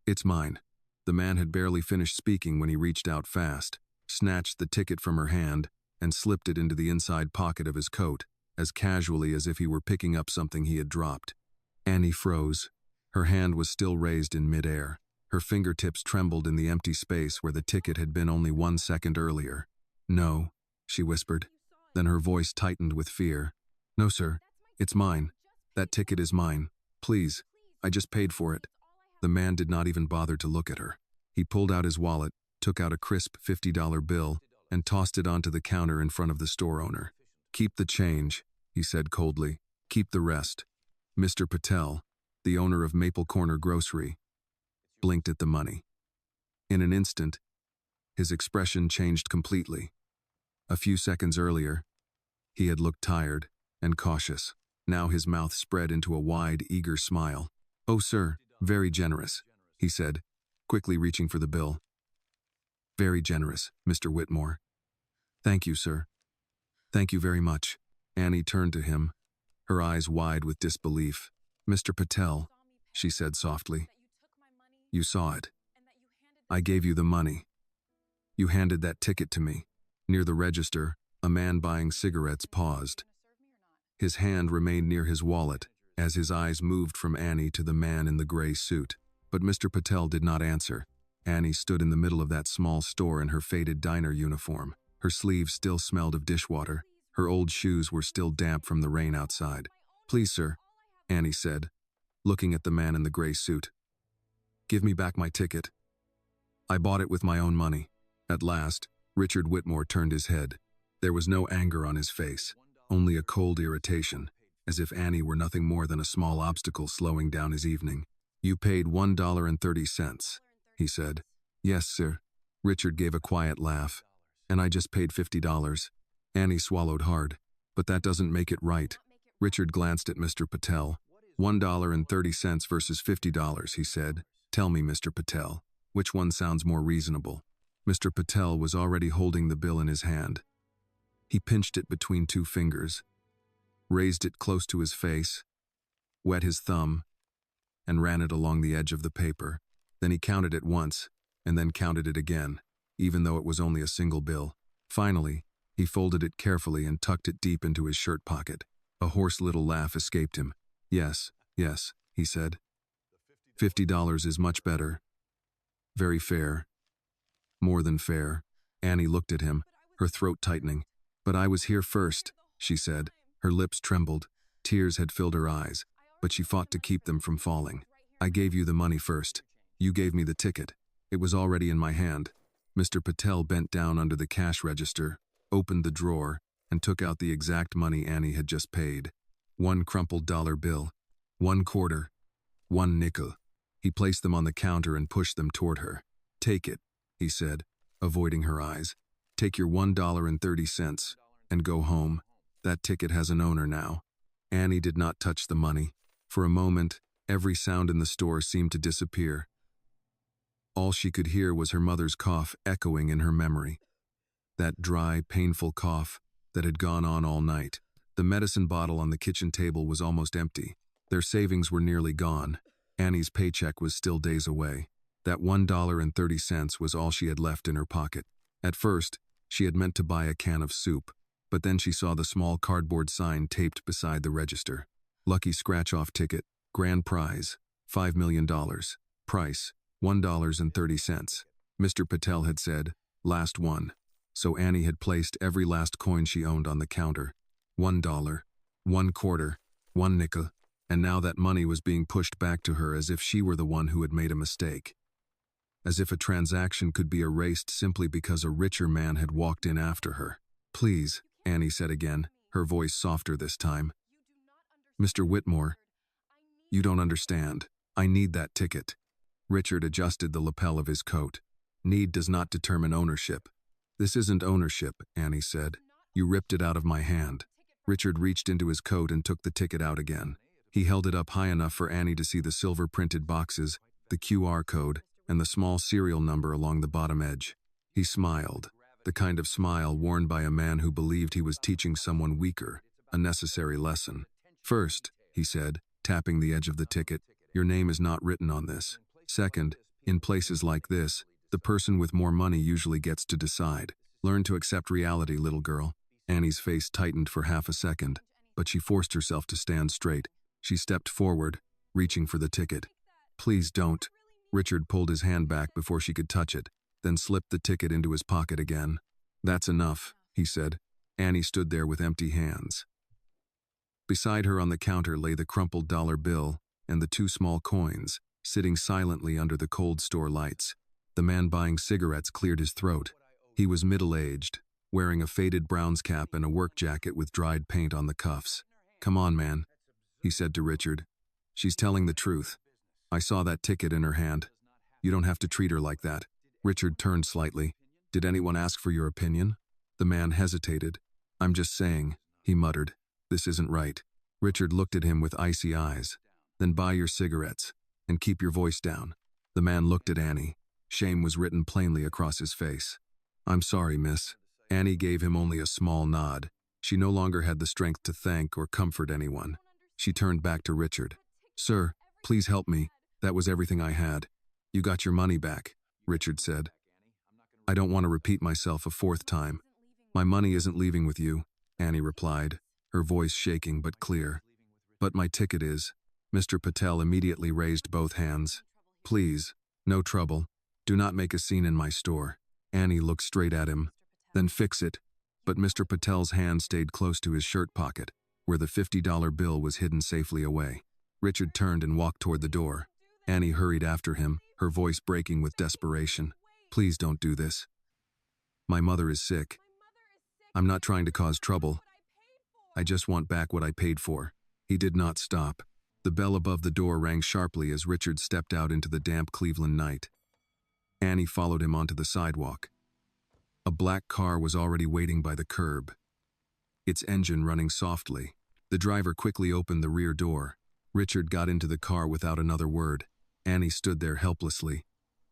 It's mine." The man had barely finished speaking when he reached out fast, snatched the ticket from her hand, and slipped it into the inside pocket of his coat, as casually as if he were picking up something he had dropped. Annie froze. Her hand was still raised in midair. Her fingertips trembled in the empty space where the ticket had been only 1 second earlier. "No," she whispered. Then her voice tightened with fear. "No, sir. It's mine. That ticket is mine. Please. I just paid for it." The man did not even bother to look at her. He pulled out his wallet, took out a crisp $50 bill, and tossed it onto the counter in front of the store owner. "Keep the change," he said coldly. "Keep the rest." Mr. Patel, the owner of Maple Corner Grocery, blinked at the money. In an instant, his expression changed completely. A few seconds earlier, he had looked tired and cautious. Now his mouth spread into a wide, eager smile. "Oh, sir, very generous," he said, quickly reaching for the bill. "Very generous, Mr. Whitmore." "Thank you, sir. Thank you very much." Annie turned to him, her eyes wide with disbelief. "Mr. Patel," she said softly, "you saw it. I gave you the money. You handed that ticket to me." Near the register, a man buying cigarettes paused. His hand remained near his wallet as his eyes moved from Annie to the man in the gray suit. But Mr. Patel did not answer. Annie stood in the middle of that small store in her faded diner uniform. Her sleeves still smelled of dishwater. Her old shoes were still damp from the rain outside. "Please, sir," Annie said, looking at the man in the gray suit. "Give me back my ticket. I bought it with my own money." At last, Richard Whitmore turned his head. There was no anger on his face, only a cold irritation, as if Annie were nothing more than a small obstacle slowing down his evening. "You paid $1.30, he said. "Yes, sir." Richard gave a quiet laugh. "And I just paid $50. Annie swallowed hard. "But that doesn't make it right." Richard glanced at Mr. Patel. $1.30 versus $50, he said. "Tell me, Mr. Patel, which one sounds more reasonable?" Mr. Patel was already holding the bill in his hand. He pinched it between 2 fingers, raised it close to his face, wet his thumb, and ran it along the edge of the paper. Then he counted it once, and then counted it again, even though it was only a single bill. Finally, he folded it carefully and tucked it deep into his shirt pocket. A hoarse little laugh escaped him. Yes, he said. $50 is much better. Very fair. More than fair." Annie looked at him, her throat tightening. "But I was here first," she said. Her lips trembled. Tears had filled her eyes, but she fought to keep them from falling. "I gave you the money first. You gave me the ticket. It was already in my hand." Mr. Patel bent down under the cash register, opened the drawer, and took out the exact money Annie had just paid. 1 crumpled dollar bill, 1 quarter, 1 nickel. He placed them on the counter and pushed them toward her. "Take it," he said, avoiding her eyes. "Take your $1.30 and go home. That ticket has an owner now." Annie did not touch the money. For a moment, every sound in the store seemed to disappear. All she could hear was her mother's cough echoing in her memory. That dry, painful cough that had gone on all night. The medicine bottle on the kitchen table was almost empty. Their savings were nearly gone. Annie's paycheck was still days away. That $1.30 was all she had left in her pocket. At first, she had meant to buy a can of soup, but then she saw the small cardboard sign taped beside the register. "Lucky scratch-off ticket, grand prize, $5 million. Price, $1.30. Mr. Patel had said, "Last one." So Annie had placed every last coin she owned on the counter. $1, 1 quarter, 1 nickel, and now that money was being pushed back to her as if she were the one who had made a mistake. As if a transaction could be erased simply because a richer man had walked in after her. "Please," Annie said again, her voice softer this time. "Mr. Whitmore, you don't understand. I need that ticket." Richard adjusted the lapel of his coat. "Need does not determine ownership." "This isn't ownership," Annie said. "You ripped it out of my hand." Richard reached into his coat and took the ticket out again. He held it up high enough for Annie to see the silver-printed boxes, the QR code, and the small serial number along the bottom edge. He smiled, the kind of smile worn by a man who believed he was teaching someone weaker a necessary lesson. "First," he said, tapping the edge of the ticket, "your name is not written on this. Second, In places like this, the person with more money usually gets to decide. Learn to accept reality, little girl. Annie's face tightened for half a second, but she forced herself to stand straight. She stepped forward, reaching for the ticket. Please don't. Richard pulled his hand back before she could touch it, then slipped the ticket into his pocket again. That's enough, he said. Annie stood there with empty hands. Beside her on the counter lay the crumpled dollar bill and the 2 small coins, sitting silently under the cold store lights. The man buying cigarettes cleared his throat. He was middle-aged, wearing a faded Browns cap and a work jacket with dried paint on the cuffs. Come on, man, he said to Richard. She's telling the truth. I saw that ticket in her hand. You don't have to treat her like that. Richard turned slightly. Did anyone ask for your opinion? The man hesitated. I'm just saying, he muttered. This isn't right. Richard looked at him with icy eyes. Then buy your cigarettes, and keep your voice down. The man looked at Annie. Shame was written plainly across his face. I'm sorry, miss. Annie gave him only a small nod. She no longer had the strength to thank or comfort anyone. She turned back to Richard. Sir, please help me. That was everything I had. You got your money back, Richard said. I don't want to repeat myself a 4th time. My money isn't leaving with you, Annie replied, her voice shaking but clear. But my ticket is. Mr. Patel immediately raised both hands. Please, no trouble. Do not make a scene in my store. Annie looked straight at him. Then fix it. But Mr. Patel's hand stayed close to his shirt pocket, where the $50 bill was hidden safely away. Richard turned and walked toward the door. Annie hurried after him, her voice breaking with desperation. Please don't do this. My mother is sick. I'm not trying to cause trouble. I just want back what I paid for. He did not stop. The bell above the door rang sharply as Richard stepped out into the damp Cleveland night. Annie followed him onto the sidewalk. A black car was already waiting by the curb, its engine running softly. The driver quickly opened the rear door. Richard got into the car without another word. Annie stood there helplessly,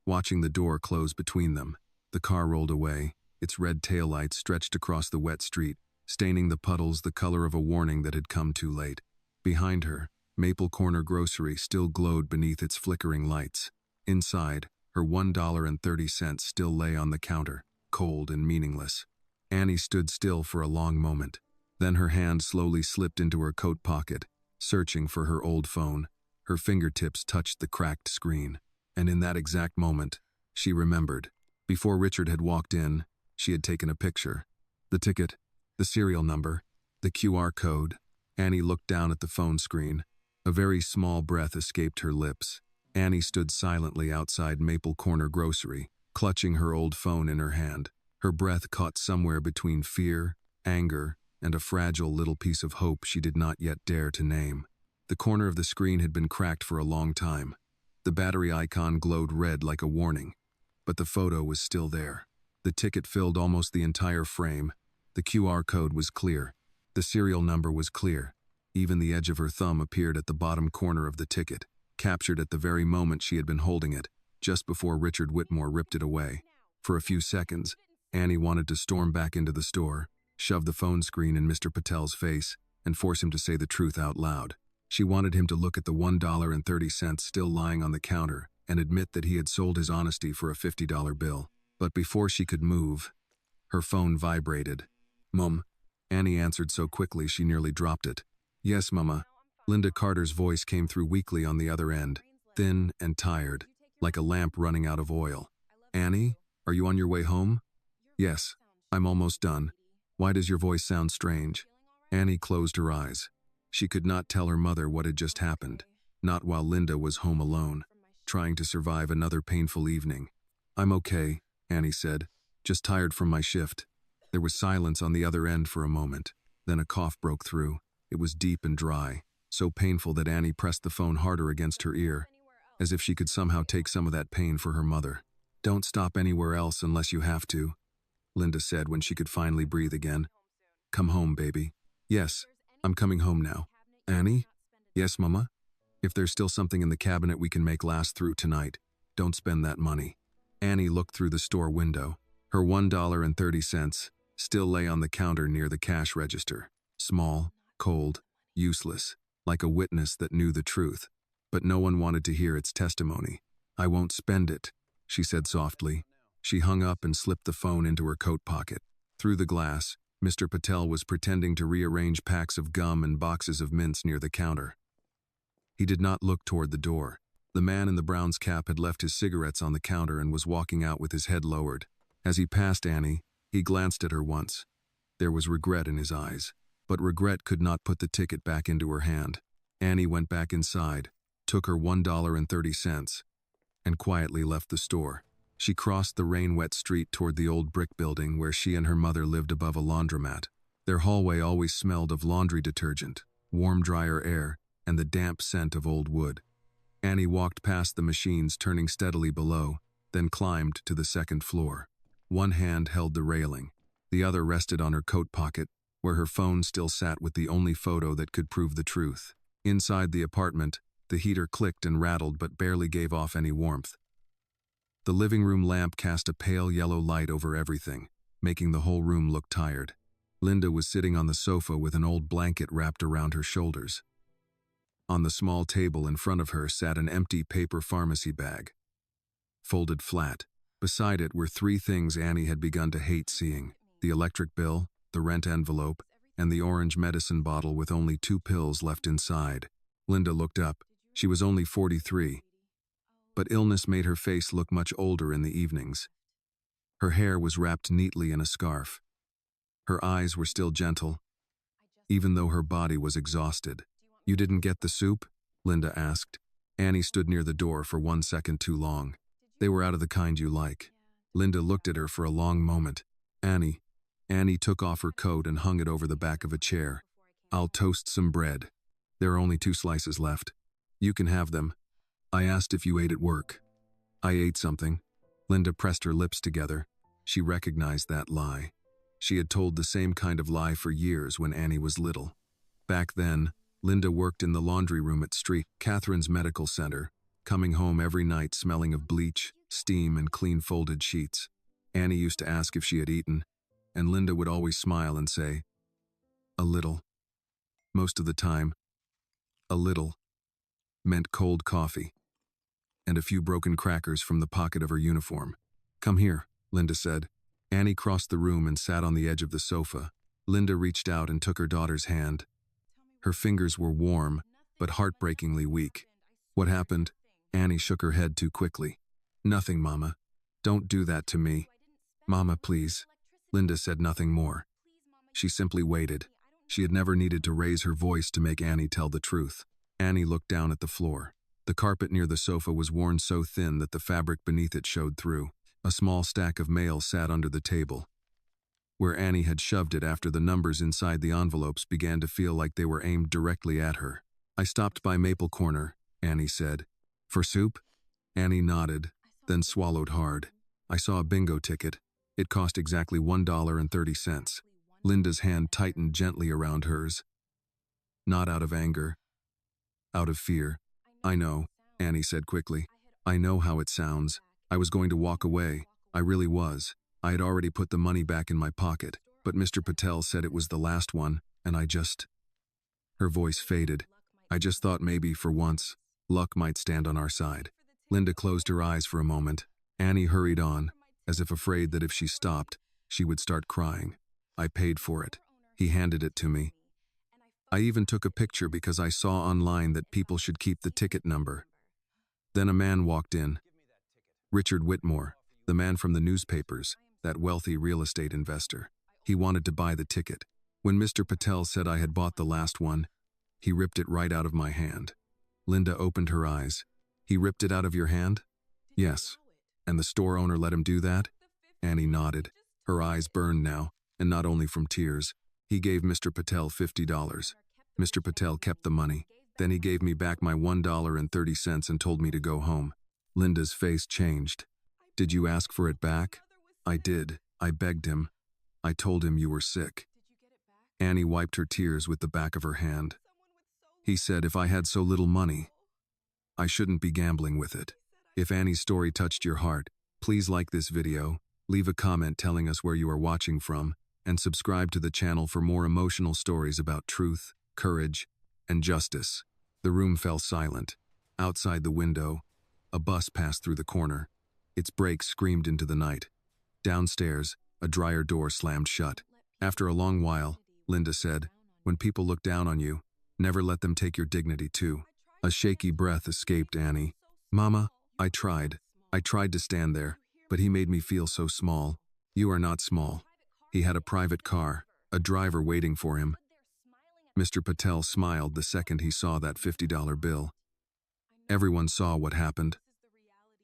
watching the door close between them. The car rolled away, its red taillights stretched across the wet street, staining the puddles the color of a warning that had come too late. Behind her, Maple Corner Grocery still glowed beneath its flickering lights. Inside, her $1.30 still lay on the counter, cold and meaningless. Annie stood still for a long moment. Then her hand slowly slipped into her coat pocket, searching for her old phone. Her fingertips touched the cracked screen. And in that exact moment, she remembered. Before Richard had walked in, she had taken a picture. The ticket, the serial number, the QR code. Annie looked down at the phone screen. A very small breath escaped her lips. Annie stood silently outside Maple Corner Grocery, clutching her old phone in her hand. Her breath caught somewhere between fear, anger, and a fragile little piece of hope she did not yet dare to name. The corner of the screen had been cracked for a long time. The battery icon glowed red like a warning, but the photo was still there. The ticket filled almost the entire frame. The QR code was clear. The serial number was clear. Even the edge of her thumb appeared at the bottom corner of the ticket, captured at the very moment she had been holding it, just before Richard Whitmore ripped it away. For a few seconds, Annie wanted to storm back into the store, shove the phone screen in Mr. Patel's face, and force him to say the truth out loud. She wanted him to look at the $1.30 still lying on the counter and admit that he had sold his honesty for a $50 bill. But before she could move, her phone vibrated. Mum, Annie answered so quickly she nearly dropped it. Yes, Mama. Linda Carter's voice came through weakly on the other end, thin and tired, like a lamp running out of oil. Annie, are you on your way home? Yes, I'm almost done. Why does your voice sound strange? Annie closed her eyes. She could not tell her mother what had just happened, not while Linda was home alone, trying to survive another painful evening. I'm okay, Annie said, just tired from my shift. There was silence on the other end for a moment. Then a cough broke through. It was deep and dry, so painful that Annie pressed the phone harder against her ear, as if she could somehow take some of that pain for her mother. Don't stop anywhere else unless you have to, Linda said when she could finally breathe again. Come home, baby. Yes, I'm coming home now. Annie? Yes, Mama? If there's still something in the cabinet we can make last through tonight, don't spend that money. Annie looked through the store window. Her $1.30 still lay on the counter near the cash register. Small, cold, useless, like a witness that knew the truth. But no one wanted to hear its testimony. "I won't spend it," she said softly. She hung up and slipped the phone into her coat pocket. Through the glass, Mr. Patel was pretending to rearrange packs of gum and boxes of mints near the counter. He did not look toward the door. The man in the Brown's cap had left his cigarettes on the counter and was walking out with his head lowered. As he passed Annie, he glanced at her once. There was regret in his eyes, but regret could not put the ticket back into her hand. Annie went back inside, took her $1.30, and quietly left the store. She crossed the rain-wet street toward the old brick building where she and her mother lived above a laundromat. Their hallway always smelled of laundry detergent, warm dryer air, and the damp scent of old wood. Annie walked past the machines turning steadily below, then climbed to the second floor. One hand held the railing. The other rested on her coat pocket, where her phone still sat with the only photo that could prove the truth. Inside the apartment, the heater clicked and rattled but barely gave off any warmth. The living room lamp cast a pale yellow light over everything, making the whole room look tired. Linda was sitting on the sofa with an old blanket wrapped around her shoulders. On the small table in front of her sat an empty paper pharmacy bag, folded flat. Beside it were three things Annie had begun to hate seeing: the electric bill, the rent envelope, and the orange medicine bottle with only 2 pills left inside. Linda looked up. She was only 43. But illness made her face look much older in the evenings. Her hair was wrapped neatly in a scarf. Her eyes were still gentle, even though her body was exhausted. "You didn't get the soup?" Linda asked. Annie stood near the door for 1 second too long. "They were out of the kind you like." Linda looked at her for a long moment. Annie took off her coat and hung it over the back of a chair. "I'll toast some bread. There are only 2 slices left. You can have them. I asked if you ate at work." "I ate something." Linda pressed her lips together. She recognized that lie. She had told the same kind of lie for years when Annie was little. Back then, Linda worked in the laundry room at St. Catherine's Medical Center, coming home every night smelling of bleach, steam, and clean folded sheets. Annie used to ask if she had eaten, and Linda would always smile and say, "A little." Most of the time, "a little" meant cold coffee and a few broken crackers from the pocket of her uniform. "Come here," Linda said. Annie crossed the room and sat on the edge of the sofa. Linda reached out and took her daughter's hand. Her fingers were warm, but heartbreakingly weak. "What happened?" Annie shook her head too quickly. "Nothing, Mama. Don't do that to me. Mama, please." Linda said nothing more. She simply waited. She had never needed to raise her voice to make Annie tell the truth. Annie looked down at the floor. The carpet near the sofa was worn so thin that the fabric beneath it showed through. A small stack of mail sat under the table, where Annie had shoved it after the numbers inside the envelopes began to feel like they were aimed directly at her. "I stopped by Maple Corner," Annie said. "For soup?" Annie nodded, then swallowed hard. "I saw a bingo ticket. It cost exactly $1.30. Linda's hand tightened gently around hers. Not out of anger, out of fear. "I know," Annie said quickly. "I know how it sounds. I was going to walk away. I really was. I had already put the money back in my pocket, but Mr. Patel said it was the last one, and I just..." Her voice faded. "I just thought maybe, for once, luck might stand on our side." Linda closed her eyes for a moment. Annie hurried on, as if afraid that if she stopped, she would start crying. "I paid for it. He handed it to me. I even took a picture because I saw online that people should keep the ticket number." Then a man walked in. Richard Whitmore, the man from the newspapers, that wealthy real estate investor. He wanted to buy the ticket. When Mr. Patel said I had bought the last one, he ripped it right out of my hand. Linda opened her eyes. "He ripped it out of your hand?" "Yes." "And the store owner let him do that?" Annie nodded. Her eyes burned now, and not only from tears. "He gave Mr. Patel $50. Mr. Patel kept the money. Then he gave me back my $1.30 and told me to go home." Linda's face changed. "Did you ask for it back?" "I did. I begged him. I told him you were sick." Annie wiped her tears with the back of her hand. "He said if I had so little money, I shouldn't be gambling with it." If Annie's story touched your heart, please like this video, leave a comment telling us where you are watching from, and subscribe to the channel for more emotional stories about truth, courage, and justice. The room fell silent. Outside the window, A bus passed through the corner. Its brakes screamed into the night. Downstairs, a dryer door slammed shut. After a long while, Linda said, "When people look down on you, never let them take your dignity too." A shaky breath escaped Annie. "Mama, I tried. I tried to stand there, but he made me feel so small." "You are not small." He had a private car, a driver waiting for him. Mr. Patel smiled the second he saw that $50 bill. Everyone saw what happened,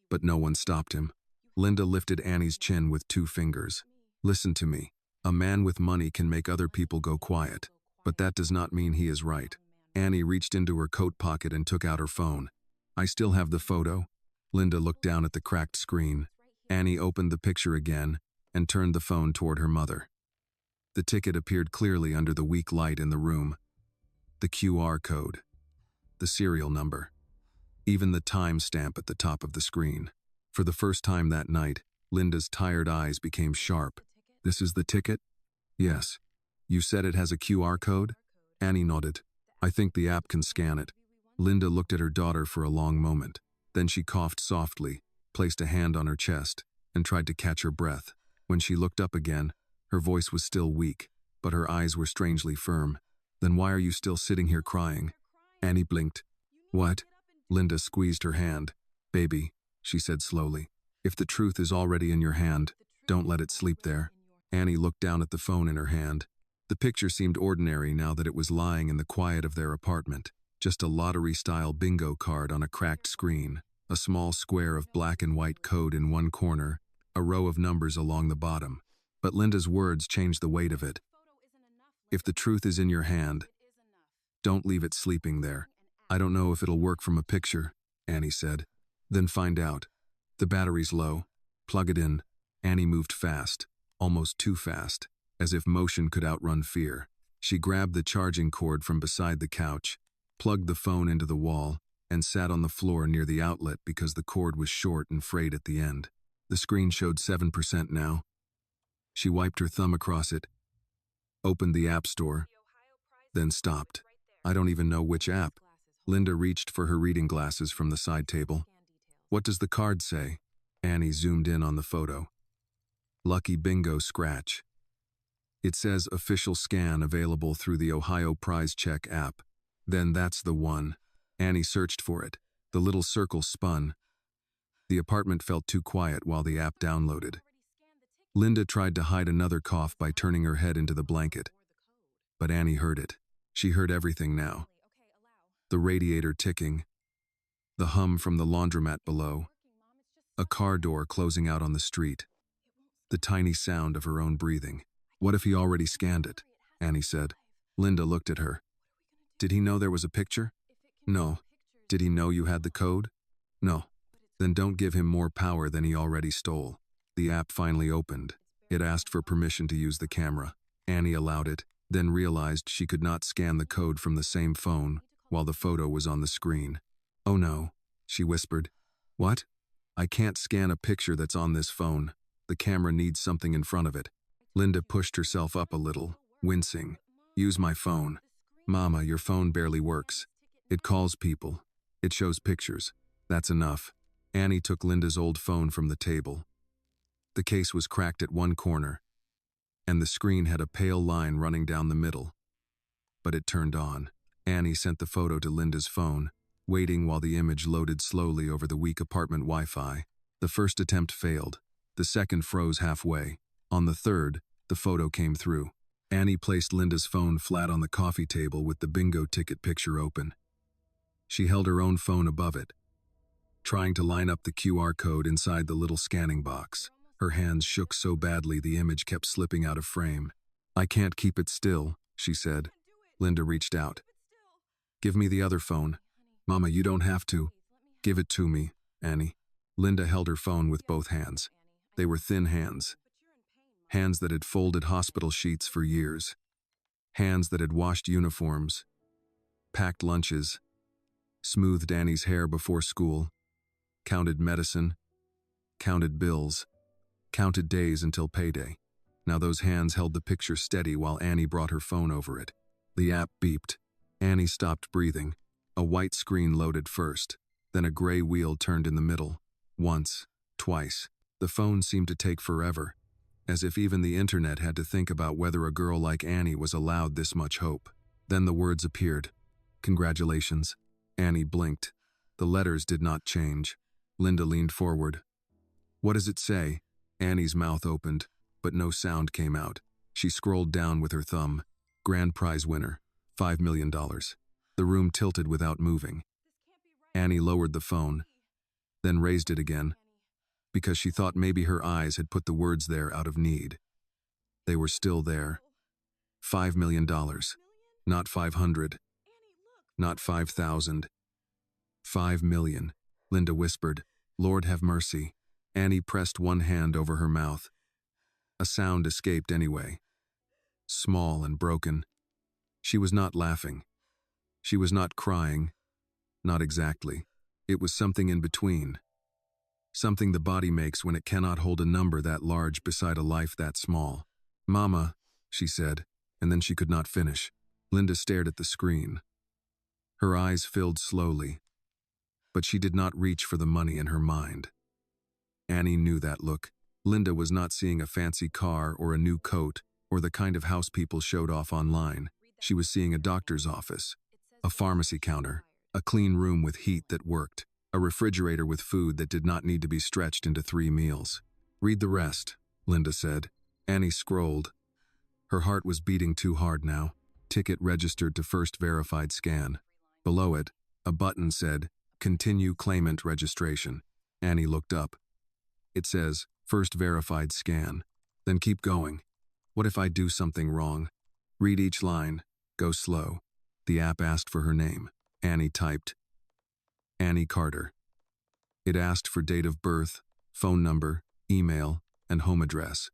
but no one stopped him. Linda lifted Annie's chin with 2 fingers. "Listen to me. A man with money can make other people go quiet, but that does not mean he is right." Annie reached into her coat pocket and took out her phone. "I still have the photo." Linda looked down at the cracked screen. Annie opened the picture again and turned the phone toward her mother. The ticket appeared clearly under the weak light in the room. The QR code. The serial number. Even the time stamp at the top of the screen. For the first time that night, Linda's tired eyes became sharp. "This is the ticket?" "Yes." "You said it has a QR code?" Annie nodded. "I think the app can scan it." Linda looked at her daughter for a long moment. Then she coughed softly, placed a hand on her chest, and tried to catch her breath. When she looked up again, her voice was still weak, but her eyes were strangely firm. "Then why are you still sitting here crying?" Annie blinked. "What?" Linda squeezed her hand. "Baby," she said slowly, "if the truth is already in your hand, don't let it sleep there." Annie looked down at the phone in her hand. The picture seemed ordinary now that it was lying in the quiet of their apartment. Just a lottery-style bingo card on a cracked screen, a small square of black and white code in one corner, a row of numbers along the bottom. But Linda's words changed the weight of it. "If the truth is in your hand, don't leave it sleeping there." "I don't know if it'll work from a picture," Annie said. "Then find out. The battery's low. Plug it in." Annie moved fast, almost too fast, as if motion could outrun fear. She grabbed the charging cord from beside the couch, plugged the phone into the wall, and sat on the floor near the outlet because the cord was short and frayed at the end. The screen showed 7% now. She wiped her thumb across it, opened the App Store, then stopped. "I don't even know which app." Linda reached for her reading glasses from the side table. "What does the card say?" Annie zoomed in on the photo. "Lucky Bingo Scratch." "It says official scan available through the Ohio Prize Check app." "Then that's the one." Annie searched for it. The little circle spun. The apartment felt too quiet while the app downloaded. Linda tried to hide another cough by turning her head into the blanket. But Annie heard it. She heard everything now. The radiator ticking. The hum from the laundromat below. A car door closing out on the street. The tiny sound of her own breathing. "What if he already scanned it?" Annie said. Linda looked at her. "Did he know there was a picture?" "No." "Did he know you had the code?" "No." "Then don't give him more power than he already stole." The app finally opened. It asked for permission to use the camera. Annie allowed it, then realized she could not scan the code from the same phone while the photo was on the screen. "Oh no," she whispered. "What?" "I can't scan a picture that's on this phone. The camera needs something in front of it." Linda pushed herself up a little, wincing. "Use my phone." "Mama, your phone barely works. It calls people. It shows pictures. That's enough." Annie took Linda's old phone from the table. The case was cracked at one corner, and the screen had a pale line running down the middle. But it turned on. Annie sent the photo to Linda's phone, waiting while the image loaded slowly over the weak apartment Wi-Fi. The first attempt failed. The second froze halfway. On the third, the photo came through. Annie placed Linda's phone flat on the coffee table with the bingo ticket picture open. She held her own phone above it, trying to line up the QR code inside the little scanning box. Her hands shook so badly the image kept slipping out of frame. "I can't keep it still," she said. Linda reached out. "Give me the other phone." "Mama, you don't have to." "Give it to me, Annie." Linda held her phone with both hands. They were thin hands. Hands that had folded hospital sheets for years. Hands that had washed uniforms, packed lunches, smoothed Annie's hair before school, counted medicine, counted bills, counted days until payday. Now those hands held the picture steady while Annie brought her phone over it. The app beeped. Annie stopped breathing. A white screen loaded first. Then a gray wheel turned in the middle. Once, twice. The phone seemed to take forever, as if even the internet had to think about whether a girl like Annie was allowed this much hope. Then the words appeared. Congratulations. Annie blinked. The letters did not change. Linda leaned forward. What does it say? Annie's mouth opened, but no sound came out. She scrolled down with her thumb. Grand prize winner, $5 million. The room tilted without moving. Annie lowered the phone, then raised it again, because she thought maybe her eyes had put the words there out of need. They were still there. $5 million. Not 500. Not 5,000. 5 million, Linda whispered. Lord have mercy. Annie pressed one hand over her mouth. A sound escaped anyway. Small and broken. She was not laughing. She was not crying. Not exactly. It was something in between. Something the body makes when it cannot hold a number that large beside a life that small. Mama, she said, and then she could not finish. Linda stared at the screen. Her eyes filled slowly, but she did not reach for the money in her mind. Annie knew that look. Linda was not seeing a fancy car or a new coat or the kind of house people showed off online. She was seeing a doctor's office, a pharmacy counter, a clean room with heat that worked, a refrigerator with food that did not need to be stretched into 3 meals. Read the rest, Linda said. Annie scrolled. Her heart was beating too hard now. Ticket registered to first verified scan. Below it, a button said, Continue claimant registration. Annie looked up. It says, First verified scan. Then keep going. What if I do something wrong? Read each line. Go slow. The app asked for her name. Annie typed. Annie Carter. It asked for date of birth, phone number, email, and home address.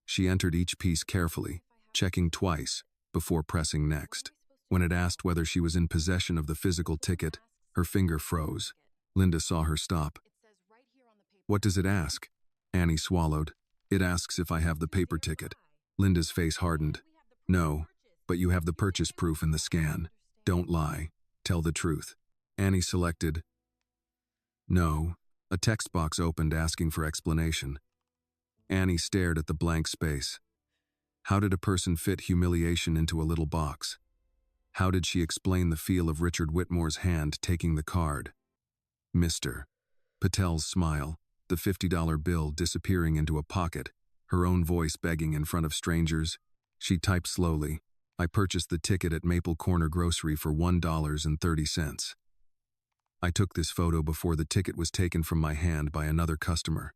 She entered each piece carefully, checking twice before pressing next. When it asked whether she was in possession of the physical ticket, her finger froze. Linda saw her stop. What does it ask? Annie swallowed. It asks if I have the paper ticket. Linda's face hardened. No, but you have the purchase proof in the scan. Don't lie. Tell the truth. Annie selected. No. A text box opened asking for explanation. Annie stared at the blank space. How did a person fit humiliation into a little box? How did she explain the feel of Richard Whitmore's hand taking the card? Mr. Patel's smile, the $50 bill disappearing into a pocket, her own voice begging in front of strangers. She typed slowly. I purchased the ticket at Maple Corner Grocery for $1.30. I took this photo before the ticket was taken from my hand by another customer.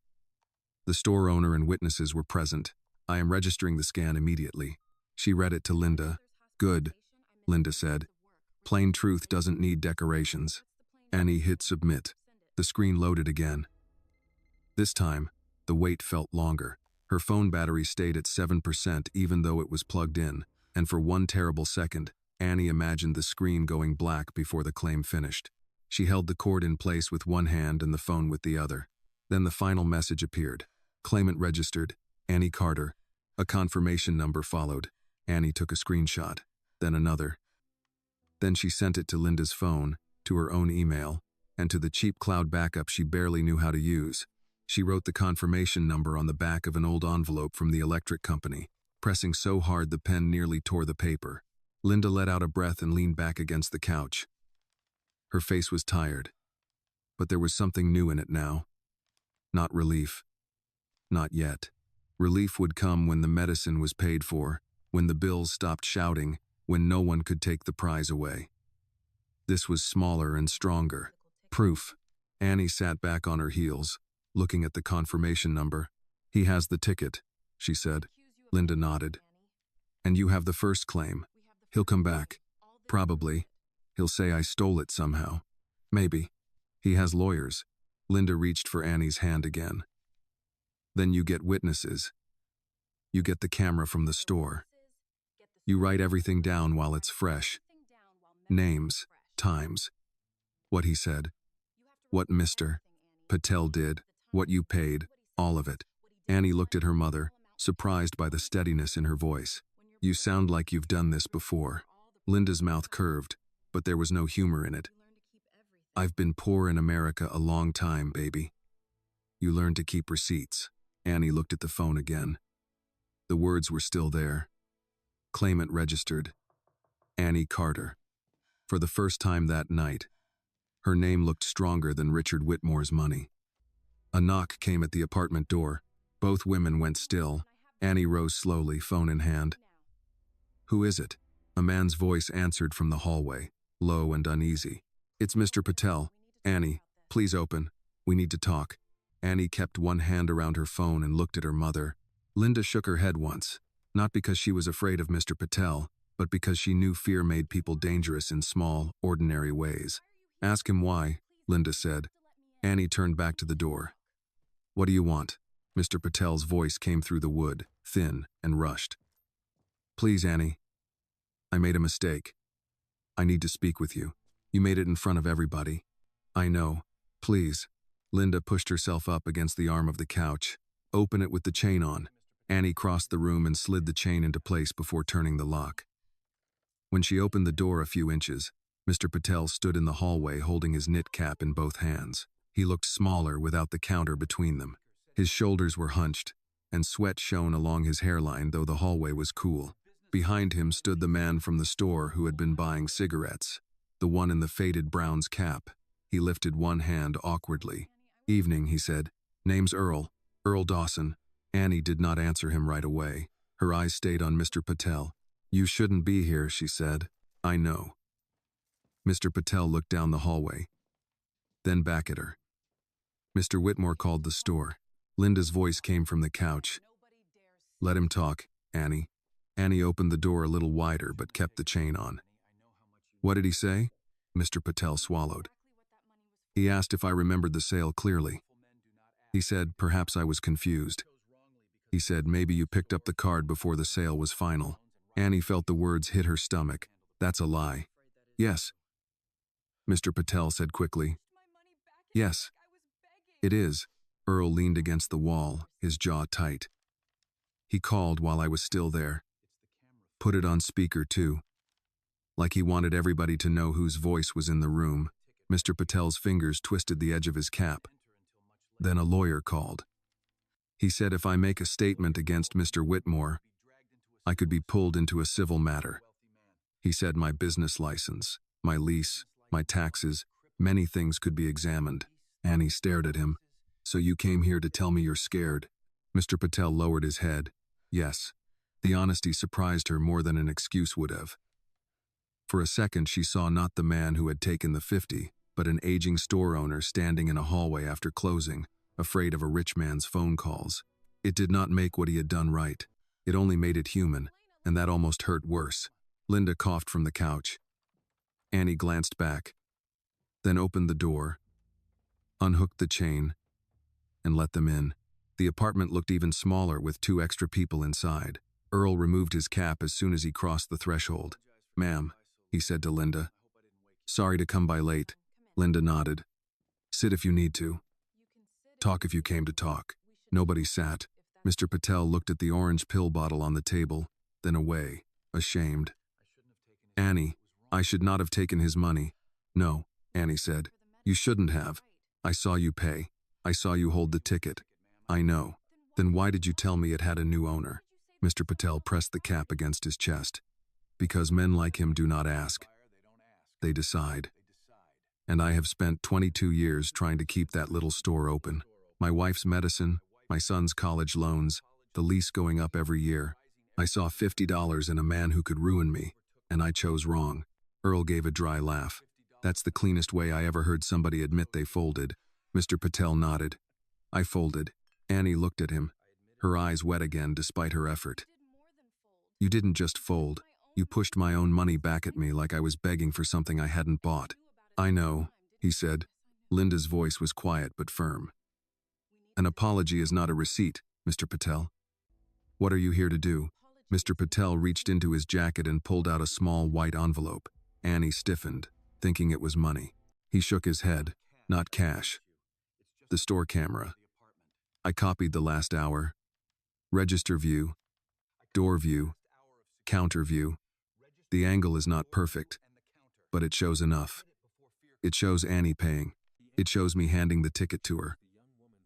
The store owner and witnesses were present. I am registering the scan immediately. She read it to Linda. Good, Linda said. Plain truth doesn't need decorations. Annie hit submit. The screen loaded again. This time, the wait felt longer. Her phone battery stayed at 7% even though it was plugged in, and for one terrible second, Annie imagined the screen going black before the claim finished. She held the cord in place with one hand and the phone with the other. Then the final message appeared. Claimant registered, Annie Carter. A confirmation number followed. Annie took a screenshot, then another. Then she sent it to Linda's phone, to her own email, and to the cheap cloud backup she barely knew how to use. She wrote the confirmation number on the back of an old envelope from the electric company, pressing so hard the pen nearly tore the paper. Linda let out a breath and leaned back against the couch. Her face was tired, but there was something new in it now. Not relief. Not yet. Relief would come when the medicine was paid for, when the bills stopped shouting, when no one could take the prize away. This was smaller and stronger. Proof. Annie sat back on her heels, looking at the confirmation number. He has the ticket, she said. Linda nodded. And you have the first claim. He'll come back. Probably. He'll say I stole it somehow. Maybe. He has lawyers. Linda reached for Annie's hand again. Then you get witnesses. You get the camera from the store. You write everything down while it's fresh. Names, times. What he said. What Mr. Patel did. What you paid. All of it. Annie looked at her mother, surprised by the steadiness in her voice. You sound like you've done this before. Linda's mouth curved, but there was no humor in it. I've been poor in America a long time, baby. You learn to keep receipts. Annie looked at the phone again. The words were still there. Claimant registered. Annie Carter. For the first time that night, her name looked stronger than Richard Whitmore's money. A knock came at the apartment door. Both women went still. Annie rose slowly, phone in hand. Who is it? A man's voice answered from the hallway, low and uneasy. It's Mr. Patel. Annie, please open. We need to talk. Annie kept one hand around her phone and looked at her mother. Linda shook her head once, not because she was afraid of Mr. Patel, but because she knew fear made people dangerous in small, ordinary ways. Ask him why, Linda said. Annie turned back to the door. What do you want? Mr. Patel's voice came through the wood, thin and rushed. Please, Annie. I made a mistake. I need to speak with you. You made it in front of everybody. I know. Please. Linda pushed herself up against the arm of the couch. Open it with the chain on. Annie crossed the room and slid the chain into place before turning the lock. When she opened the door a few inches, Mr. Patel stood in the hallway holding his knit cap in both hands. He looked smaller without the counter between them. His shoulders were hunched, and sweat shone along his hairline, though the hallway was cool. Behind him stood the man from the store who had been buying cigarettes, the one in the faded Brown's cap. He lifted one hand awkwardly. Evening, he said. Name's Earl. Earl Dawson. Annie did not answer him right away. Her eyes stayed on Mr. Patel. You shouldn't be here, she said. I know. Mr. Patel looked down the hallway, then back at her. Mr. Whitmore called the store. Linda's voice came from the couch. Let him talk, Annie. Annie opened the door a little wider but kept the chain on. What did he say? Mr. Patel swallowed. He asked if I remembered the sale clearly. He said perhaps I was confused. He said maybe you picked up the card before the sale was final. Annie felt the words hit her stomach. That's a lie. Yes. Mr. Patel said quickly. Yes. It is. Earl leaned against the wall, his jaw tight. He called while I was still there. Put it on speaker too. Like he wanted everybody to know whose voice was in the room. Mr. Patel's fingers twisted the edge of his cap. Then a lawyer called. He said if I make a statement against Mr. Whitmore, I could be pulled into a civil matter. He said my business license, my lease, my taxes, many things could be examined. Annie stared at him. So you came here to tell me you're scared? Mr. Patel lowered his head. Yes. The honesty surprised her more than an excuse would have. For a second she saw not the man who had taken the 50, but an aging store owner standing in a hallway after closing, afraid of a rich man's phone calls. It did not make what he had done right. It only made it human, and that almost hurt worse. Linda coughed from the couch. Annie glanced back, then opened the door, unhooked the chain, and let them in. The apartment looked even smaller with 2 extra people inside. Earl removed his cap as soon as he crossed the threshold. Ma'am, he said to Linda. Sorry to come by late. Linda nodded. Sit if you need to. Talk if you came to talk. Nobody sat. Mr. Patel looked at the orange pill bottle on the table, then away, ashamed. Annie, I should not have taken his money. No, Annie said. You shouldn't have. I saw you pay. I saw you hold the ticket. I know. Then why did you tell me it had a new owner? Mr. Patel pressed the cap against his chest. Because men like him do not ask. They decide. And I have spent 22 years trying to keep that little store open. My wife's medicine, my son's college loans, the lease going up every year. I saw $50 in a man who could ruin me, and I chose wrong. Earl gave a dry laugh. That's the cleanest way I ever heard somebody admit they folded. Mr. Patel nodded. I folded. Annie looked at him, her eyes wet again despite her effort. You didn't just fold. You pushed my own money back at me like I was begging for something I hadn't bought. I know, he said. Linda's voice was quiet but firm. An apology is not a receipt, Mr. Patel. What are you here to do? Mr. Patel reached into his jacket and pulled out a small white envelope. Annie stiffened, thinking it was money. He shook his head. Not cash. The store camera. I copied the last hour. Register view. Door view. Counter view. The angle is not perfect, but it shows enough. It shows Annie paying. It shows me handing the ticket to her.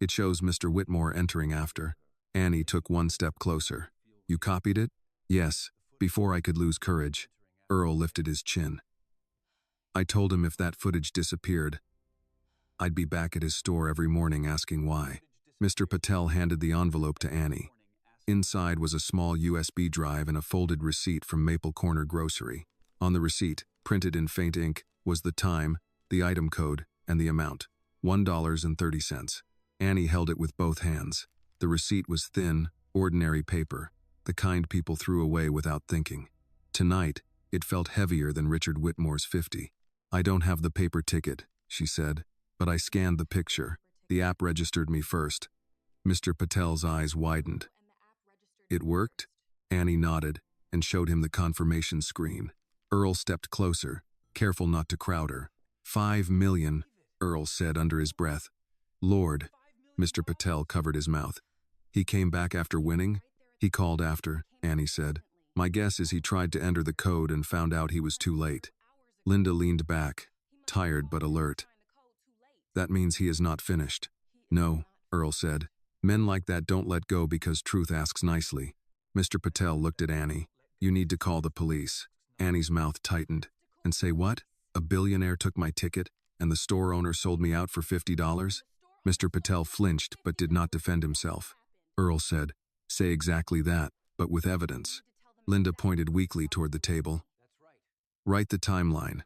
It shows Mr. Whitmore entering after. Annie took one step closer. You copied it? Yes. Before I could lose courage, Earl lifted his chin. I told him if that footage disappeared, I'd be back at his store every morning asking why. Mr. Patel handed the envelope to Annie. Inside was a small USB drive and a folded receipt from Maple Corner Grocery. On the receipt, printed in faint ink, was the time, the item code, and the amount, $1.30. Annie held it with both hands. The receipt was thin, ordinary paper, the kind people threw away without thinking. Tonight, it felt heavier than Richard Whitmore's 50. I don't have the paper ticket, she said, but I scanned the picture. The app registered me first. Mr. Patel's eyes widened. It worked? Annie nodded and showed him the confirmation screen. Earl stepped closer, careful not to crowd her. 5 million, Earl said under his breath. Lord, Mr. Patel covered his mouth. He came back after winning? He called after, Annie said. My guess is he tried to enter the code and found out he was too late. Linda leaned back, tired but alert. That means he is not finished. No, Earl said. Men like that don't let go because truth asks nicely. Mr. Patel looked at Annie. You need to call the police. Annie's mouth tightened. And say what? A billionaire took my ticket, and the store owner sold me out for $50? Mr. Patel flinched but did not defend himself. Earl said, say exactly that, but with evidence. Linda pointed weakly toward the table. Write the timeline.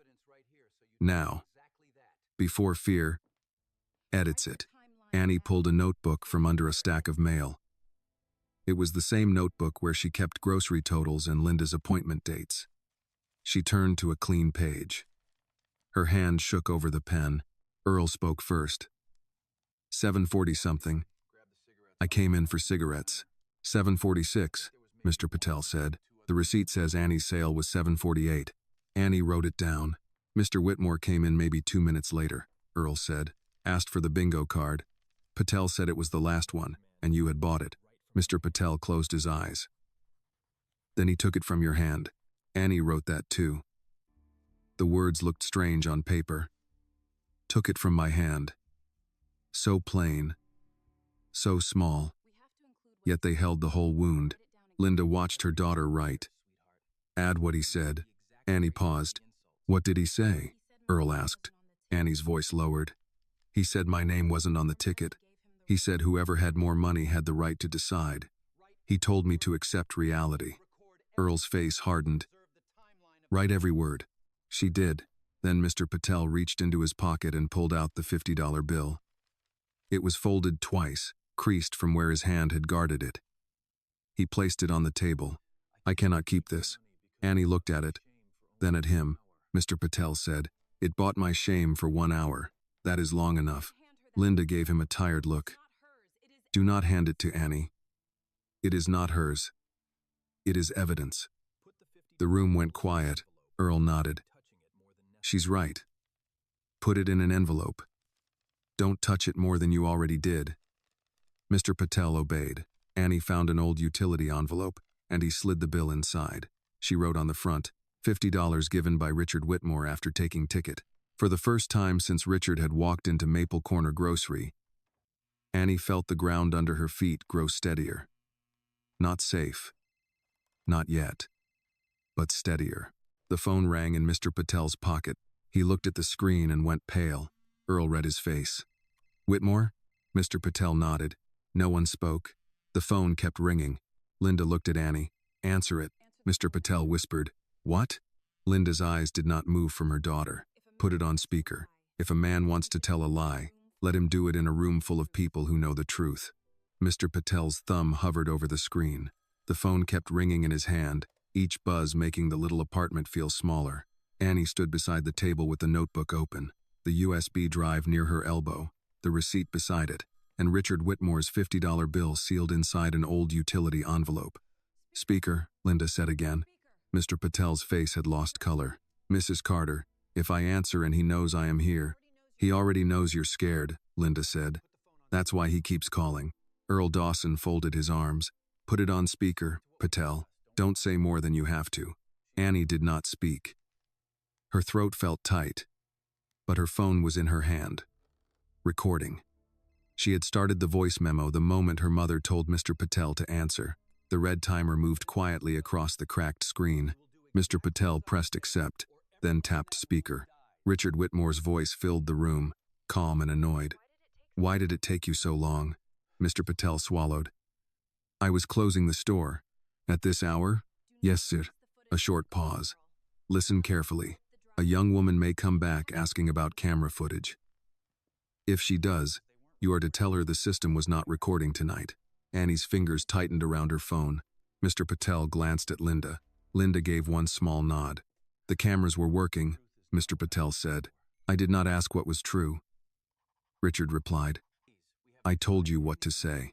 Now. Before fear. Edits it. Annie pulled a notebook from under a stack of mail. It was the same notebook where she kept grocery totals and Linda's appointment dates. She turned to a clean page. Her hand shook over the pen. Earl spoke first. 7:40-something. I came in for cigarettes. 7:46, Mr. Patel said. The receipt says Annie's sale was 7:48. Annie wrote it down. Mr. Whitmore came in maybe 2 minutes later, Earl said. Asked for the bingo card. Patel said it was the last one, and you had bought it. Mr. Patel closed his eyes. Then he took it from your hand. Annie wrote that too. The words looked strange on paper. Took it from my hand. So plain. So small. Yet they held the whole wound. Linda watched her daughter write. Add what he said. Annie paused. What did he say? Earl asked. Annie's voice lowered. He said my name wasn't on the ticket. He said whoever had more money had the right to decide. He told me to accept reality. Earl's face hardened. Write every word. She did. Then Mr. Patel reached into his pocket and pulled out the $50 bill. It was folded twice, creased from where his hand had guarded it. He placed it on the table. I cannot keep this. Annie looked at it, then at him. Mr. Patel said, it bought my shame for 1 hour. That is long enough. Linda gave him a tired look. Do not hand it to Annie. It is not hers. It is evidence. The room went quiet. Earl nodded. She's right. Put it in an envelope. Don't touch it more than you already did. Mr. Patel obeyed. Annie found an old utility envelope, and he slid the bill inside. She wrote on the front, $50 given by Richard Whitmore after taking ticket. For the first time since Richard had walked into Maple Corner Grocery, Annie felt the ground under her feet grow steadier. Not safe. Not yet. But steadier. The phone rang in Mr. Patel's pocket. He looked at the screen and went pale. Earl read his face. Whitmore? Mr. Patel nodded. No one spoke. The phone kept ringing. Linda looked at Annie. Answer it. Mr. Patel whispered. What? Linda's eyes did not move from her daughter. Put it on speaker. If a man wants to tell a lie, let him do it in a room full of people who know the truth. Mr. Patel's thumb hovered over the screen. The phone kept ringing in his hand, each buzz making the little apartment feel smaller. Annie stood beside the table with the notebook open, the USB drive near her elbow, the receipt beside it, and Richard Whitmore's $50 bill sealed inside an old utility envelope. Speaker, Linda said again. Mr. Patel's face had lost color. Mrs. Carter, if I answer and he knows I am here. He already knows you're scared, Linda said. That's why he keeps calling. Earl Dawson folded his arms. Put it on speaker, Patel. Don't say more than you have to. Annie did not speak. Her throat felt tight, but her phone was in her hand. Recording. She had started the voice memo the moment her mother told Mr. Patel to answer. The red timer moved quietly across the cracked screen. Mr. Patel pressed accept, then tapped speaker. Richard Whitmore's voice filled the room, calm and annoyed. "Why did it take you so long?" Mr. Patel swallowed. "I was closing the store. At this hour?" "Yes, sir." A short pause. "Listen carefully. A young woman may come back asking about camera footage. If she does, you are to tell her the system was not recording tonight." Annie's fingers tightened around her phone. Mr. Patel glanced at Linda. Linda gave one small nod. "The cameras were working," Mr. Patel said. "I did not ask what was true." Richard replied, "I told you what to say."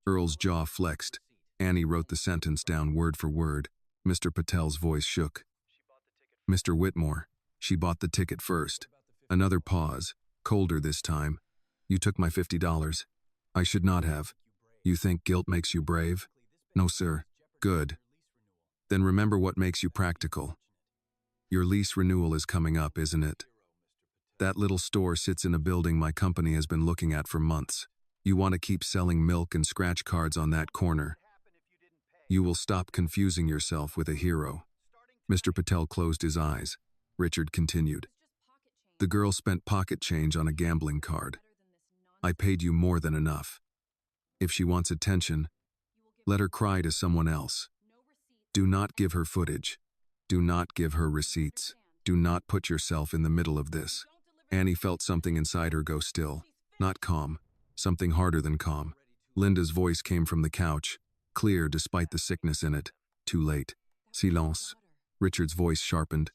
Earl's jaw flexed. Annie wrote the sentence down word for word. Mr. Patel's voice shook. "Mr. Whitmore, she bought the ticket first." Another pause, colder this time. "You took my $50. I should not have. You think guilt makes you brave?" "No, sir." "Good. Then remember what makes you practical. Your lease renewal is coming up, isn't it? That little store sits in a building my company has been looking at for months. You want to keep selling milk and scratch cards on that corner. You will stop confusing yourself with a hero." Mr. Patel closed his eyes. Richard continued. "The girl spent pocket change on a gambling card. I paid you more than enough. If she wants attention, let her cry to someone else. Do not give her footage. Do not give her receipts. Do not put yourself in the middle of this." Annie felt something inside her go still. Not calm. Something harder than calm. Linda's voice came from the couch, clear despite the sickness in it. "Too late." "Silence." Richard's voice sharpened.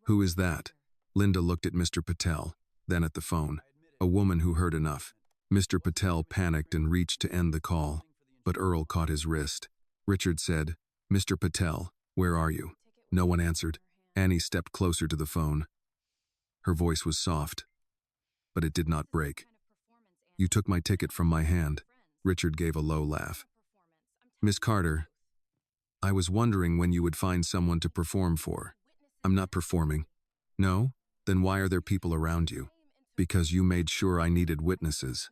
"Who is that?" Linda looked at Mr. Patel, then at the phone. A woman who heard enough. Mr. Patel panicked and reached to end the call, but Earl caught his wrist. Richard said, "Mr. Patel, where are you?" No one answered. Annie stepped closer to the phone. Her voice was soft, but it did not break. "You took my ticket from my hand." Richard gave a low laugh. "Miss Carter, I was wondering when you would find someone to perform for." "I'm not performing." "No? Then why are there people around you?" "Because you made sure I needed witnesses.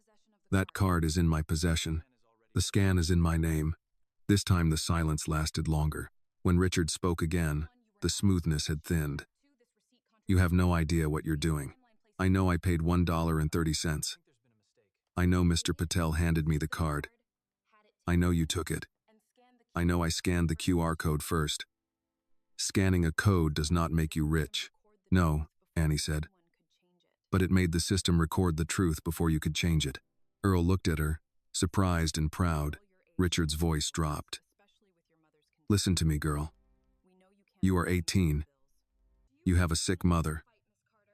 That card is in my possession. The scan is in my name." This time the silence lasted longer. When Richard spoke again, the smoothness had thinned. "You have no idea what you're doing. I know I paid $1.30. I know Mr. Patel handed me the card. I know you took it. I know I scanned the QR code first. Scanning a code does not make you rich." "No," Annie said. "But it made the system record the truth before you could change it." Earl looked at her, surprised and proud. Richard's voice dropped. "Listen to me, girl. You are 18. You have a sick mother.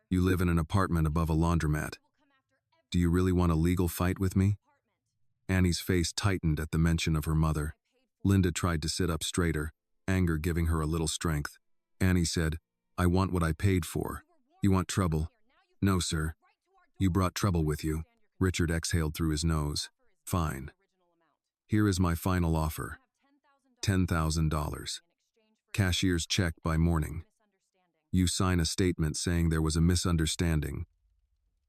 You live in an apartment above a laundromat. Do you really want a legal fight with me?" Annie's face tightened at the mention of her mother. Linda tried to sit up straighter, anger giving her a little strength. Annie said, "I want what I paid for. You want trouble?" "No, sir. You brought trouble with you." Richard exhaled through his nose. "Fine. Here is my final offer. $10,000. Cashier's check by morning. You sign a statement saying there was a misunderstanding,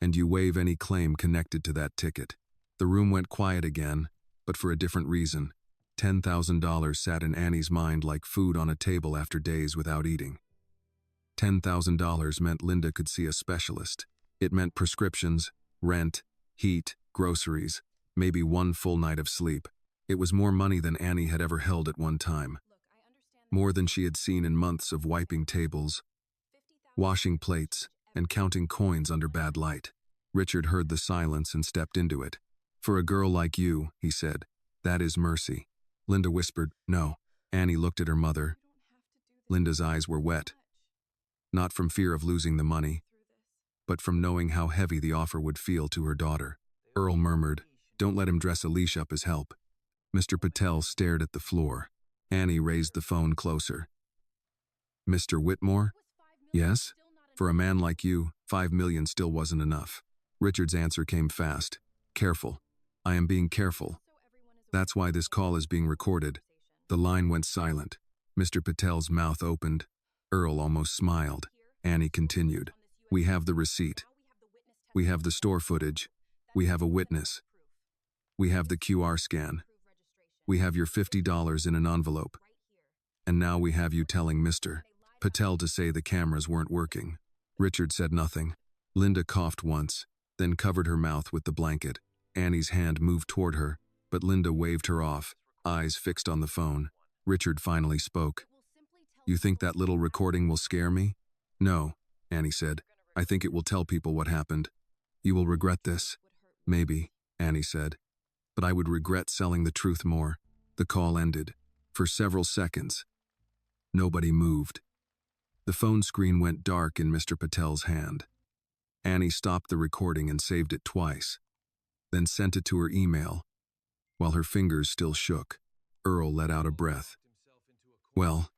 and you waive any claim connected to that ticket." The room went quiet again, but for a different reason. $10,000 sat in Annie's mind like food on a table after days without eating. $10,000 meant Linda could see a specialist. It meant prescriptions, rent, heat, groceries, maybe one full night of sleep. It was more money than Annie had ever held at one time. More than she had seen in months of wiping tables, washing plates, and counting coins under bad light. Richard heard the silence and stepped into it. "For a girl like you," he said, "that is mercy." Linda whispered, "No." Annie looked at her mother. Linda's eyes were wet. Not from fear of losing the money, but from knowing how heavy the offer would feel to her daughter. Earl murmured, "Don't let him dress Alicia up as help." Mr. Patel stared at the floor. Annie raised the phone closer. "Mr. Whitmore?" "Yes?" "For a man like you, $5 million still wasn't enough." Richard's answer came fast. "Careful. I am being careful. That's why this call is being recorded." The line went silent. Mr. Patel's mouth opened. Earl almost smiled. Annie continued, "We have the receipt. We have the store footage. We have a witness. We have the QR scan. We have your $50 in an envelope. And now we have you telling Mr. Patel to say the cameras weren't working. Richard said nothing. Linda coughed once, then covered her mouth with the blanket. Annie's hand moved toward her, but Linda waved her off, eyes fixed on the phone. Richard finally spoke. You think that little recording will scare me? No, Annie said. I think it will tell people what happened. You will regret this. Maybe, Annie said. But I would regret selling the truth more. The call ended. For several seconds, nobody moved. The phone screen went dark in Mr. Patel's hand. Annie stopped the recording and saved it twice, then sent it to her email. While her fingers still shook, Earl let out a breath. Well,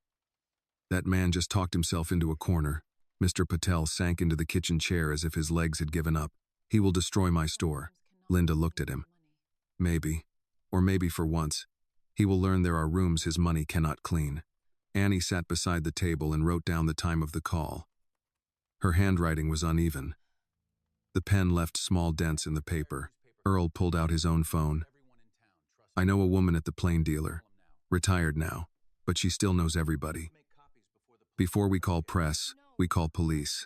that man just talked himself into a corner. Mr. Patel sank into the kitchen chair as if his legs had given up. He will destroy my store. Linda looked at him. Maybe, or maybe for once, he will learn there are rooms his money cannot clean. Annie sat beside the table and wrote down the time of the call. Her handwriting was uneven. The pen left small dents in the paper. Earl pulled out his own phone. I know a woman at the plane dealer. Retired now, but she still knows everybody. Before we call press, we call police.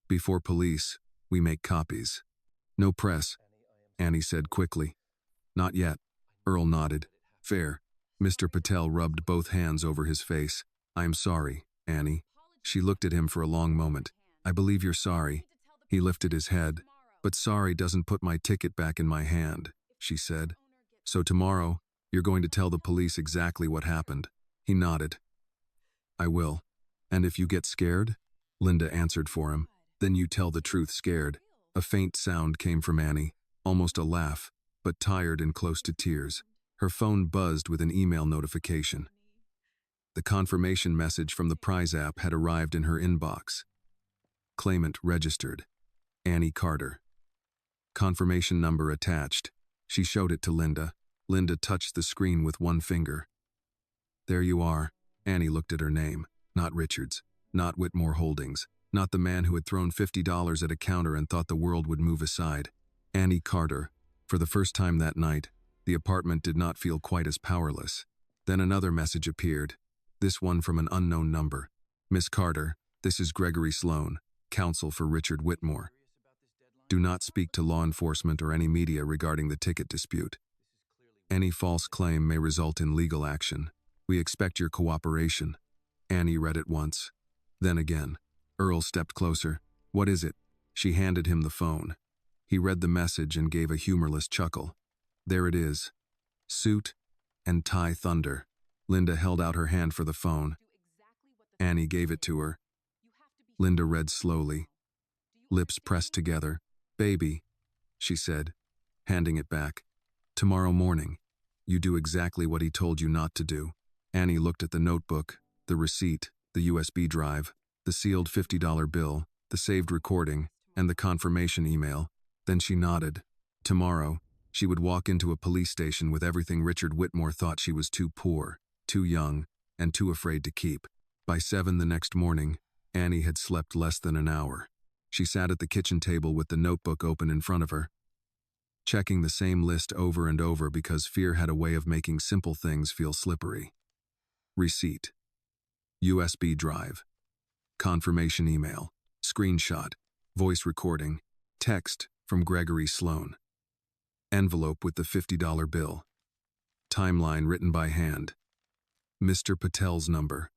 Before police, we make copies. No press, Annie said quickly. Not yet. Earl nodded. Fair. Mr. Patel rubbed both hands over his face. I'm sorry, Annie. She looked at him for a long moment. I believe you're sorry. He lifted his head. But sorry doesn't put my ticket back in my hand, she said. So tomorrow, you're going to tell the police exactly what happened. He nodded. I will. And if you get scared? Linda answered for him. Then you tell the truth scared. A faint sound came from Annie, almost a laugh, but tired and close to tears. Her phone buzzed with an email notification. The confirmation message from the prize app had arrived in her inbox. Claimant registered. Annie Carter. Confirmation number attached. She showed it to Linda. Linda touched the screen with one finger. There you are. Annie looked at her name. Not Richards. Not Whitmore Holdings. Not the man who had thrown $50 at a counter and thought the world would move aside. Annie Carter. For the first time that night, the apartment did not feel quite as powerless. Then another message appeared. This one from an unknown number. Miss Carter, this is Gregory Sloan, counsel for Richard Whitmore. Do not speak to law enforcement or any media regarding the ticket dispute. Any false claim may result in legal action. We expect your cooperation. Annie read it once. Then again. Earl stepped closer. What is it? She handed him the phone. He read the message and gave a humorless chuckle. There it is. Suit and tie thunder. Linda held out her hand for the phone. Annie gave it to her. Linda read slowly. Lips pressed together. Baby, she said, handing it back. Tomorrow morning, you do exactly what he told you not to do. Annie looked at the notebook, the receipt, the USB drive, the sealed $50 bill, the saved recording, and the confirmation email. Then she nodded. Tomorrow, she would walk into a police station with everything Richard Whitmore thought she was too poor, too young, and too afraid to keep. By 7 the next morning, Annie had slept less than an hour. She sat at the kitchen table with the notebook open in front of her, checking the same list over and over because fear had a way of making simple things feel slippery. Receipt. USB drive. Confirmation email. Screenshot. Voice recording. Text from Gregory Sloan. Envelope with the $50 bill. Timeline written by hand. Mr. Patel's number.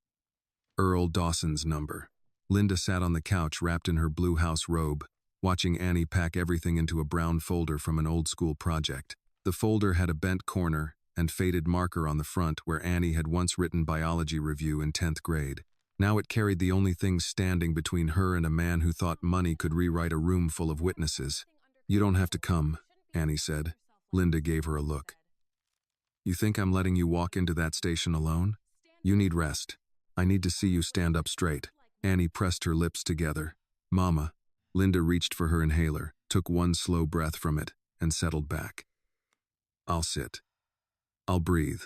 Earl Dawson's number. Linda sat on the couch wrapped in her blue house robe, watching Annie pack everything into a brown folder from an old-school project. The folder had a bent corner and faded marker on the front where Annie had once written biology review in 10th grade. Now it carried the only thing standing between her and a man who thought money could rewrite a room full of witnesses. You don't have to come, Annie said. Linda gave her a look. You think I'm letting you walk into that station alone? You need rest. I need to see you stand up straight. Annie pressed her lips together. Mama. Linda reached for her inhaler, took one slow breath from it, and settled back. I'll sit. I'll breathe.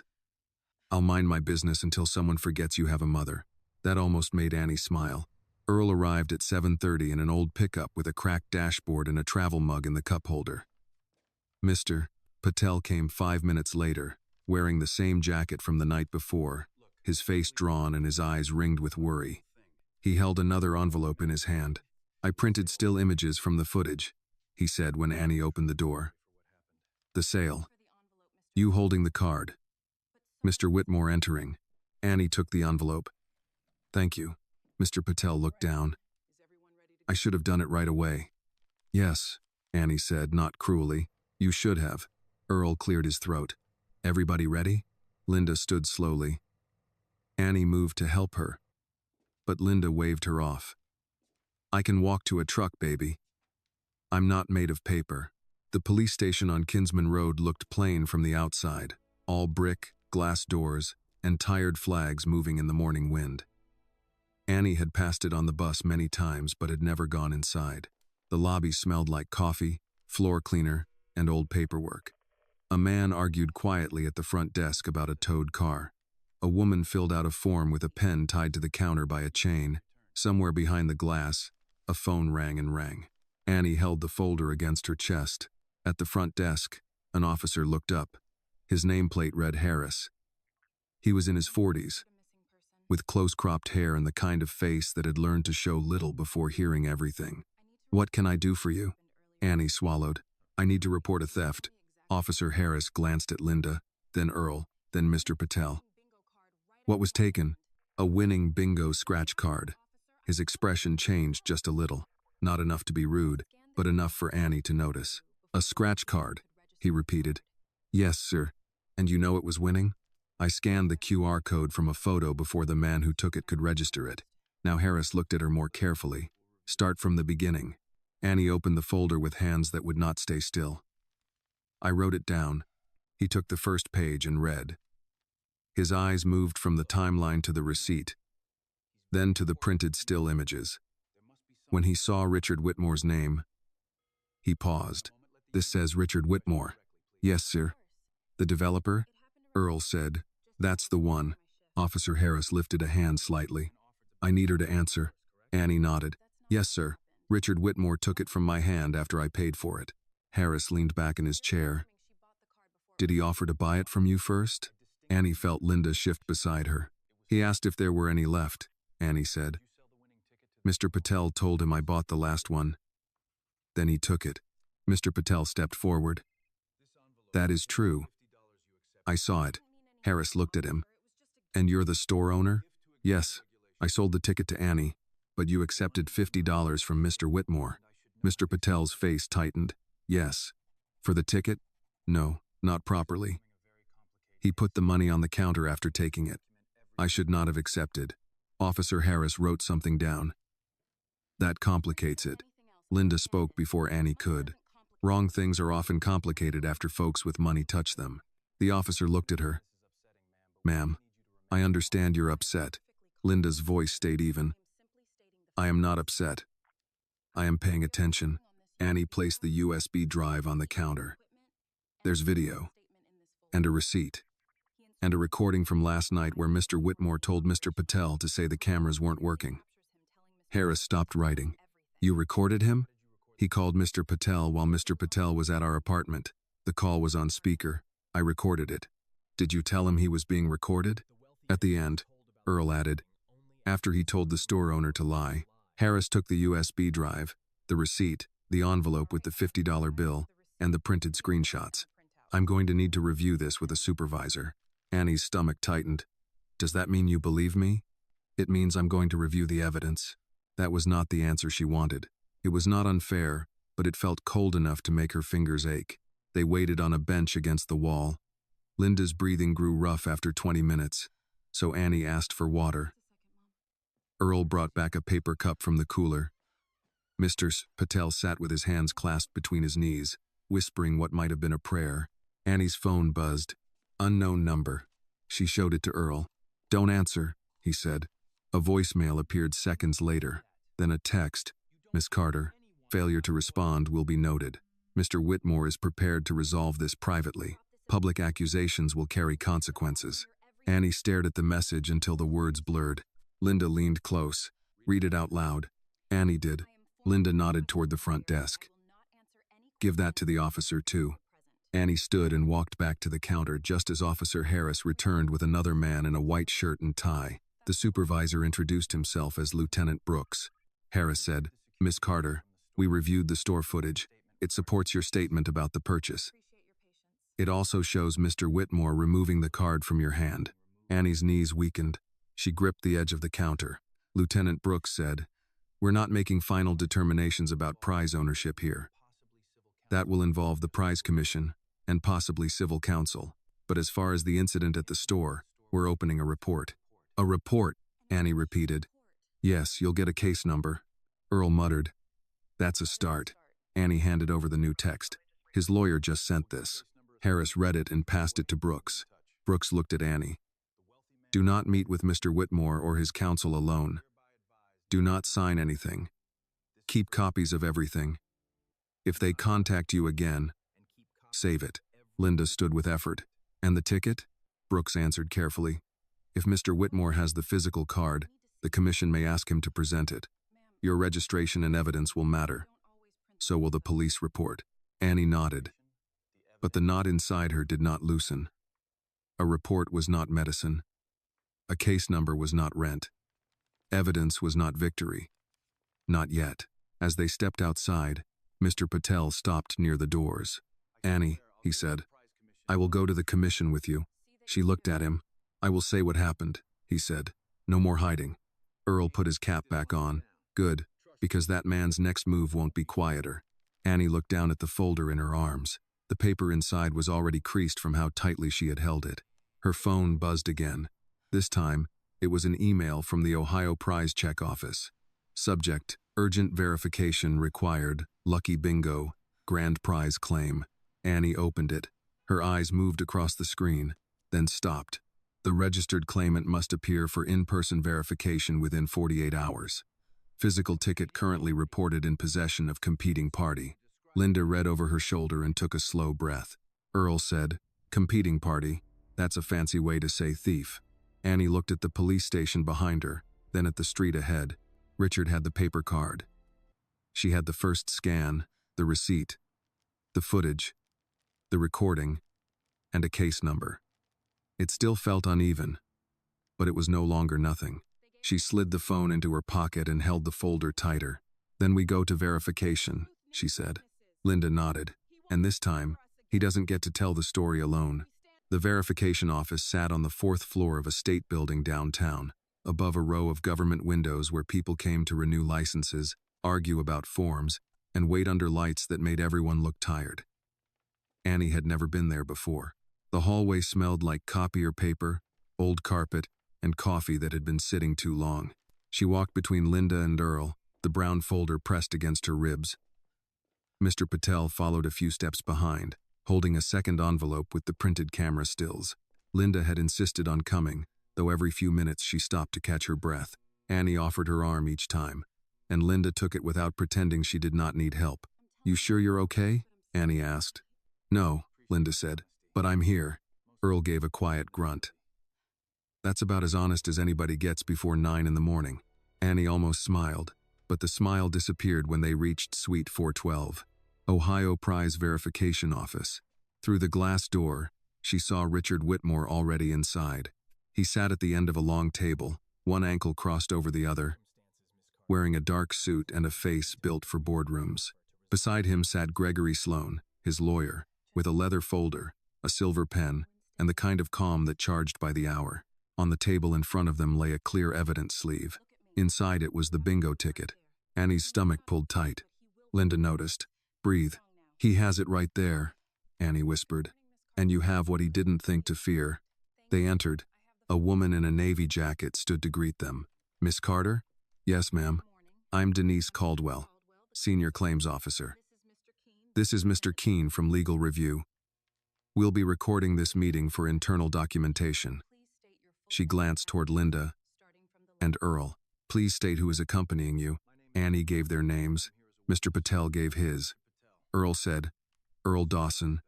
I'll mind my business until someone forgets you have a mother. That almost made Annie smile. Earl arrived at 7:30 in an old pickup with a cracked dashboard and a travel mug in the cup holder. Mr. Patel came 5 minutes later, wearing the same jacket from the night before, his face drawn and his eyes ringed with worry. He held another envelope in his hand. "I printed still images from the footage," he said when Annie opened the door. "The sale. You holding the card." Mr. Whitmore entering. Annie took the envelope. "Thank you." Mr. Patel looked down. "I should have done it right away." "Yes," Annie said, not cruelly. "You should have." Earl cleared his throat. "Everybody ready?" Linda stood slowly. Annie moved to help her, but Linda waved her off. "I can walk to a truck, baby. I'm not made of paper." The police station on Kinsman Road looked plain from the outside, all brick, glass doors, and tired flags moving in the morning wind. Annie had passed it on the bus many times but had never gone inside. The lobby smelled like coffee, floor cleaner, and old paperwork. A man argued quietly at the front desk about a towed car. A woman filled out a form with a pen tied to the counter by a chain. Somewhere behind the glass, a phone rang and rang. Annie held the folder against her chest. At the front desk, an officer looked up. His nameplate read Harris. He was in his 40s, with close-cropped hair and the kind of face that had learned to show little before hearing everything. "What can I do for you?" Annie swallowed. "I need to report a theft." Officer Harris glanced at Linda, then Earl, then Mr. Patel. "What was taken?" "A winning bingo scratch card." His expression changed just a little, not enough to be rude, but enough for Annie to notice. "A scratch card," he repeated. "Yes, sir. And you know it was winning?" "I scanned the QR code from a photo before the man who took it could register it." Now Harris looked at her more carefully. "Start from the beginning." Annie opened the folder with hands that would not stay still. "I wrote it down." He took the first page and read. His eyes moved from the timeline to the receipt, then to the printed still images. When he saw Richard Whitmore's name, he paused. "This says Richard Whitmore." "Yes, sir." "The developer?" Earl said. "That's the one." Officer Harris lifted a hand slightly. "I need her to answer." Annie nodded. "Yes, sir. Richard Whitmore took it from my hand after I paid for it." Harris leaned back in his chair. "Did he offer to buy it from you first?" Annie felt Linda shift beside her. "He asked if there were any left," Annie said. "Mr. Patel told him I bought the last one. Then he took it." Mr. Patel stepped forward. "That is true. I saw it." Harris looked at him. "And you're the store owner?" "Yes. I sold the ticket to Annie, but you accepted $50 from Mr. Whitmore." Mr. Patel's face tightened. "Yes." "For the ticket?" "No, not properly. He put the money on the counter after taking it. I should not have accepted." Officer Harris wrote something down. "That complicates it." Linda spoke before Annie could. "Wrong things are often complicated after folks with money touch them." The officer looked at her. "Ma'am, I understand you're upset." Linda's voice stayed even. "I am not upset. I am paying attention." Annie placed the USB drive on the counter. "There's video. And a receipt. And a recording from last night where Mr. Whitmore told Mr. Patel to say the cameras weren't working." Harris stopped writing. "You recorded him?" "He called Mr. Patel while Mr. Patel was at our apartment. The call was on speaker. I recorded it." "Did you tell him he was being recorded?" "At the end," Earl added, "after he told the store owner to lie." Harris took the USB drive, the receipt, the envelope with the $50 bill, and the printed screenshots. "I'm going to need to review this with a supervisor." Annie's stomach tightened. "Does that mean you believe me?" "It means I'm going to review the evidence." That was not the answer she wanted. It was not unfair, but it felt cold enough to make her fingers ache. They waited on a bench against the wall. Linda's breathing grew rough after 20 minutes, so Annie asked for water. Earl brought back a paper cup from the cooler. Mr. Patel sat with his hands clasped between his knees, whispering what might have been a prayer. Annie's phone buzzed. Unknown number. She showed it to Earl. "Don't answer," he said. A voicemail appeared seconds later, then a text. "Miss Carter, failure to respond will be noted. Mr. Whitmore is prepared to resolve this privately. Public accusations will carry consequences." Annie stared at the message until the words blurred. Linda leaned close. Read it out loud. Annie did. Linda nodded toward the front desk. Give that to the officer, too. Annie stood and walked back to the counter just as Officer Harris returned with another man in a white shirt and tie. The supervisor introduced himself as Lieutenant Brooks. Harris said, "Miss Carter, we reviewed the store footage. It supports your statement about the purchase. It also shows Mr. Whitmore removing the card from your hand." Annie's knees weakened. She gripped the edge of the counter. Lieutenant Brooks said, "We're not making final determinations about prize ownership here. That will involve the prize commission and possibly civil counsel. But as far as the incident at the store, we're opening a report." "A report," Annie repeated. "Yes, you'll get a case number." Earl muttered. "That's a start." Annie handed over the new text. "His lawyer just sent this." Harris read it and passed it to Brooks. Brooks looked at Annie. "Do not meet with Mr. Whitmore or his counsel alone. Do not sign anything. Keep copies of everything. If they contact you again, save it." Linda stood with effort. "And the ticket?" Brooks answered carefully. "If Mr. Whitmore has the physical card, the commission may ask him to present it. Your registration and evidence will matter. So will the police report." Annie nodded. But the knot inside her did not loosen. A report was not medicine. A case number was not rent. Evidence was not victory. Not yet. As they stepped outside, Mr. Patel stopped near the doors. "Annie," he said, "I will go to the commission with you." She looked at him. "I will say what happened," he said. "No more hiding." Earl put his cap back on. "Good, because that man's next move won't be quieter." Annie looked down at the folder in her arms. The paper inside was already creased from how tightly she had held it. Her phone buzzed again. This time, it was an email from the Ohio Prize Check Office. Subject: Urgent verification required. Lucky bingo. Grand prize claim. Annie opened it. Her eyes moved across the screen, then stopped. The registered claimant must appear for in-person verification within 48 hours. Physical ticket currently reported in possession of competing party. Linda read over her shoulder and took a slow breath. Earl said, "Competing party, that's a fancy way to say thief." Annie looked at the police station behind her, then at the street ahead. Richard had the paper card. She had the first scan, the receipt, the footage, the recording, and a case number. It still felt uneven, but it was no longer nothing. She slid the phone into her pocket and held the folder tighter. "Then we go to verification," she said. Linda nodded. "And this time, he doesn't get to tell the story alone." The verification office sat on the 4th floor of a state building downtown, above a row of government windows where people came to renew licenses, argue about forms, and wait under lights that made everyone look tired. Annie had never been there before. The hallway smelled like copier paper, old carpet, and coffee that had been sitting too long. She walked between Linda and Earl, the brown folder pressed against her ribs. Mr. Patel followed a few steps behind, holding a second envelope with the printed camera stills. Linda had insisted on coming, though every few minutes she stopped to catch her breath. Annie offered her arm each time, and Linda took it without pretending she did not need help. "You sure you're okay?" Annie asked. "No," Linda said, "but I'm here." Earl gave a quiet grunt. "That's about as honest as anybody gets before 9 in the morning." Annie almost smiled, but the smile disappeared when they reached Suite 412. Ohio Prize Verification Office. Through the glass door, she saw Richard Whitmore already inside. He sat at the end of a long table, one ankle crossed over the other, wearing a dark suit and a face built for boardrooms. Beside him sat Gregory Sloan, his lawyer, with a leather folder, a silver pen, and the kind of calm that charged by the hour. On the table in front of them lay a clear evidence sleeve. Inside it was the bingo ticket. Annie's stomach pulled tight. Linda noticed. "Breathe. He has it right there," Annie whispered. "And you have what he didn't think to fear." They entered. A woman in a navy jacket stood to greet them. "Miss Carter?" "Yes, ma'am. I'm Denise Caldwell, Senior Claims Officer. This is Mr. Keene from Legal Review. We'll be recording this meeting for internal documentation." She glanced toward Linda and Earl. "Please state who is accompanying you." Annie gave their names. Mr. Patel gave his. Earl said, "Earl Dawson,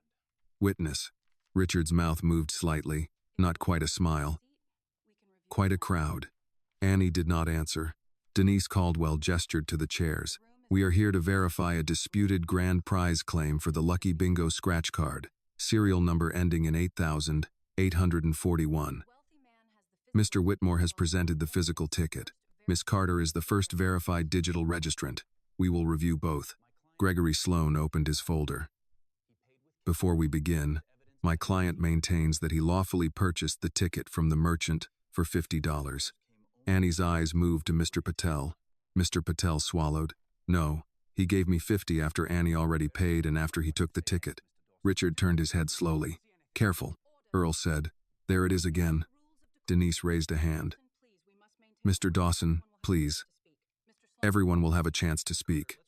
witness." Richard's mouth moved slightly, not quite a smile. "Quite a crowd." Annie did not answer. Denise Caldwell gestured to the chairs. "We are here to verify a disputed grand prize claim for the Lucky Bingo scratch card, serial number ending in 8,841. Mr. Whitmore has presented the physical ticket. Miss Carter is the first verified digital registrant. We will review both." Gregory Sloan opened his folder. "Before we begin, my client maintains that he lawfully purchased the ticket from the merchant for $50. Annie's eyes moved to Mr. Patel. Mr. Patel swallowed. "No, he gave me $50 after Annie already paid and after he took the ticket." Richard turned his head slowly. "Careful," Earl said. "There it is again." Denise raised a hand. "Mr. Dawson, please. Everyone will have a chance to speak."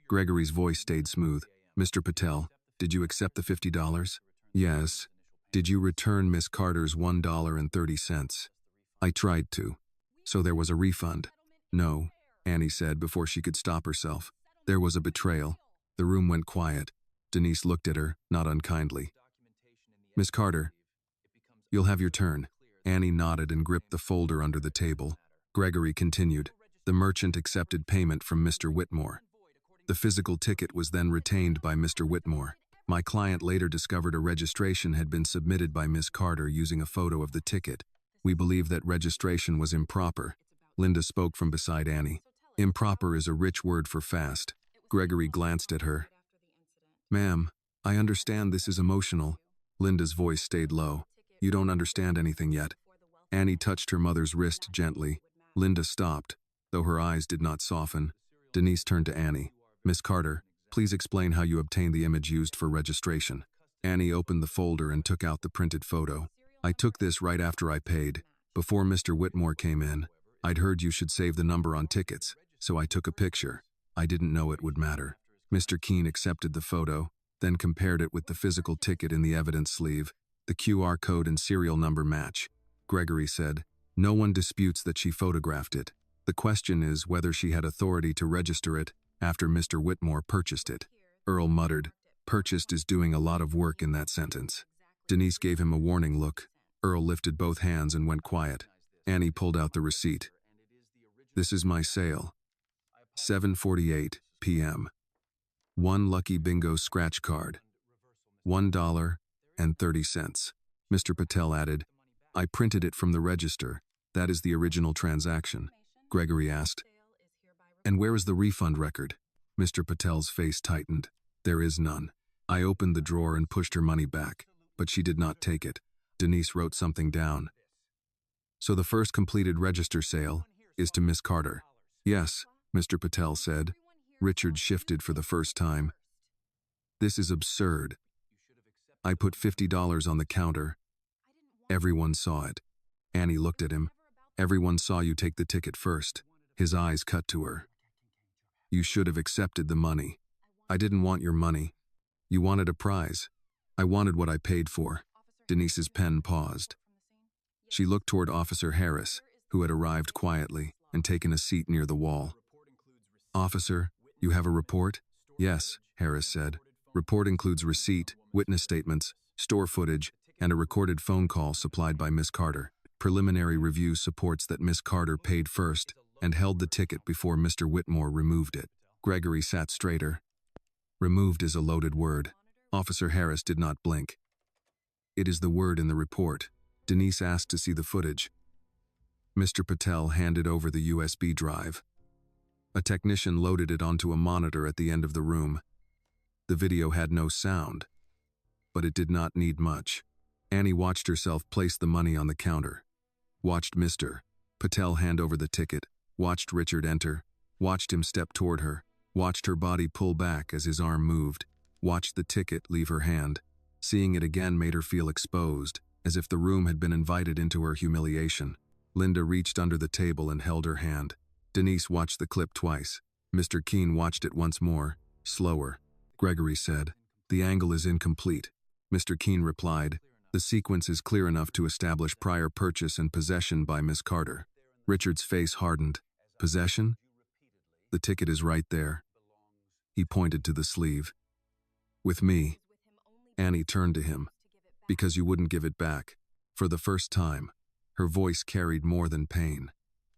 Gregory's voice stayed smooth. "Mr. Patel, did you accept the $50? "Yes." "Did you return Miss Carter's $1.30? "I tried to." "So there was a refund?" "No," Annie said before she could stop herself. "There was a betrayal." The room went quiet. Denise looked at her, not unkindly. "Miss Carter, you'll have your turn." Annie nodded and gripped the folder under the table. Gregory continued. "The merchant accepted payment from Mr. Whitmore. The physical ticket was then retained by Mr. Whitmore. My client later discovered a registration had been submitted by Miss Carter using a photo of the ticket. We believe that registration was improper." Linda spoke from beside Annie. "Improper is a rich word for fast." Gregory glanced at her. "Ma'am, I understand this is emotional." Linda's voice stayed low. "You don't understand anything yet." Annie touched her mother's wrist gently. Linda stopped, though her eyes did not soften. Denise turned to Annie. "Miss Carter, please explain how you obtained the image used for registration." Annie opened the folder and took out the printed photo. "I took this right after I paid. Before Mr. Whitmore came in, I'd heard you should save the number on tickets, so I took a picture. I didn't know it would matter." Mr. Keene accepted the photo, then compared it with the physical ticket in the evidence sleeve. The QR code and serial number match. Gregory said, "No one disputes that she photographed it. The question is whether she had authority to register it after Mr. Whitmore purchased it." Earl muttered. "Purchased" is doing a lot of work in that sentence. Denise gave him a warning look. Earl lifted both hands and went quiet. Annie pulled out the receipt. "This is my sale. 7:48 p.m. One Lucky Bingo scratch card. $1.30. Mr. Patel added, "I printed it from the register. That is the original transaction." Gregory asked, "And where is the refund record?" Mr. Patel's face tightened. "There is none. I opened the drawer and pushed her money back, but she did not take it." Denise wrote something down. "So the first completed register sale is to Miss Carter." "Yes," Mr. Patel said. Richard shifted for the first time. "This is absurd. I put $50 on the counter. Everyone saw it." Annie looked at him. "Everyone saw you take the ticket first." His eyes cut to her. "You should have accepted the money." "I didn't want your money. You wanted a prize. I wanted what I paid for." Denise's pen paused. She looked toward Officer Harris, who had arrived quietly and taken a seat near the wall. "Officer, you have a report?" "Yes," Harris said. "Report includes receipt, witness statements, store footage, and a recorded phone call supplied by Miss Carter. Preliminary review supports that Miss Carter paid first and held the ticket before Mr. Whitmore removed it." Gregory sat straighter. "Removed is a loaded word." Officer Harris did not blink. "It is the word in the report." Denise asked to see the footage. Mr. Patel handed over the USB drive. A technician loaded it onto a monitor at the end of the room. The video had no sound, but it did not need much. Annie watched herself place the money on the counter, watched Mr. Patel hand over the ticket, watched Richard enter, watched him step toward her, watched her body pull back as his arm moved, watched the ticket leave her hand. Seeing it again made her feel exposed, as if the room had been invited into her humiliation. Linda reached under the table and held her hand. Denise watched the clip twice. Mr. Keene watched it once more, slower. Gregory said, "The angle is incomplete." Mr. Keene replied, "The sequence is clear enough to establish prior purchase and possession by Miss Carter." Richard's face hardened. "Possession? The ticket is right there." He pointed to the sleeve. "With me." Annie turned to him. "Because you wouldn't give it back." For the first time, her voice carried more than pain.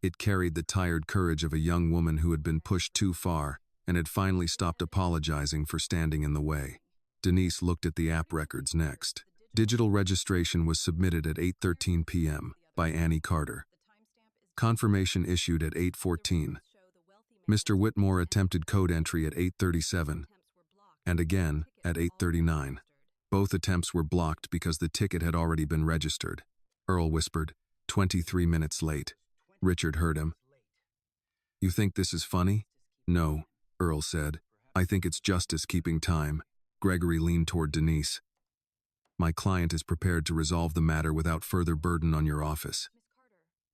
It carried the tired courage of a young woman who had been pushed too far and had finally stopped apologizing for standing in the way. Denise looked at the app records next. Digital registration was submitted at 8:13 p.m. by Annie Carter. Confirmation issued at 8:14. Mr. Whitmore attempted code entry at 8:37 and again at 8:39. Both attempts were blocked because the ticket had already been registered. Earl whispered, 23 minutes late. Richard heard him. You think this is funny? No, Earl said. I think it's justice keeping time. Gregory leaned toward Denise. My client is prepared to resolve the matter without further burden on your office.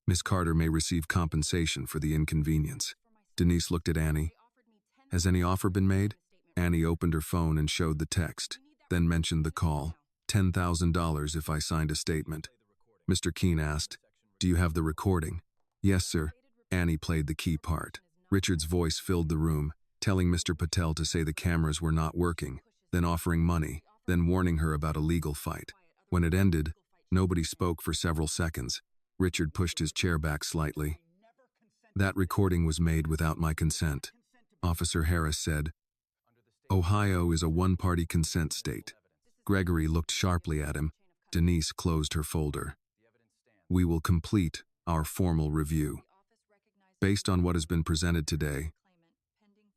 Miss Carter may receive compensation for the inconvenience. Denise looked at Annie. Has any offer been made? Annie opened her phone and showed the text, then mentioned the call. $10,000 if I signed a statement. Mr. Keene asked, do you have the recording? Yes, sir. Annie played the key part. Richard's voice filled the room, telling Mr. Patel to say the cameras were not working, then offering money, then warning her about a legal fight. When it ended, nobody spoke for several seconds. Richard pushed his chair back slightly. That recording was made without my consent, Officer Harris said. Ohio is a one-party consent state. Gregory looked sharply at him. Denise closed her folder. We will complete our formal review. Based on what has been presented today,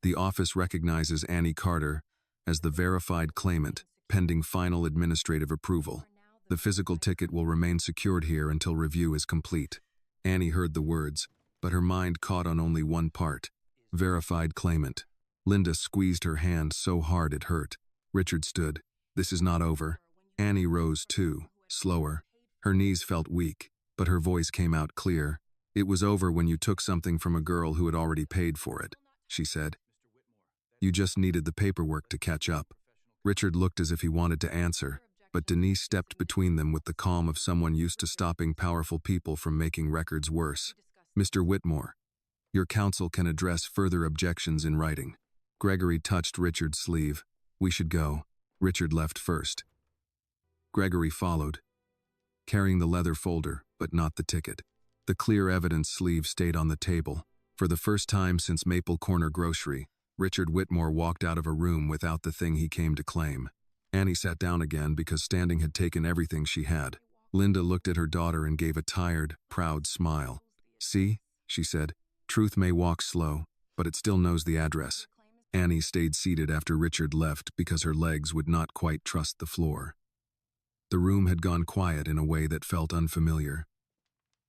the office recognizes Annie Carter as the verified claimant, pending final administrative approval. The physical ticket will remain secured here until review is complete. Annie heard the words, but her mind caught on only one part. Verified claimant. Linda squeezed her hand so hard it hurt. Richard stood. This is not over. Annie rose too, slower. Her knees felt weak, but her voice came out clear. It was over when you took something from a girl who had already paid for it, she said. You just needed the paperwork to catch up. Richard looked as if he wanted to answer, but Denise stepped between them with the calm of someone used to stopping powerful people from making records worse. Mr. Whitmore, your counsel can address further objections in writing. Gregory touched Richard's sleeve. We should go. Richard left first. Gregory followed, carrying the leather folder, but not the ticket. The clear evidence sleeve stayed on the table. For the first time since Maple Corner Grocery, Richard Whitmore walked out of a room without the thing he came to claim. Annie sat down again because standing had taken everything she had. Linda looked at her daughter and gave a tired, proud smile. See, she said, truth may walk slow, but it still knows the address. Annie stayed seated after Richard left because her legs would not quite trust the floor. The room had gone quiet in a way that felt unfamiliar.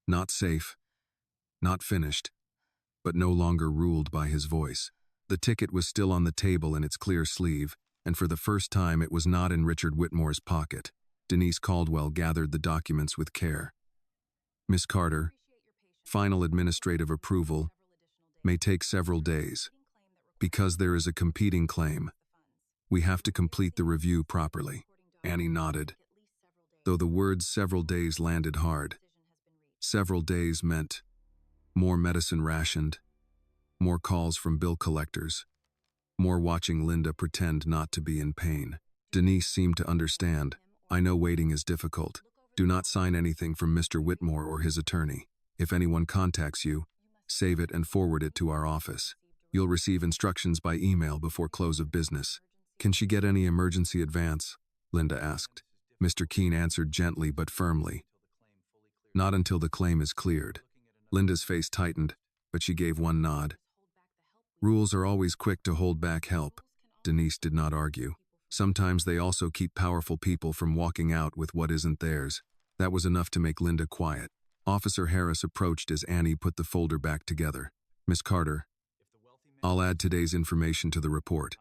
Not safe, not finished, but no longer ruled by his voice. The ticket was still on the table in its clear sleeve, and for the first time it was not in Richard Whitmore's pocket. Denise Caldwell gathered the documents with care. Miss Carter, final administrative approval may take several days. Because there is a competing claim, we have to complete the review properly. Annie nodded, though the words several days landed hard. Several days meant more medicine rationed, more calls from bill collectors, more watching Linda pretend not to be in pain. Denise seemed to understand. I know waiting is difficult. Do not sign anything from Mr. Whitmore or his attorney. If anyone contacts you, save it and forward it to our office. You'll receive instructions by email before close of business. Can she get any emergency advance? Linda asked. Mr. Keene answered gently but firmly. Not until the claim is cleared. Linda's face tightened, but she gave one nod. Rules are always quick to hold back help. Denise did not argue. Sometimes they also keep powerful people from walking out with what isn't theirs. That was enough to make Linda quiet. Officer Harris approached as Annie put the folder back together. Miss Carter, I'll add today's information to the report.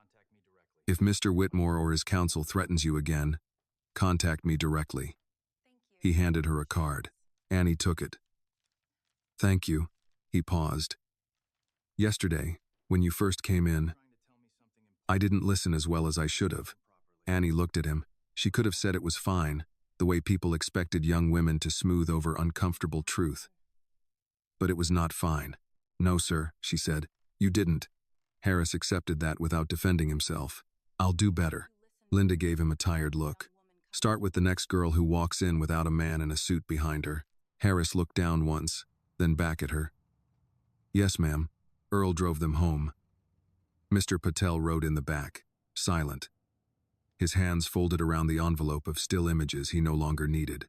If Mr. Whitmore or his counsel threatens you again, contact me directly. He handed her a card. Annie took it. Thank you. He paused. Yesterday, when you first came in, I didn't listen as well as I should have. Annie looked at him. She could have said it was fine, the way people expected young women to smooth over uncomfortable truth. But it was not fine. No, sir, she said. You didn't. Harris accepted that without defending himself. I'll do better. Linda gave him a tired look. Start with the next girl who walks in without a man in a suit behind her. Harris looked down once, then back at her. Yes, ma'am. Earl drove them home. Mr. Patel rode in the back, silent, his hands folded around the envelope of still images he no longer needed.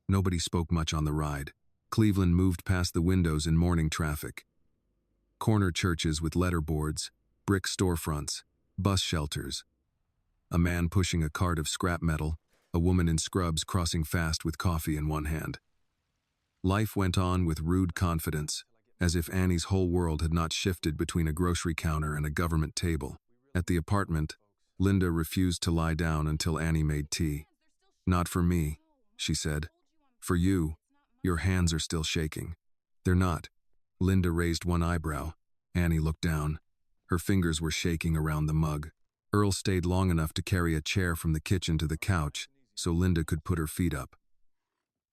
Nobody spoke much on the ride. Cleveland moved past the windows in morning traffic. Corner churches with letterboards, brick storefronts, bus shelters. A man pushing a cart of scrap metal, a woman in scrubs crossing fast with coffee in one hand. Life went on with rude confidence, as if Annie's whole world had not shifted between a grocery counter and a government table. At the apartment, Linda refused to lie down until Annie made tea. Not for me, she said. For you. Your hands are still shaking. They're not. Linda raised one eyebrow. Annie looked down. Her fingers were shaking around the mug. Earl stayed long enough to carry a chair from the kitchen to the couch so Linda could put her feet up.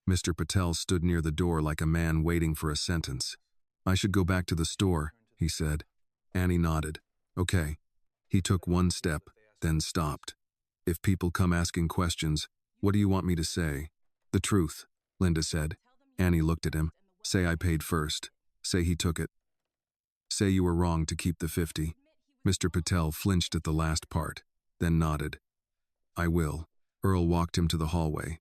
Mr. Patel stood near the door like a man waiting for a sentence. I should go back to the store, he said. Annie nodded. Okay. He took one step, then stopped. If people come asking questions, what do you want me to say? The truth, Linda said. Annie looked at him. Say I paid first. Say he took it. Say you were wrong to keep the 50. Mr. Patel flinched at the last part, then nodded. I will. Earl walked him to the hallway.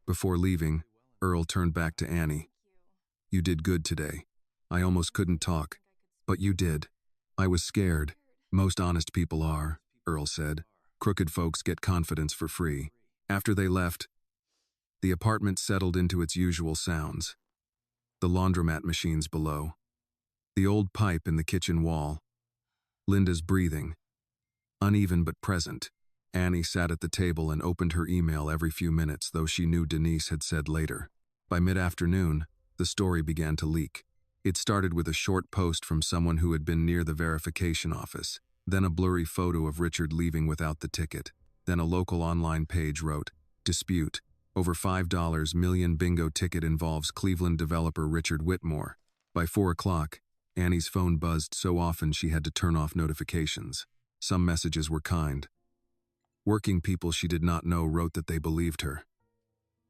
Before leaving, Earl turned back to Annie. You did good today. I almost couldn't talk, but you did. I was scared. Most honest people are, Earl said. Crooked folks get confidence for free. After they left, the apartment settled into its usual sounds. The laundromat machines below. The old pipe in the kitchen wall. Linda's breathing. Uneven but present. Annie sat at the table and opened her email every few minutes, though she knew Denise had said later. By mid-afternoon, the story began to leak. It started with a short post from someone who had been near the verification office, then a blurry photo of Richard leaving without the ticket. Then a local online page wrote, Dispute. Over $5 million bingo ticket involves Cleveland developer Richard Whitmore. By 4 o'clock, Annie's phone buzzed so often she had to turn off notifications. Some messages were kind. Working people she did not know wrote that they believed her.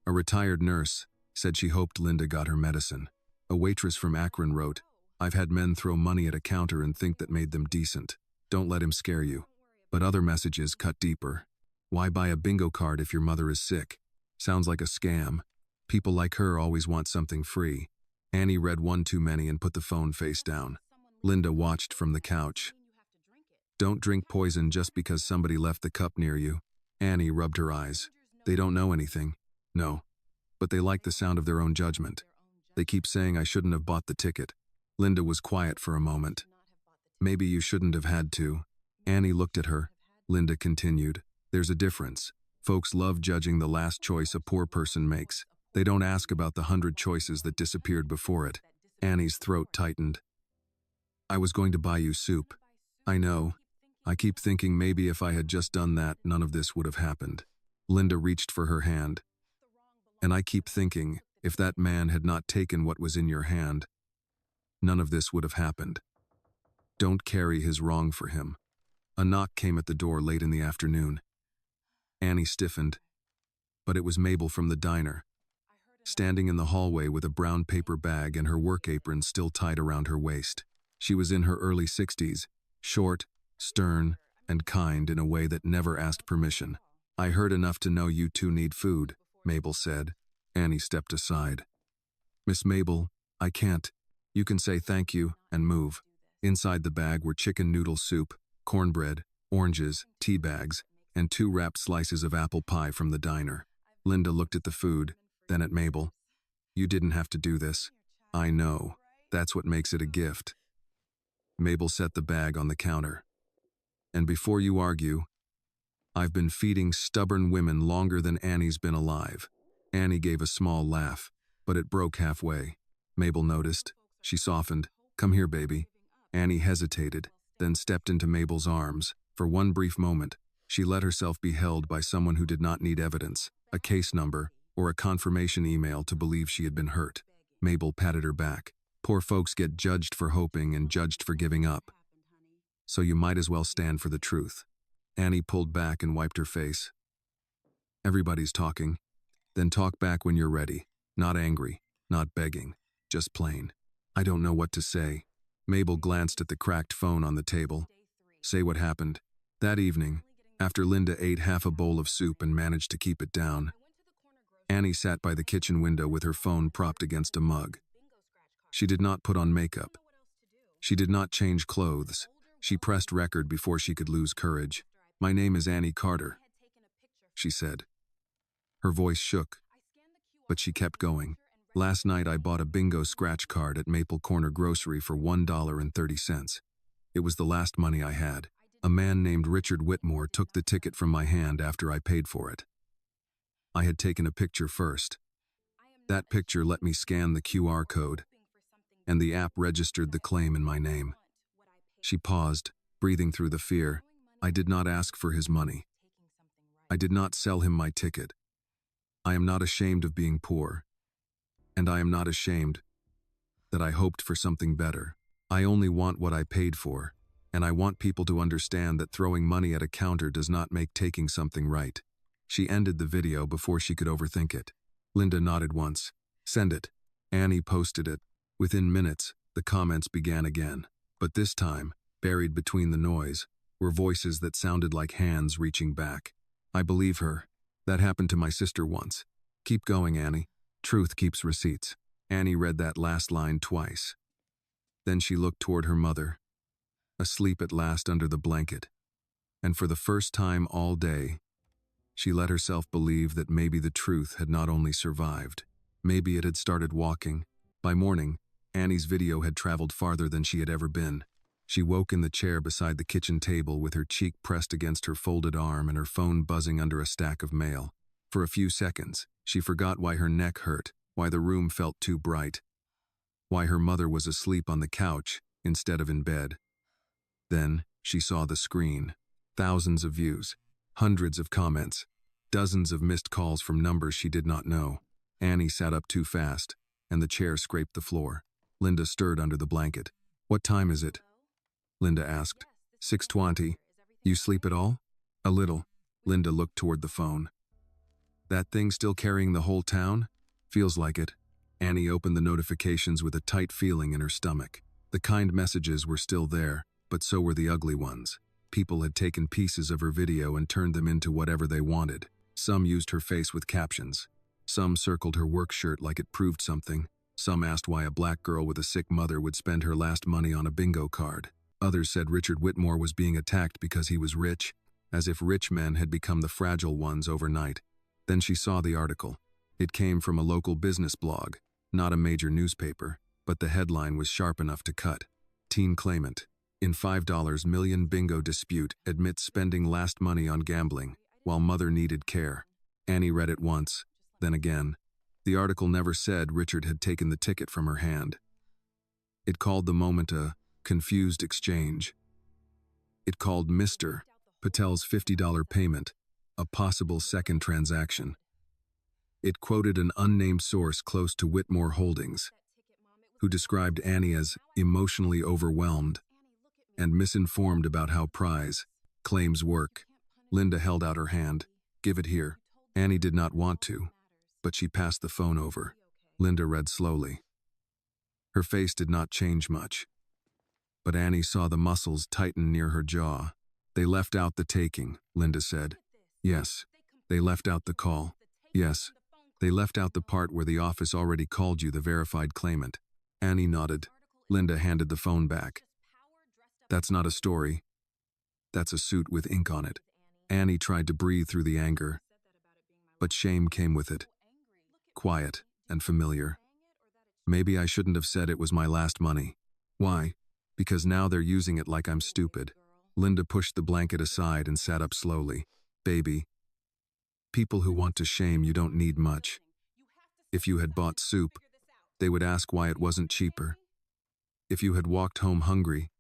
A retired nurse said she hoped Linda got her medicine. A waitress from Akron wrote, I've had men throw money at a counter and think that made them decent. Don't let him scare you. But other messages cut deeper. Why buy a bingo card if your mother is sick? Sounds like a scam. People like her always want something free. Annie read one too many and put the phone face down. Linda watched from the couch. Don't drink poison just because somebody left the cup near you. Annie rubbed her eyes. They don't know anything. No. But they like the sound of their own judgment. They keep saying I shouldn't have bought the ticket. Linda was quiet for a moment. Maybe you shouldn't have had to. Annie looked at her. Linda continued. There's a difference. Folks love judging the last choice a poor person makes. They don't ask about the 100 choices that disappeared before it. Annie's throat tightened. I was going to buy you soup. I know. I keep thinking maybe if I had just done that, none of this would have happened. Linda reached for her hand. And I keep thinking, if that man had not taken what was in your hand, none of this would have happened. Don't carry his wrong for him. A knock came at the door late in the afternoon. Annie stiffened, but it was Mabel from the diner, standing in the hallway with a brown paper bag and her work apron still tied around her waist. She was in her early 60s, short, stern, and kind in a way that never asked permission. I heard enough to know you two need food, Mabel said. Annie stepped aside. Miss Mabel, I can't. You can say thank you and move. Inside the bag were chicken noodle soup, cornbread, oranges, tea bags, and 2 wrapped slices of apple pie from the diner. Linda looked at the food, then at Mabel. You didn't have to do this. I know. That's what makes it a gift. Mabel set the bag on the counter. And before you argue, I've been feeding stubborn women longer than Annie's been alive. Annie gave a small laugh, but it broke halfway. Mabel noticed. She softened. Come here, baby. Annie hesitated, then stepped into Mabel's arms. For one brief moment, she let herself be held by someone who did not need evidence, a case number, or a confirmation email to believe she had been hurt. Mabel patted her back. Poor folks get judged for hoping and judged for giving up. So you might as well stand for the truth. Annie pulled back and wiped her face. Everybody's talking. Then talk back when you're ready. Not angry, not begging, just plain. I don't know what to say. Mabel glanced at the cracked phone on the table. Say what happened. That evening, after Linda ate half a bowl of soup and managed to keep it down, Annie sat by the kitchen window with her phone propped against a mug. She did not put on makeup. She did not change clothes. She pressed record before she could lose courage. My name is Annie Carter, she said. Her voice shook, but she kept going. Last night I bought a bingo scratch card at Maple Corner Grocery for $1.30. It was the last money I had. A man named Richard Whitmore took the ticket from my hand after I paid for it. I had taken a picture first. That picture let me scan the QR code, and the app registered the claim in my name. She paused, breathing through the fear. I did not ask for his money. I did not sell him my ticket. I am not ashamed of being poor. And I am not ashamed that I hoped for something better. I only want what I paid for, and I want people to understand that throwing money at a counter does not make taking something right. She ended the video before she could overthink it. Linda nodded once. Send it. Annie posted it. Within minutes, the comments began again. But this time, buried between the noise, were voices that sounded like hands reaching back. I believe her. That happened to my sister once. Keep going, Annie. Truth keeps receipts. Annie read that last line twice. Then she looked toward her mother, asleep at last under the blanket. And for the first time all day, she let herself believe that maybe the truth had not only survived, maybe it had started walking. By morning, Annie's video had traveled farther than she had ever been. She woke in the chair beside the kitchen table with her cheek pressed against her folded arm and her phone buzzing under a stack of mail. For a few seconds, she forgot why her neck hurt, why the room felt too bright, why her mother was asleep on the couch instead of in bed. Then, she saw the screen. Thousands of views, hundreds of comments, dozens of missed calls from numbers she did not know. Annie sat up too fast, and the chair scraped the floor. Linda stirred under the blanket. What time is it? Linda asked. 6:20. You sleep at all? A little. Linda looked toward the phone. That thing still carrying the whole town? Feels like it. Annie opened the notifications with a tight feeling in her stomach. The kind messages were still there, but so were the ugly ones. People had taken pieces of her video and turned them into whatever they wanted. Some used her face with captions. Some circled her work shirt like it proved something. Some asked why a black girl with a sick mother would spend her last money on a bingo card. Others said Richard Whitmore was being attacked because he was rich, as if rich men had become the fragile ones overnight. Then she saw the article. It came from a local business blog, not a major newspaper, but the headline was sharp enough to cut. Teen claimant, in $5 million bingo dispute, admits spending last money on gambling, while mother needed care. Annie read it once, then again. The article never said Richard had taken the ticket from her hand. It called the moment a confused exchange. It called Mr. Patel's $50 payment a possible second transaction. It quoted an unnamed source close to Whitmore Holdings, who described Annie as emotionally overwhelmed and misinformed about how prize claims work. Linda held out her hand. Give it here. Annie did not want to, but she passed the phone over. Linda read slowly. Her face did not change much, but Annie saw the muscles tighten near her jaw. They left out the taking, Linda said. Yes, they left out the call. Yes, they left out the part where the office already called you the verified claimant. Annie nodded. Linda handed the phone back. That's not a story. That's a suit with ink on it. Annie tried to breathe through the anger, but shame came with it. Quiet and familiar. Maybe I shouldn't have said it was my last money. Why? Because now they're using it like I'm stupid. Linda pushed the blanket aside and sat up slowly. Baby, people who want to shame you don't need much. If you had bought soup, they would ask why it wasn't cheaper. If you had walked home hungry,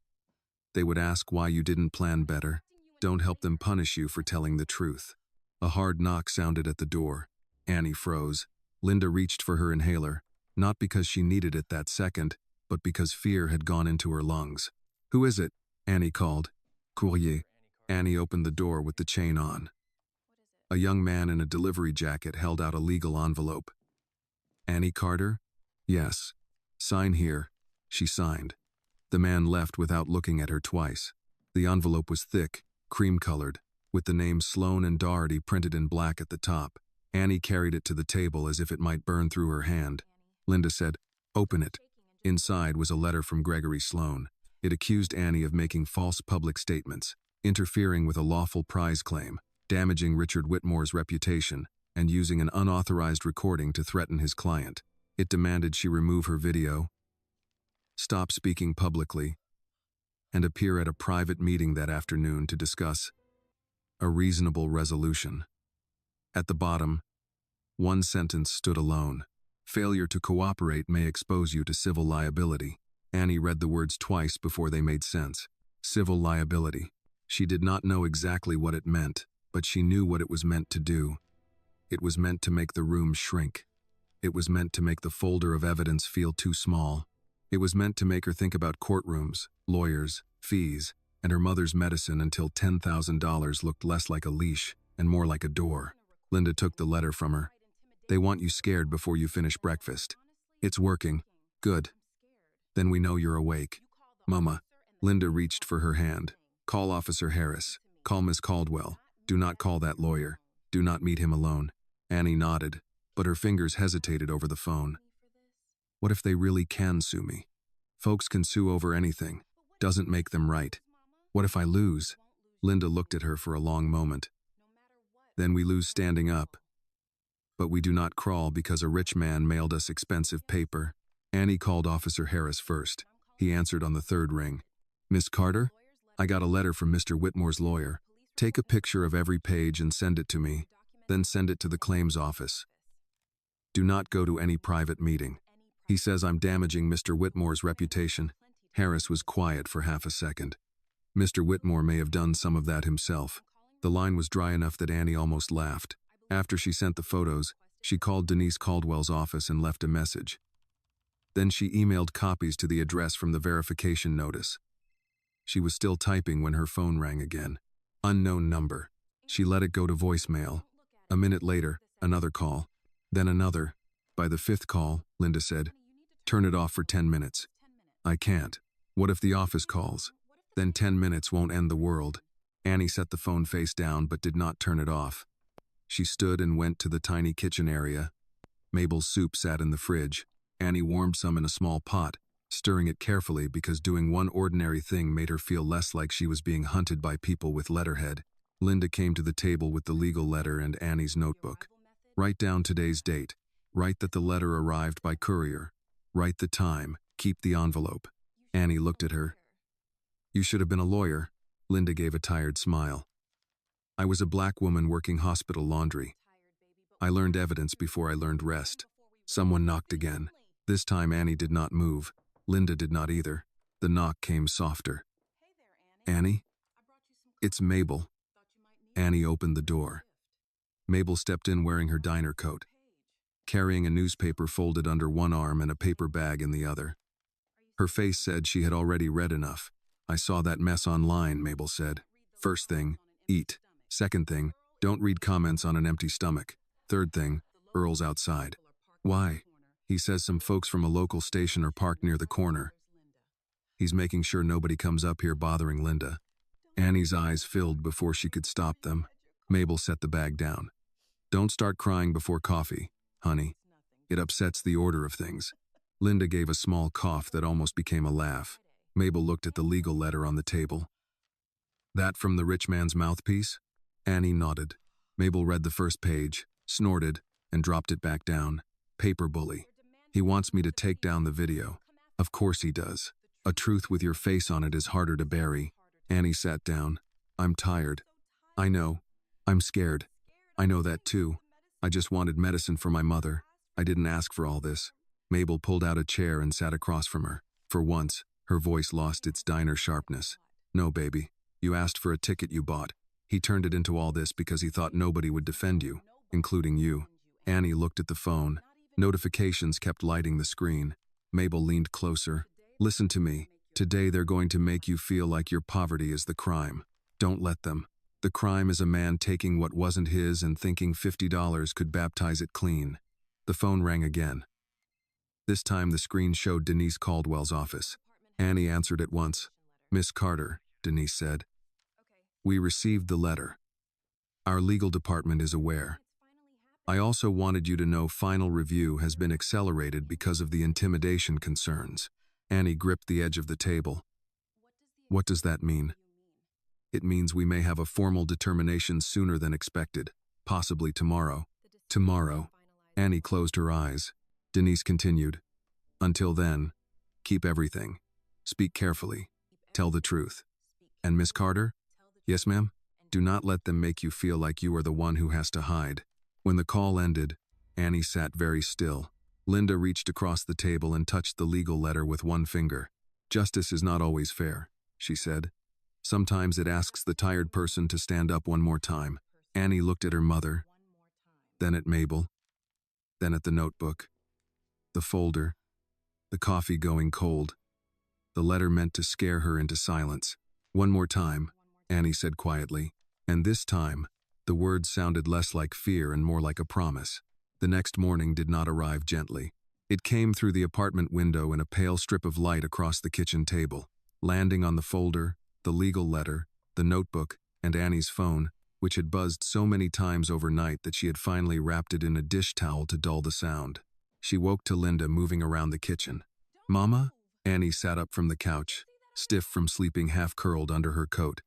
they would ask why you didn't plan better. Don't help them punish you for telling the truth. A hard knock sounded at the door. Annie froze. Linda reached for her inhaler, not because she needed it that second, but because fear had gone into her lungs. Who is it? Annie called. Courrier. Annie opened the door with the chain on. A young man in a delivery jacket held out a legal envelope. Annie Carter? Yes. Sign here. She signed. The man left without looking at her twice. The envelope was thick, cream-colored, with the names Sloan and Doherty printed in black at the top. Annie carried it to the table as if it might burn through her hand. Linda said, "Open it." Inside was a letter from Gregory Sloan. It accused Annie of making false public statements, interfering with a lawful prize claim, damaging Richard Whitmore's reputation, and using an unauthorized recording to threaten his client. It demanded she remove her video, stop speaking publicly, and appear at a private meeting that afternoon to discuss a reasonable resolution. At the bottom, one sentence stood alone. Failure to cooperate may expose you to civil liability. Annie read the words twice before they made sense. Civil liability. She did not know exactly what it meant, but she knew what it was meant to do. It was meant to make the room shrink. It was meant to make the folder of evidence feel too small. It was meant to make her think about courtrooms, lawyers, fees, and her mother's medicine until $10,000 looked less like a leash and more like a door. Linda took the letter from her. "They want you scared before you finish breakfast. It's working. Good. Then we know you're awake." "Mama." Linda reached for her hand. "Call Officer Harris. Call Miss Caldwell. Do not call that lawyer. Do not meet him alone." Annie nodded, but her fingers hesitated over the phone. "What if they really can sue me? Folks can sue over anything. Doesn't make them right. What if I lose?" Linda looked at her for a long moment. "Then we lose standing up. But we do not crawl because a rich man mailed us expensive paper." Annie called Officer Harris first. He answered on the third ring. "Miss Carter? I got a letter from Mr. Whitmore's lawyer. Take a picture of every page and send it to me. Then send it to the claims office. Do not go to any private meeting. He says I'm damaging Mr. Whitmore's reputation." Harris was quiet for half a second. Mr. Whitmore may have done some of that himself. The line was dry enough that Annie almost laughed. After she sent the photos, she called Denise Caldwell's office and left a message. Then she emailed copies to the address from the verification notice. She was still typing when her phone rang again. Unknown number. She let it go to voicemail. A minute later, another call. Then another. By the fifth call, Linda said, "Turn it off for 10 minutes. "I can't. What if the office calls? Then 10 minutes won't end the world." Annie set the phone face down but did not turn it off. She stood and went to the tiny kitchen area. Mabel's soup sat in the fridge. Annie warmed some in a small pot, stirring it carefully because doing one ordinary thing made her feel less like she was being hunted by people with letterhead. Linda came to the table with the legal letter and Annie's notebook. "Write down today's date. Write that the letter arrived by courier. Write the time. Keep the envelope." Annie looked at her. "You should have been a lawyer." Linda gave a tired smile. "I was a black woman working hospital laundry. I learned evidence before I learned rest." Someone knocked again. This time Annie did not move. Linda did not either. The knock came softer. "Annie?" "It's Mabel." Annie opened the door. Mabel stepped in wearing her diner coat, carrying a newspaper folded under one arm and a paper bag in the other. Her face said she had already read enough. "I saw that mess online," Mabel said. "First thing, eat. Second thing, don't read comments on an empty stomach. Third thing, Earl's outside." "Why?" "He says some folks from a local station are parked near the corner. He's making sure nobody comes up here bothering Linda." Annie's eyes filled before she could stop them. Mabel set the bag down. "Don't start crying before coffee, honey. It upsets the order of things." Linda gave a small cough that almost became a laugh. Mabel looked at the legal letter on the table. "That from the rich man's mouthpiece?" Annie nodded. Mabel read the first page, snorted, and dropped it back down. "Paper bully. He wants me to take down the video. Of course he does. A truth with your face on it is harder to bury." Annie sat down. "I'm tired." "I know. I'm scared. I know that too. I just wanted medicine for my mother. I didn't ask for all this." Mabel pulled out a chair and sat across from her. For once, her voice lost its diner sharpness. "No, baby. You asked for a ticket you bought. He turned it into all this because he thought nobody would defend you, including you." Annie looked at the phone. Notifications kept lighting the screen. Mabel leaned closer. "Listen to me. Today they're going to make you feel like your poverty is the crime. Don't let them. The crime is a man taking what wasn't his and thinking $50 could baptize it clean." The phone rang again. This time the screen showed Denise Caldwell's office. Annie answered at once. "Miss Carter," Denise said. "We received the letter. Our legal department is aware. I also wanted you to know final review has been accelerated because of the intimidation concerns." Annie gripped the edge of the table. "What does that mean?" "It means we may have a formal determination sooner than expected, possibly tomorrow." "Tomorrow." Annie closed her eyes. Denise continued. "Until then, keep everything. Speak carefully. Tell the truth. And Miss Carter?" "Yes, ma'am?" "Do not let them make you feel like you are the one who has to hide." When the call ended, Annie sat very still. Linda reached across the table and touched the legal letter with one finger. "Justice is not always fair," she said. "Sometimes it asks the tired person to stand up one more time." Annie looked at her mother, then at Mabel, then at the notebook, the folder, the coffee going cold. The letter meant to scare her into silence. "One more time," Annie said quietly, and this time, the words sounded less like fear and more like a promise. The next morning did not arrive gently. It came through the apartment window in a pale strip of light across the kitchen table, landing on the folder, the legal letter, the notebook, and Annie's phone, which had buzzed so many times overnight that she had finally wrapped it in a dish towel to dull the sound. She woke to Linda moving around the kitchen. "Mama?" Annie sat up from the couch, stiff from sleeping half-curled under her coat.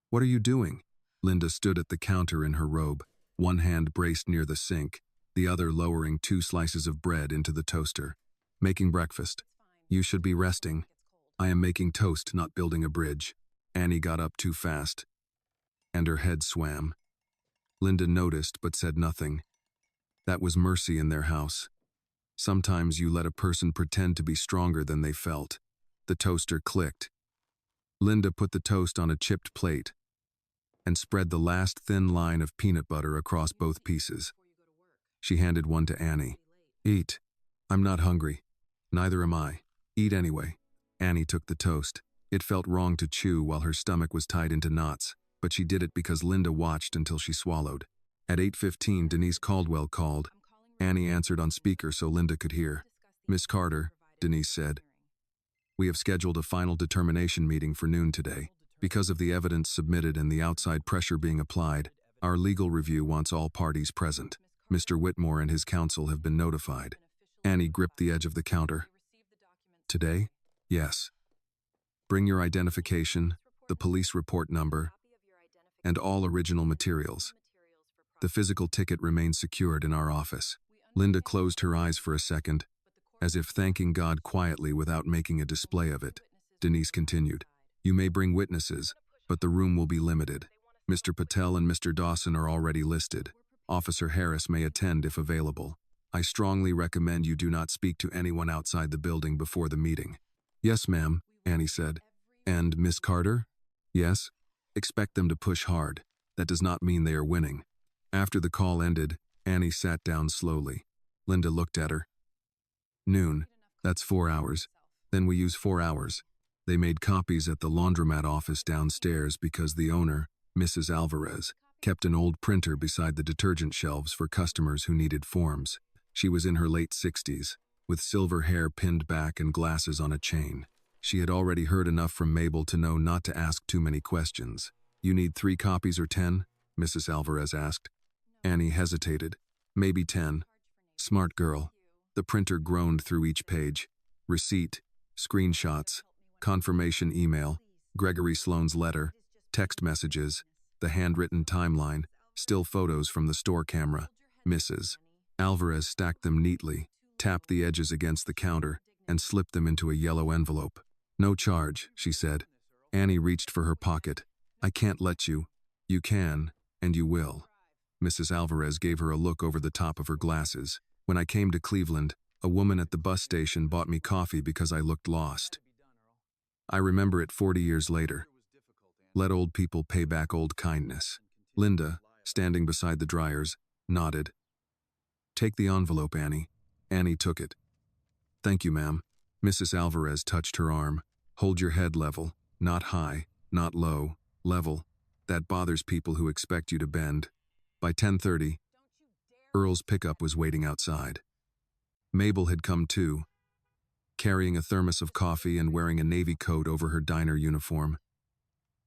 "What are you doing?" Linda stood at the counter in her robe, one hand braced near the sink, the other lowering 2 slices of bread into the toaster. "Making breakfast. You should be resting." "I am making toast, not building a bridge." Annie got up too fast, and her head swam. Linda noticed but said nothing. That was mercy in their house. Sometimes you let a person pretend to be stronger than they felt. The toaster clicked. Linda put the toast on a chipped plate and spread the last thin line of peanut butter across both pieces. She handed one to Annie. "Eat." "I'm not hungry." "Neither am I." "Eat anyway." Annie took the toast. It felt wrong to chew while her stomach was tied into knots, but she did it because Linda watched until she swallowed. At 8:15, Denise Caldwell called. Annie answered on speaker so Linda could hear. "Miss Carter," Denise said. "We have scheduled a final determination meeting for noon today. Because of the evidence submitted and the outside pressure being applied, our legal review wants all parties present. Mr. Whitmore and his counsel have been notified." Annie gripped the edge of the counter. "Today?" "Yes. Bring your identification, the police report number, and all original materials. The physical ticket remains secured in our office." Linda closed her eyes for a second, as if thanking God quietly without making a display of it. Denise continued. "You may bring witnesses, but the room will be limited. Mr. Patel and Mr. Dawson are already listed. Officer Harris may attend if available. I strongly recommend you do not speak to anyone outside the building before the meeting." "Yes, ma'am," Annie said. "And Miss Carter?" "Yes. Expect them to push hard. That does not mean they are winning." After the call ended, Annie sat down slowly. Linda looked at her. "Noon. That's 4 hours. Then we use 4 hours." They made copies at the laundromat office downstairs because the owner, Mrs. Alvarez, kept an old printer beside the detergent shelves for customers who needed forms. She was in her late 60s, with silver hair pinned back and glasses on a chain. She had already heard enough from Mabel to know not to ask too many questions. "You need 3 copies or 10? Mrs. Alvarez asked. Annie hesitated. "Maybe 10. "Smart girl." The printer groaned through each page. Receipt, screenshots, confirmation email, Gregory Sloane's letter, text messages, the handwritten timeline, still photos from the store camera. Mrs. Alvarez stacked them neatly, tapped the edges against the counter, and slipped them into a yellow envelope. "No charge," she said. Annie reached for her pocket. "I can't let you." "You can, and you will." Mrs. Alvarez gave her a look over the top of her glasses. "When I came to Cleveland, a woman at the bus station bought me coffee because I looked lost. I remember it 40 years later. Let old people pay back old kindness." Linda, standing beside the dryers, nodded. "Take the envelope, Annie." Annie took it. "Thank you, ma'am." Mrs. Alvarez touched her arm. "Hold your head level. Not high, not low. Level. That bothers people who expect you to bend." By 10:30, Earl's pickup was waiting outside. Mabel had come too, carrying a thermos of coffee and wearing a navy coat over her diner uniform.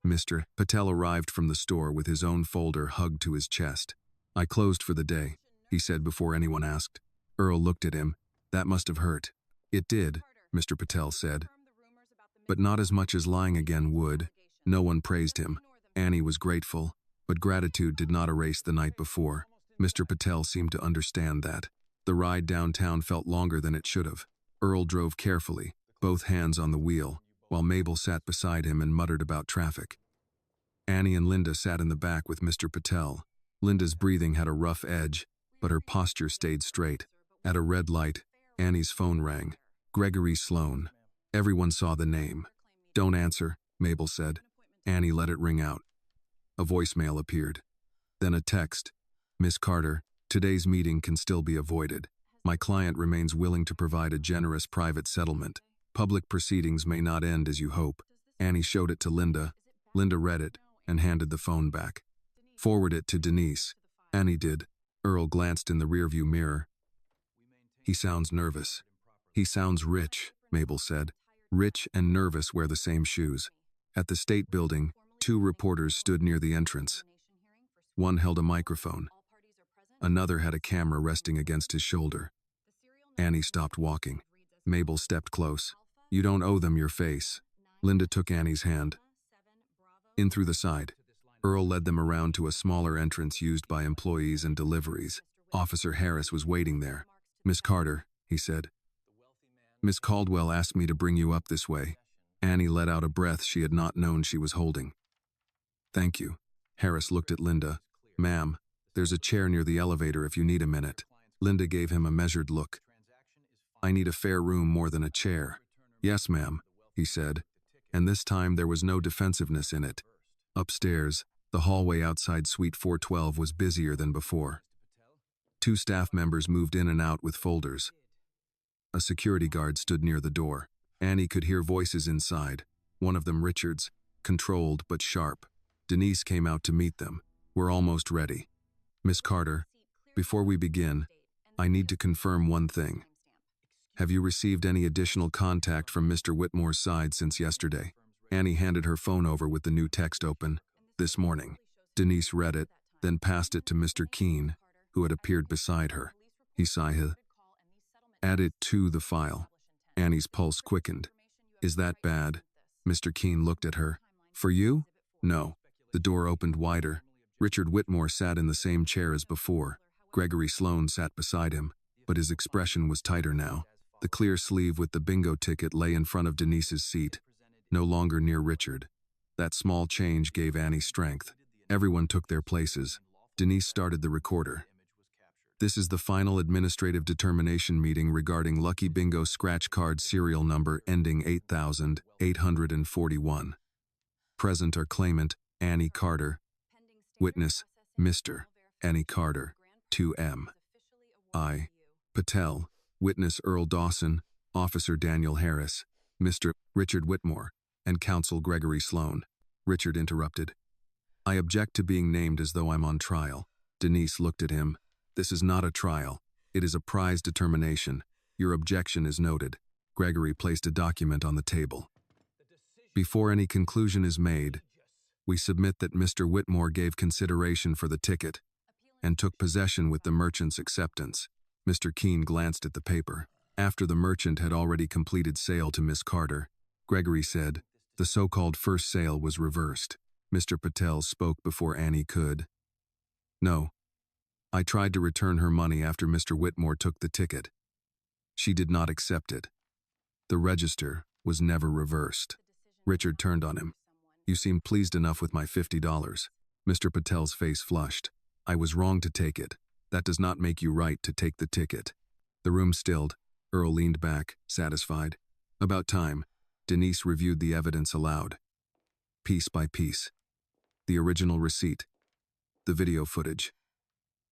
Mr. Patel arrived from the store with his own folder hugged to his chest. "I closed for the day," he said before anyone asked. Earl looked at him. "That must have hurt." "It did," Mr. Patel said. "But not as much as lying again would." No one praised him. Annie was grateful, but gratitude did not erase the night before. Mr. Patel seemed to understand that. The ride downtown felt longer than it should have. Earl drove carefully, both hands on the wheel, while Mabel sat beside him and muttered about traffic. Annie and Linda sat in the back with Mr. Patel. Linda's breathing had a rough edge, but her posture stayed straight. At a red light, Annie's phone rang. Gregory Sloan. Everyone saw the name. "Don't answer," Mabel said. Annie let it ring out. A voicemail appeared. Then a text. "Miss Carter, today's meeting can still be avoided. My client remains willing to provide a generous private settlement. Public proceedings may not end as you hope." Annie showed it to Linda. Linda read it and handed the phone back. "Forward it to Denise." Annie did. Earl glanced in the rearview mirror. "He sounds nervous." "He sounds rich," Mabel said. "Rich and nervous wear the same shoes." At the State Building, 2 reporters stood near the entrance. One held a microphone. Another had a camera resting against his shoulder. Annie stopped walking. Mabel stepped close. "You don't owe them your face." Linda took Annie's hand. In through the side. Earl led them around to a smaller entrance used by employees and deliveries. Officer Harris was waiting there. "Miss Carter," he said. "Miss Caldwell asked me to bring you up this way." Annie let out a breath she had not known she was holding. "Thank you." Harris looked at Linda. "Ma'am, there's a chair near the elevator if you need a minute." Linda gave him a measured look. "I need a fair room more than a chair." "Yes, ma'am," he said, and this time there was no defensiveness in it. Upstairs, the hallway outside Suite 412 was busier than before. 2 staff members moved in and out with folders. A security guard stood near the door. Annie could hear voices inside, one of them Richard's, controlled but sharp. Denise came out to meet them. "We're almost ready." "Miss Carter, before we begin, I need to confirm one thing. Have you received any additional contact from Mr. Whitmore's side since yesterday?" Annie handed her phone over with the new text open. "This morning." Denise read it, then passed it to Mr. Keene, who had appeared beside her. He sighed. "Add it to the file." Annie's pulse quickened. "Is that bad?" Mr. Keene looked at her. "For you?" "No." The door opened wider. Richard Whitmore sat in the same chair as before. Gregory Sloan sat beside him, but his expression was tighter now. The clear sleeve with the bingo ticket lay in front of Denise's seat, no longer near Richard. That small change gave Annie strength. Everyone took their places. Denise started the recorder. "This is the final administrative determination meeting regarding Lucky Bingo scratch card serial number ending 8841. Present are claimant Annie Carter. Witness Mr. Annie Carter, 2M. I. Patel. Witness Earl Dawson, Officer Daniel Harris, Mr. Richard Whitmore, and Counsel Gregory Sloan." Richard interrupted. "I object to being named as though I'm on trial." Denise looked at him. "This is not a trial. It is a prize determination. Your objection is noted." Gregory placed a document on the table. "Before any conclusion is made, we submit that Mr. Whitmore gave consideration for the ticket and took possession with the merchant's acceptance." Mr. Keene glanced at the paper. After the merchant had already completed sale to Miss Carter, Gregory said, "The so-called first sale was reversed." Mr. Patel spoke before Annie could. "No. I tried to return her money after Mr. Whitmore took the ticket. She did not accept it. The register was never reversed." Richard turned on him. "You seem pleased enough with my $50. Mr. Patel's face flushed. "I was wrong to take it. That does not make you right to take the ticket." The room stilled. Earl leaned back, satisfied. About time. Denise reviewed the evidence aloud. Piece by piece. The original receipt. The video footage.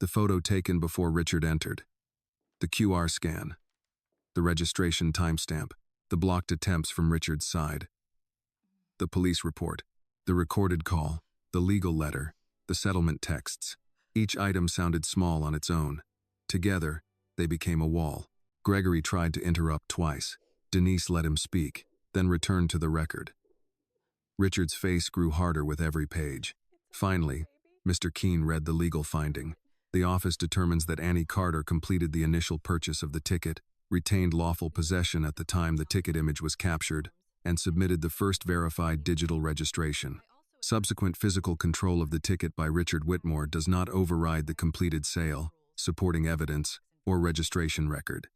The photo taken before Richard entered. The QR scan. The registration timestamp. The blocked attempts from Richard's side. The police report. The recorded call. The legal letter. The settlement texts. Each item sounded small on its own. Together, they became a wall. Gregory tried to interrupt twice. Denise let him speak, then returned to the record. Richard's face grew harder with every page. Finally, Mr. Keene read the legal finding. The office determines that Annie Carter completed the initial purchase of the ticket, retained lawful possession at the time the ticket image was captured, and submitted the first verified digital registration. Subsequent physical control of the ticket by Richard Whitmore does not override the completed sale, supporting evidence, or registration record.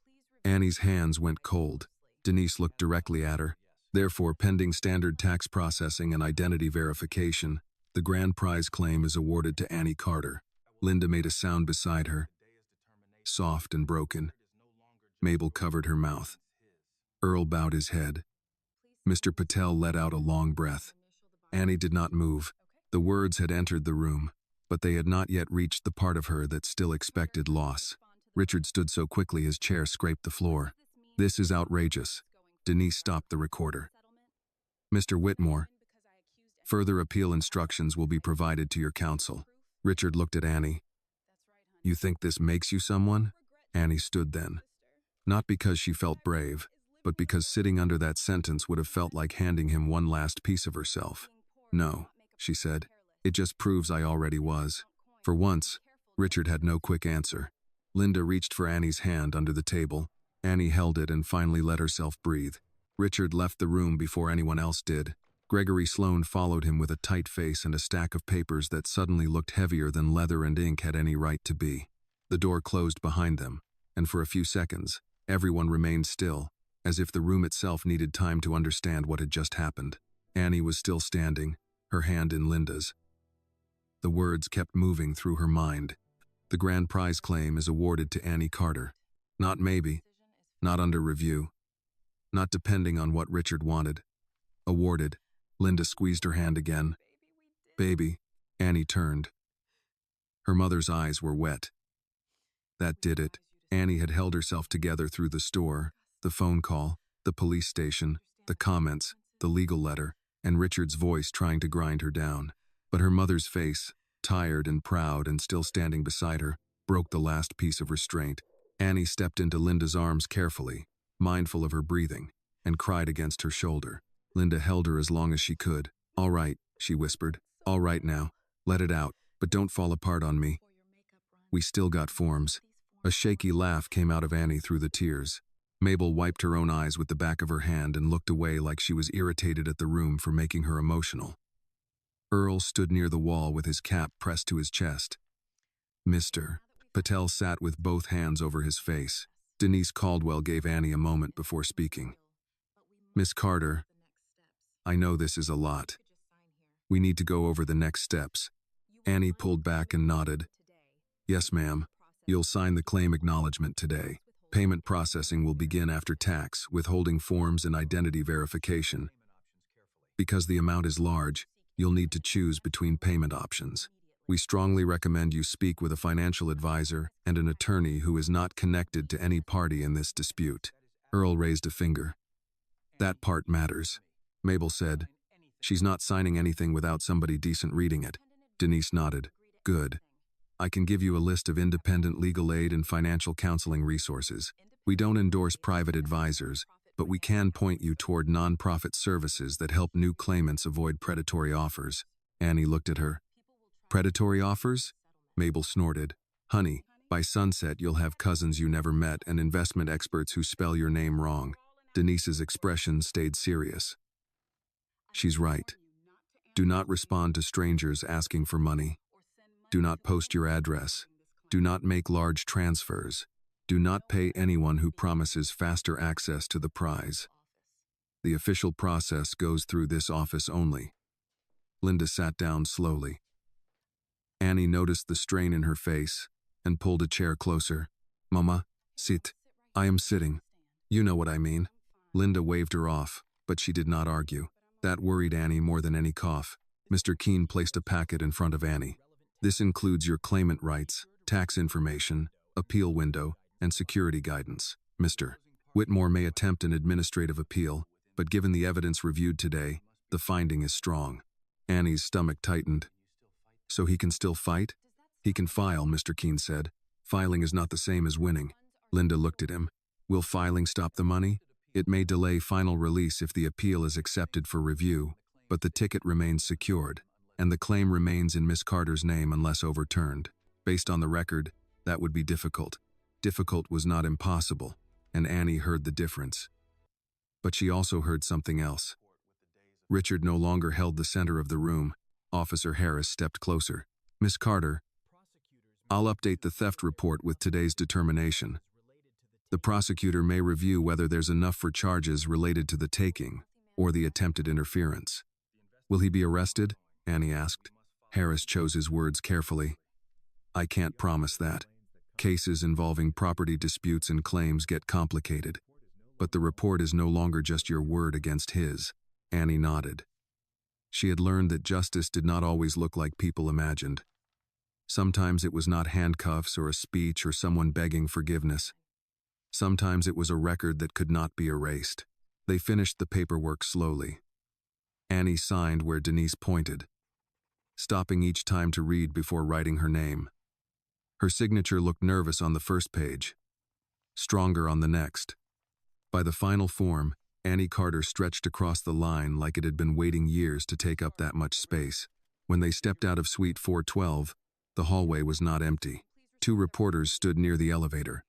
Annie's hands went cold. Denise looked directly at her. Therefore, pending standard tax processing and identity verification, the grand prize claim is awarded to Annie Carter. Linda made a sound beside her, soft and broken. Mabel covered her mouth. Earl bowed his head. Mr. Patel let out a long breath. Annie did not move. The words had entered the room, but they had not yet reached the part of her that still expected loss. Richard stood so quickly his chair scraped the floor. This is outrageous. Denise stopped the recorder. Mr. Whitmore, further appeal instructions will be provided to your counsel. Richard looked at Annie. You think this makes you someone? Annie stood then. Not because she felt brave, but because sitting under that sentence would have felt like handing him one last piece of herself. No, she said. It just proves I already was. For once, Richard had no quick answer. Linda reached for Annie's hand under the table. Annie held it and finally let herself breathe. Richard left the room before anyone else did. Gregory Sloane followed him with a tight face and a stack of papers that suddenly looked heavier than leather and ink had any right to be. The door closed behind them, and for a few seconds, everyone remained still, as if the room itself needed time to understand what had just happened. Annie was still standing, her hand in Linda's. The words kept moving through her mind. The grand prize claim is awarded to Annie Carter. Not maybe, not under review, not depending on what Richard wanted. Awarded. Linda squeezed her hand again. Baby. Annie turned. Her mother's eyes were wet. That did it. Annie had held herself together through the store, the phone call, the police station, the comments, the legal letter, and Richard's voice trying to grind her down. But her mother's face, tired and proud and still standing beside her, broke the last piece of restraint. Annie stepped into Linda's arms carefully, mindful of her breathing, and cried against her shoulder. Linda held her as long as she could. All right, she whispered. All right now. Let it out, but don't fall apart on me. We still got forms. A shaky laugh came out of Annie through the tears. Mabel wiped her own eyes with the back of her hand and looked away like she was irritated at the room for making her emotional. Earl stood near the wall with his cap pressed to his chest. Mr. Patel sat with both hands over his face. Denise Caldwell gave Annie a moment before speaking. Miss Carter, I know this is a lot. We need to go over the next steps. Annie pulled back and nodded. Yes, ma'am. You'll sign the claim acknowledgement today. Payment processing will begin after tax, withholding forms and identity verification. Because the amount is large, you'll need to choose between payment options. We strongly recommend you speak with a financial advisor and an attorney who is not connected to any party in this dispute. Earl raised a finger. That part matters, Mabel said. She's not signing anything without somebody decent reading it. Denise nodded. Good. I can give you a list of independent legal aid and financial counseling resources. We don't endorse private advisors, but we can point you toward nonprofit services that help new claimants avoid predatory offers. Annie looked at her. Predatory offers? Mabel snorted. Honey, by sunset you'll have cousins you never met and investment experts who spell your name wrong. Denise's expression stayed serious. She's right. Do not respond to strangers asking for money. Do not post your address. Do not make large transfers. Do not pay anyone who promises faster access to the prize. The official process goes through this office only. Linda sat down slowly. Annie noticed the strain in her face and pulled a chair closer. Mama, sit. I am sitting. You know what I mean. Linda waved her off, but she did not argue. That worried Annie more than any cough. Mr. Keene placed a packet in front of Annie. This includes your claimant rights, tax information, appeal window, and security guidance. Mr. Whitmore may attempt an administrative appeal, but given the evidence reviewed today, the finding is strong. Annie's stomach tightened. So he can still fight? He can file, Mr. Keene said. Filing is not the same as winning. Linda looked at him. Will filing stop the money? It may delay final release if the appeal is accepted for review, but the ticket remains secured, and the claim remains in Miss Carter's name unless overturned. Based on the record, that would be difficult. Difficult was not impossible, and Annie heard the difference. But she also heard something else. Richard no longer held the center of the room. Officer Harris stepped closer. Miss Carter, I'll update the theft report with today's determination. The prosecutor may review whether there's enough for charges related to the taking or the attempted interference. Will he be arrested? Annie asked. Harris chose his words carefully. I can't promise that. Cases involving property disputes and claims get complicated. But the report is no longer just your word against his. Annie nodded. She had learned that justice did not always look like people imagined. Sometimes it was not handcuffs or a speech or someone begging forgiveness. Sometimes it was a record that could not be erased. They finished the paperwork slowly. Annie signed where Denise pointed, stopping each time to read before writing her name. Her signature looked nervous on the first page, stronger on the next. By the final form, Annie Carter stretched across the line like it had been waiting years to take up that much space. When they stepped out of Suite 412, the hallway was not empty. 2 reporters stood near the elevator.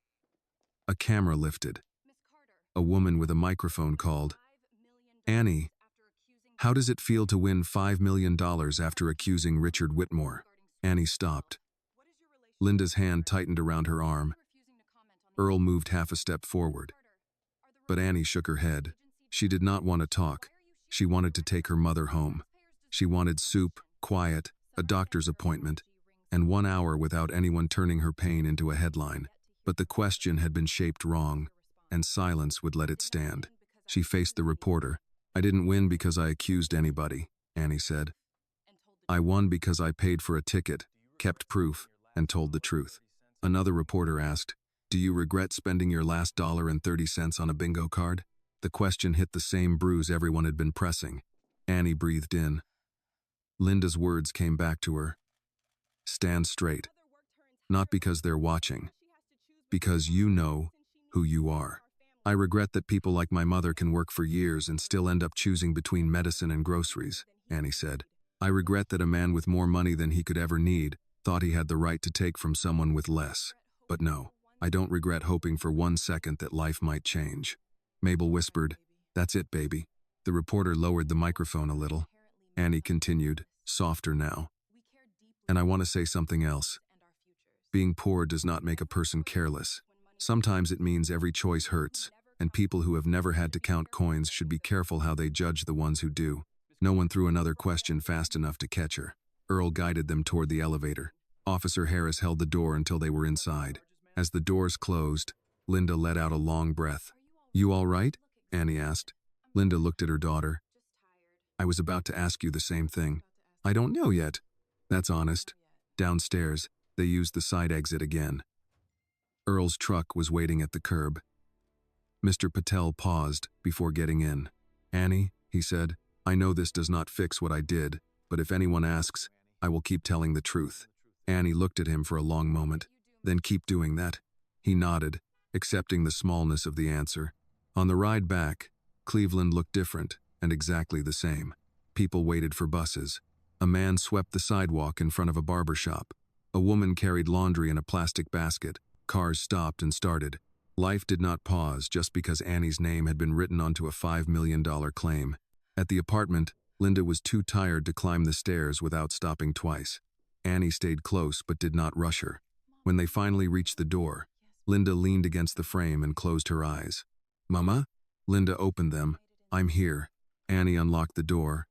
A camera lifted. A woman with a microphone called, Annie, how does it feel to win $5 million after accusing Richard Whitmore? Annie stopped. Linda's hand tightened around her arm. Earl moved half a step forward. But Annie shook her head. She did not want to talk. She wanted to take her mother home. She wanted soup, quiet, a doctor's appointment, and 1 hour without anyone turning her pain into a headline. But the question had been shaped wrong, and silence would let it stand. She faced the reporter. I didn't win because I accused anybody, Annie said. I won because I paid for a ticket, kept proof, and told the truth. Another reporter asked, do you regret spending your last $1.30 on a bingo card? The question hit the same bruise everyone had been pressing. Annie breathed in. Linda's words came back to her. Stand straight. Not because they're watching. Because you know who you are. I regret that people like my mother can work for years and still end up choosing between medicine and groceries, Annie said. I regret that a man with more money than he could ever need thought he had the right to take from someone with less. But no, I don't regret hoping for 1 second that life might change. Mabel whispered, that's it, baby. The reporter lowered the microphone a little. Annie continued, softer now. And I want to say something else. Being poor does not make a person careless. Sometimes it means every choice hurts, and people who have never had to count coins should be careful how they judge the ones who do. No one threw another question fast enough to catch her. Earl guided them toward the elevator. Officer Harris held the door until they were inside. As the doors closed, Linda let out a long breath. You all right? Annie asked. Linda looked at her daughter. I was about to ask you the same thing. I don't know yet. That's honest. Downstairs, they used the side exit again. Earl's truck was waiting at the curb. Mr. Patel paused before getting in. Annie, he said, I know this does not fix what I did, but if anyone asks, I will keep telling the truth. Annie looked at him for a long moment. Then keep doing that. He nodded, accepting the smallness of the answer. On the ride back, Cleveland looked different and exactly the same. People waited for buses. A man swept the sidewalk in front of a barber shop. A woman carried laundry in a plastic basket. Cars stopped and started. Life did not pause just because Annie's name had been written onto a $5 million claim. At the apartment, Linda was too tired to climb the stairs without stopping twice. Annie stayed close but did not rush her. When they finally reached the door, Linda leaned against the frame and closed her eyes. Mama? Linda opened them. I'm here. Annie unlocked the door,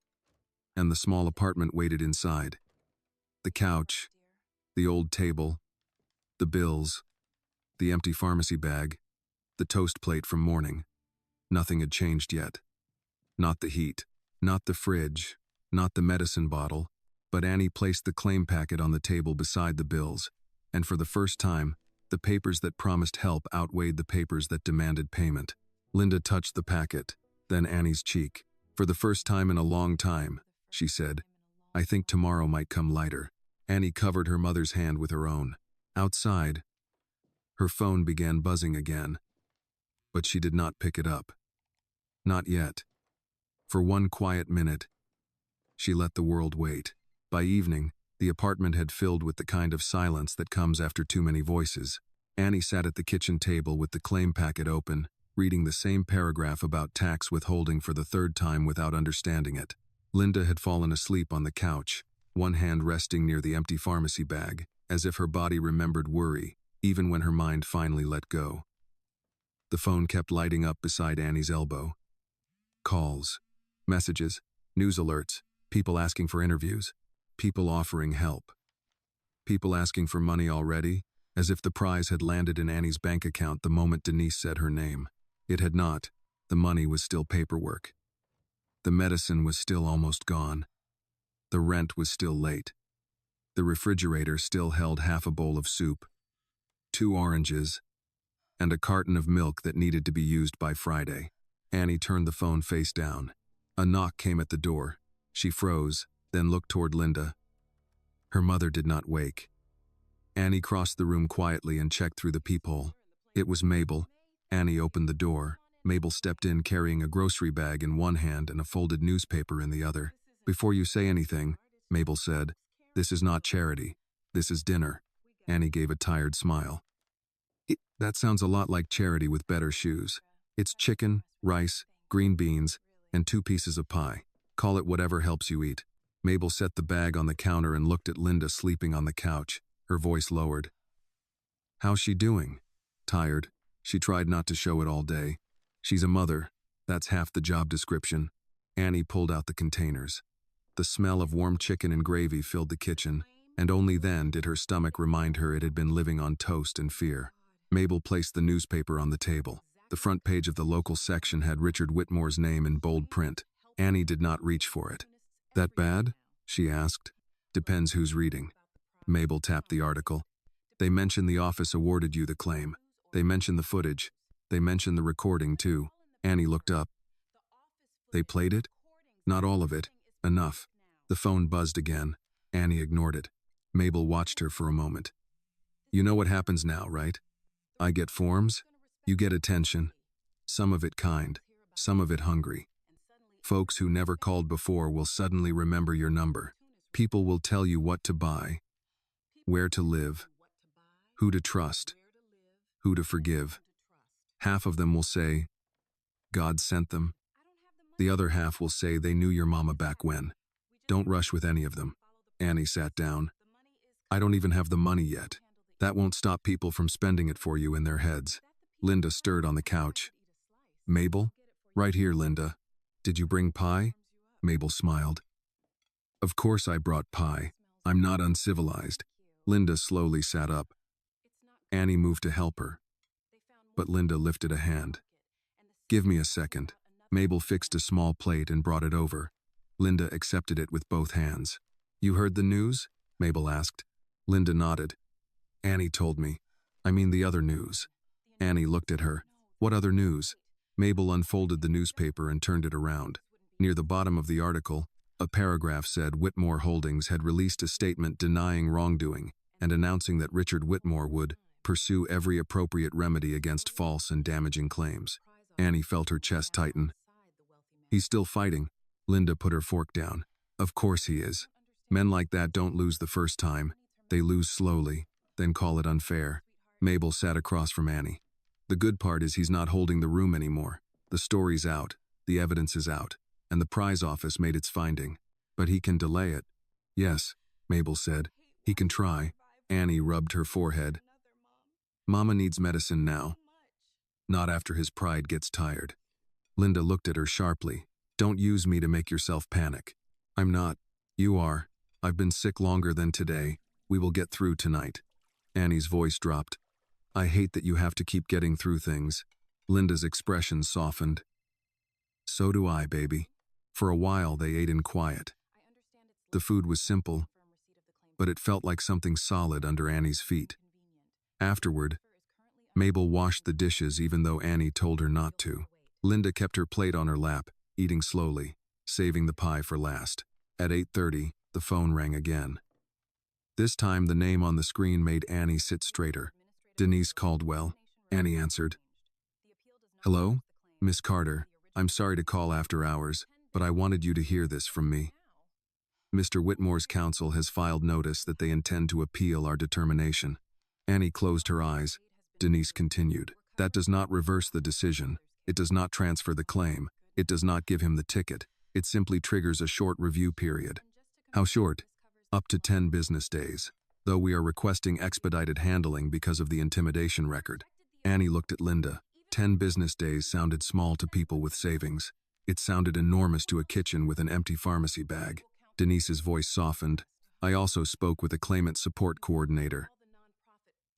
and the small apartment waited inside. The couch, the old table, the bills, the empty pharmacy bag, the toast plate from morning. Nothing had changed yet. Not the heat, not the fridge, not the medicine bottle, but Annie placed the claim packet on the table beside the bills, and for the first time, the papers that promised help outweighed the papers that demanded payment. Linda touched the packet, then Annie's cheek. For the first time in a long time, she said, I think tomorrow might come lighter. Annie covered her mother's hand with her own. Outside, her phone began buzzing again. but she did not pick it up. Not yet. For one quiet minute, she let the world wait. By evening, the apartment had filled with the kind of silence that comes after too many voices. Annie sat at the kitchen table with the claim packet open, reading the same paragraph about tax withholding for the third time without understanding it. Linda had fallen asleep on the couch, one hand resting near the empty pharmacy bag, as if her body remembered worry, even when her mind finally let go. The phone kept lighting up beside Annie's elbow. Calls, messages, news alerts, people asking for interviews, people offering help. People asking for money already, as if the prize had landed in Annie's bank account the moment Denise said her name. It had not. The money was still paperwork. The medicine was still almost gone. The rent was still late. The refrigerator still held half a bowl of soup, 2 oranges, and a carton of milk that needed to be used by Friday. Annie turned the phone face down. A knock came at the door. She froze, then looked toward Linda. Her mother did not wake. Annie crossed the room quietly and checked through the peephole. It was Mabel. Annie opened the door. Mabel stepped in carrying a grocery bag in one hand and a folded newspaper in the other. "Before you say anything," Mabel said, "this is not charity. This is dinner." Annie gave a tired smile. "That sounds a lot like charity with better shoes. It's chicken, rice, green beans, and 2 pieces of pie. Call it whatever helps you eat." Mabel set the bag on the counter and looked at Linda sleeping on the couch, her voice lowered. "How's she doing?" "Tired. She tried not to show it all day. She's a mother. That's half the job description." Annie pulled out the containers. The smell of warm chicken and gravy filled the kitchen, and only then did her stomach remind her it had been living on toast and fear. Mabel placed the newspaper on the table. The front page of the local section had Richard Whitmore's name in bold print. Annie did not reach for it. "That bad?" she asked. "Depends who's reading." Mabel tapped the article. "They mention the office awarded you the claim. They mention the footage. They mention the recording, too." Annie looked up. "They played it?" "Not all of it. Enough." The phone buzzed again. Annie ignored it. Mabel watched her for a moment. "You know what happens now, right? I get forms. You get attention. Some of it kind. Some of it hungry. Folks who never called before will suddenly remember your number. People will tell you what to buy, where to live, who to trust, who to forgive. Half of them will say, God sent them. The other half will say they knew your mama back when. Don't rush with any of them." Annie sat down. "I don't even have the money yet. That won't stop people from spending it for you in their heads." Linda stirred on the couch. "Mabel? Right here, Linda. Did you bring pie?" Mabel smiled. "Of course I brought pie. I'm not uncivilized." Linda slowly sat up. Annie moved to help her, but Linda lifted a hand. "Give me a second." Mabel fixed a small plate and brought it over. Linda accepted it with both hands. "You heard the news?" Mabel asked. Linda nodded. "Annie told me. I mean the other news." Annie looked at her. "What other news?" Mabel unfolded the newspaper and turned it around. Near the bottom of the article, a paragraph said Whitmore Holdings had released a statement denying wrongdoing and announcing that Richard Whitmore would pursue every appropriate remedy against false and damaging claims. Annie felt her chest tighten. "He's still fighting." Linda put her fork down. "Of course he is. Men like that don't lose the first time. They lose slowly, then call it unfair." Mabel sat across from Annie. "The good part is he's not holding the room anymore. The story's out, the evidence is out, and the prize office made its finding. But he can delay it." "Yes," Mabel said. "He can try." Annie rubbed her forehead. "Mama needs medicine now. Not after his pride gets tired." Linda looked at her sharply. "Don't use me to make yourself panic." "I'm not. You are. I've been sick longer than today. We will get through tonight." Annie's voice dropped. "I hate that you have to keep getting through things." Linda's expression softened. "So do I, baby." For a while they ate in quiet. The food was simple, but it felt like something solid under Annie's feet. Afterward, Mabel washed the dishes even though Annie told her not to. Linda kept her plate on her lap, eating slowly, saving the pie for last. At 8:30, the phone rang again. This time the name on the screen made Annie sit straighter. "Denise Caldwell," Annie answered. Hello? Miss Carter, I'm sorry to call after hours, but I wanted you to hear this from me. Mr. Whitmore's counsel has filed notice that they intend to appeal our determination. Annie closed her eyes. Denise continued. That does not reverse the decision. It does not transfer the claim. It does not give him the ticket. It simply triggers a short review period. How short? Up to 10 business days, though we are requesting expedited handling because of the intimidation record. Annie looked at Linda. 10 business days sounded small to people with savings. It sounded enormous to a kitchen with an empty pharmacy bag. Denise's voice softened. I also spoke with a claimant support coordinator.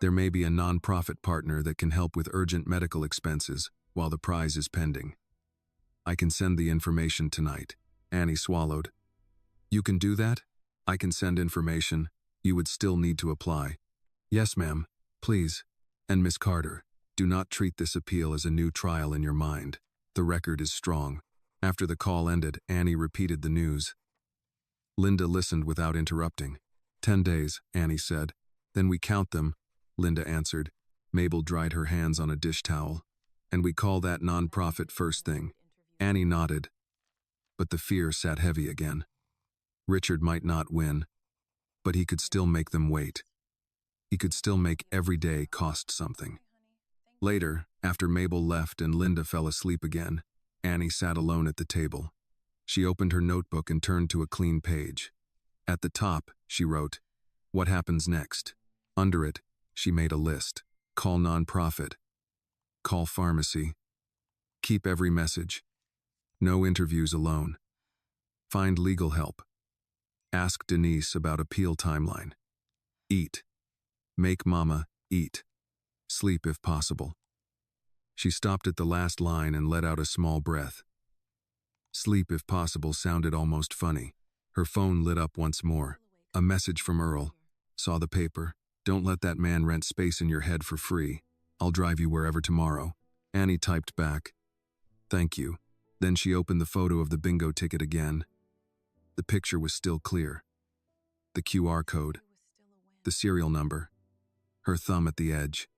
There may be a non-profit partner that can help with urgent medical expenses while the prize is pending. I can send the information tonight. Annie swallowed. You can do that? I can send information. You would still need to apply. Yes, ma'am. Please. And Miss Carter, do not treat this appeal as a new trial in your mind. The record is strong. After the call ended, Annie repeated the news. Linda listened without interrupting. 10 days, Annie said. Then we count them, Linda answered. Mabel dried her hands on a dish towel. And we call that non-profit first thing. Annie nodded. But the fear sat heavy again. Richard might not win, but he could still make them wait. He could still make every day cost something. Later, after Mabel left and Linda fell asleep again, Annie sat alone at the table. She opened her notebook and turned to a clean page. At the top, she wrote, "What happens next?" Under it, she made a list. Call nonprofit. Call pharmacy. Keep every message. No interviews alone. Find legal help. Ask Denise about appeal timeline. Eat. Make mama eat. Sleep if possible. She stopped at the last line and let out a small breath. Sleep if possible sounded almost funny. Her phone lit up once more. A message from Earl. Saw the paper. Don't let that man rent space in your head for free. I'll drive you wherever tomorrow. Annie typed back. Thank you. Then she opened the photo of the bingo ticket again. The picture was still clear. The QR code. The serial number. Her thumb at the edge.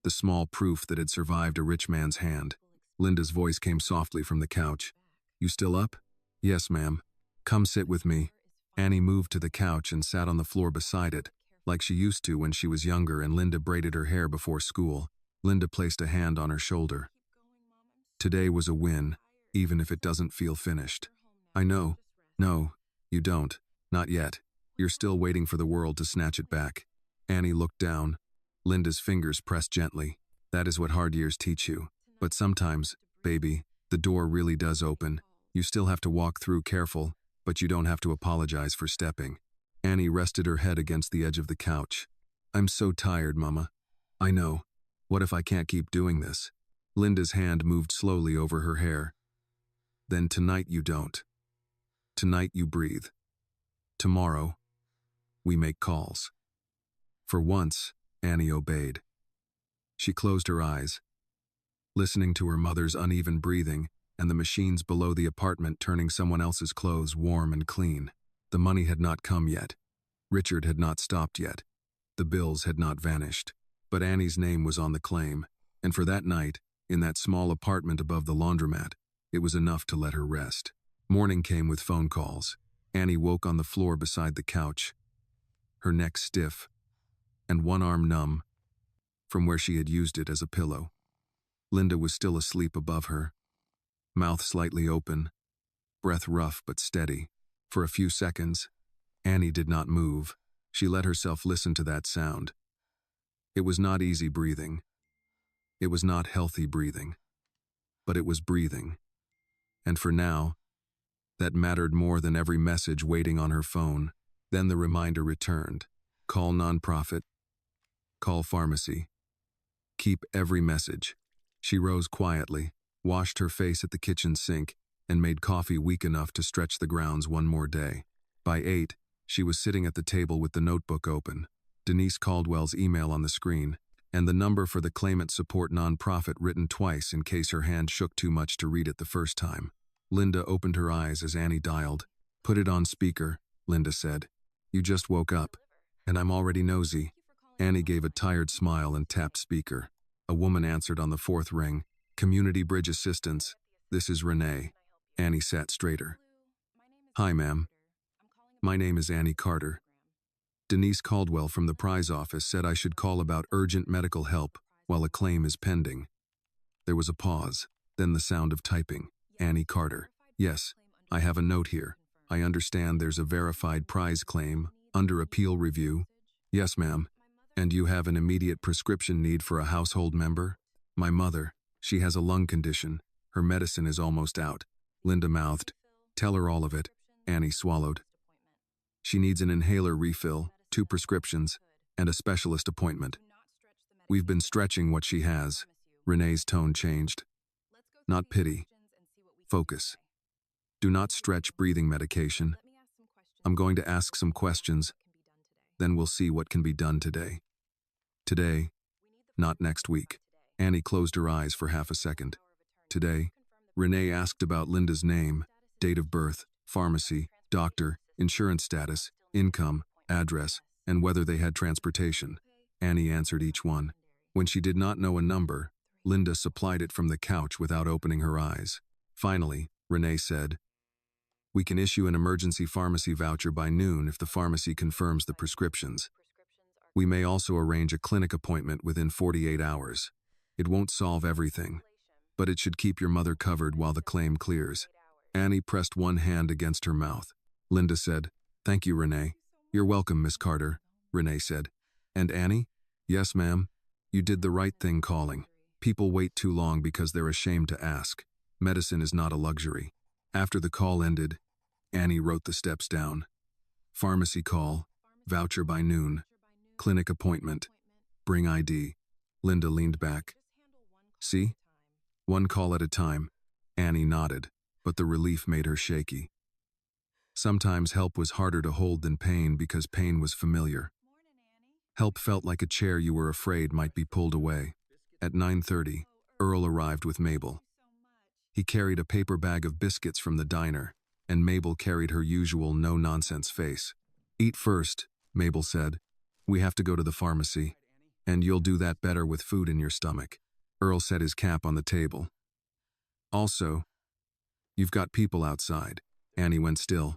The small proof that had survived a rich man's hand. Linda's voice came softly from the couch. You still up? Yes, ma'am. Come sit with me. Annie moved to the couch and sat on the floor beside it, like she used to when she was younger and Linda braided her hair before school. Linda placed a hand on her shoulder. Today was a win, even if it doesn't feel finished. I know. No, you don't. Not yet. You're still waiting for the world to snatch it back. Annie looked down. Linda's fingers pressed gently. That is what hard years teach you. But sometimes, baby, the door really does open. You still have to walk through careful, but you don't have to apologize for stepping. Annie rested her head against the edge of the couch. I'm so tired, Mama. I know. What if I can't keep doing this? Linda's hand moved slowly over her hair. Then tonight you don't. Tonight you breathe. Tomorrow, we make calls. For once, Annie obeyed. She closed her eyes, listening to her mother's uneven breathing and the machines below the apartment turning someone else's clothes warm and clean. The money had not come yet. Richard had not stopped yet. The bills had not vanished. But Annie's name was on the claim, and for that night, in that small apartment above the laundromat, it was enough to let her rest. Morning came with phone calls. Annie woke on the floor beside the couch, her neck stiff, and one arm numb from where she had used it as a pillow. Linda was still asleep above her, mouth slightly open, breath rough but steady. For a few seconds, Annie did not move. She let herself listen to that sound. It was not easy breathing. It was not healthy breathing. But it was breathing. And for now, that mattered more than every message waiting on her phone. Then the reminder returned. Call nonprofit. Call pharmacy. Keep every message. She rose quietly, washed her face at the kitchen sink, and made coffee weak enough to stretch the grounds one more day. By 8, she was sitting at the table with the notebook open, Denise Caldwell's email on the screen, and the number for the claimant support nonprofit written twice in case her hand shook too much to read it the first time. Linda opened her eyes as Annie dialed. Put it on speaker, Linda said. You just woke up, and I'm already nosy. Annie gave a tired smile and tapped speaker. A woman answered on the 4th ring. Community Bridge Assistance. This is Renee. Annie sat straighter. Hi, ma'am. My name is Annie Carter. Denise Caldwell from the prize office said I should call about urgent medical help while a claim is pending. There was a pause, then the sound of typing. Annie Carter. Yes, I have a note here. I understand there's a verified prize claim, under appeal review. Yes, ma'am. And you have an immediate prescription need for a household member? My mother. She has a lung condition. Her medicine is almost out. Linda mouthed. Tell her all of it. Annie swallowed. She needs an inhaler refill, 2 prescriptions, and a specialist appointment. We've been stretching what she has. Renee's tone changed. Not pity. Focus. Do not stretch breathing medication. I'm going to ask some questions, then we'll see what can be done today. Today, not next week. Annie closed her eyes for half a second. Today, Renee asked about Linda's name, date of birth, pharmacy, doctor, insurance status, income, address, and whether they had transportation. Annie answered each one. When she did not know a number, Linda supplied it from the couch without opening her eyes. Finally, Renee said, We can issue an emergency pharmacy voucher by noon if the pharmacy confirms the prescriptions. We may also arrange a clinic appointment within 48 hours. It won't solve everything, but it should keep your mother covered while the claim clears. Annie pressed one hand against her mouth. Linda said, Thank you, Renee. You're welcome, Miss Carter, Renee said. And Annie? Yes, ma'am. You did the right thing calling. People wait too long because they're ashamed to ask. Medicine is not a luxury. After the call ended, Annie wrote the steps down. Pharmacy call, voucher by noon, clinic appointment, bring ID. Linda leaned back. See? One call at a time. Annie nodded, but the relief made her shaky. Sometimes help was harder to hold than pain because pain was familiar. Help felt like a chair you were afraid might be pulled away. At 9:30, Earl arrived with Mabel. He carried a paper bag of biscuits from the diner, and Mabel carried her usual no-nonsense face. Eat first, Mabel said. We have to go to the pharmacy, and you'll do that better with food in your stomach. Earl set his cap on the table. Also, you've got people outside. Annie went still.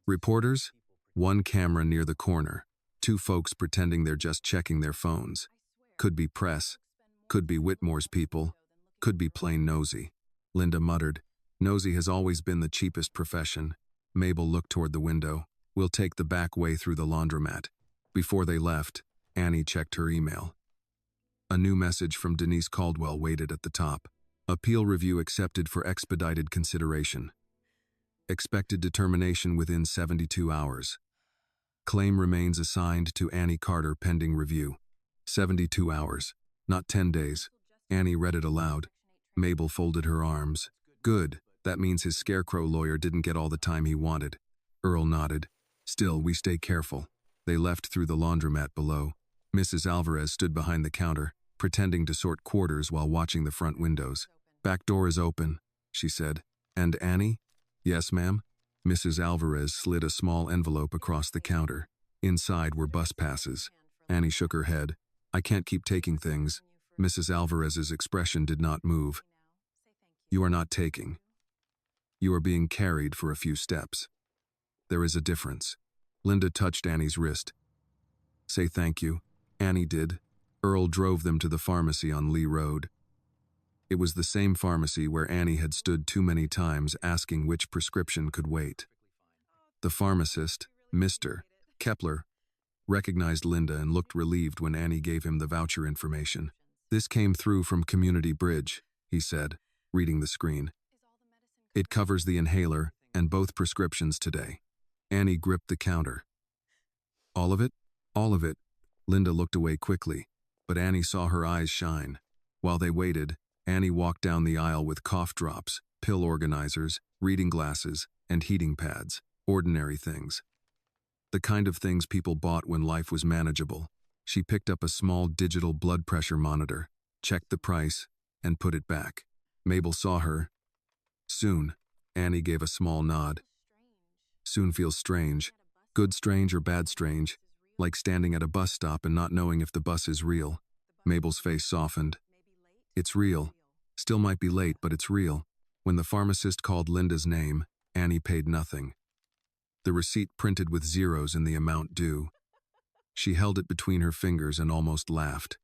Reporters? 1 camera near the corner. 2 folks pretending they're just checking their phones. Could be press. Could be Whitmore's people. Could be plain nosy. Linda muttered. Nosy has always been the cheapest profession. Mabel looked toward the window. We'll take the back way through the laundromat. Before they left, Annie checked her email. A new message from Denise Caldwell waited at the top. Appeal review accepted for expedited consideration. Expected determination within 72 hours. Claim remains assigned to Annie Carter pending review. 72 hours, not 10 days. Annie read it aloud. Mabel folded her arms. Good, that means his scarecrow lawyer didn't get all the time he wanted. Earl nodded. Still, we stay careful. They left through the laundromat below. Mrs. Alvarez stood behind the counter, pretending to sort quarters while watching the front windows. Back door is open, she said. And Annie? Yes, ma'am. Mrs. Alvarez slid a small envelope across the counter. Inside were bus passes. Annie shook her head. I can't keep taking things. Mrs. Alvarez's expression did not move. You are not taking. You are being carried for a few steps. There is a difference. Linda touched Annie's wrist. Say thank you. Annie did. Earl drove them to the pharmacy on Lee Road. It was the same pharmacy where Annie had stood too many times asking which prescription could wait. The pharmacist, Mr. Kepler, recognized Linda and looked relieved when Annie gave him the voucher information. This came through from Community Bridge, he said, reading the screen. It covers the inhaler and both prescriptions today. Annie gripped the counter. All of it? All of it. Linda looked away quickly, but Annie saw her eyes shine. While they waited, Annie walked down the aisle with cough drops, pill organizers, reading glasses, and heating pads. Ordinary things. The kind of things people bought when life was manageable. She picked up a small digital blood pressure monitor, checked the price, and put it back. Mabel saw her. Soon, Annie gave a small nod. Soon feels strange. Good strange or bad strange. Like standing at a bus stop and not knowing if the bus is real. Mabel's face softened. It's real. Still might be late, but it's real. When the pharmacist called Linda's name, Annie paid nothing. The receipt printed with zeros in the amount due. She held it between her fingers and almost laughed.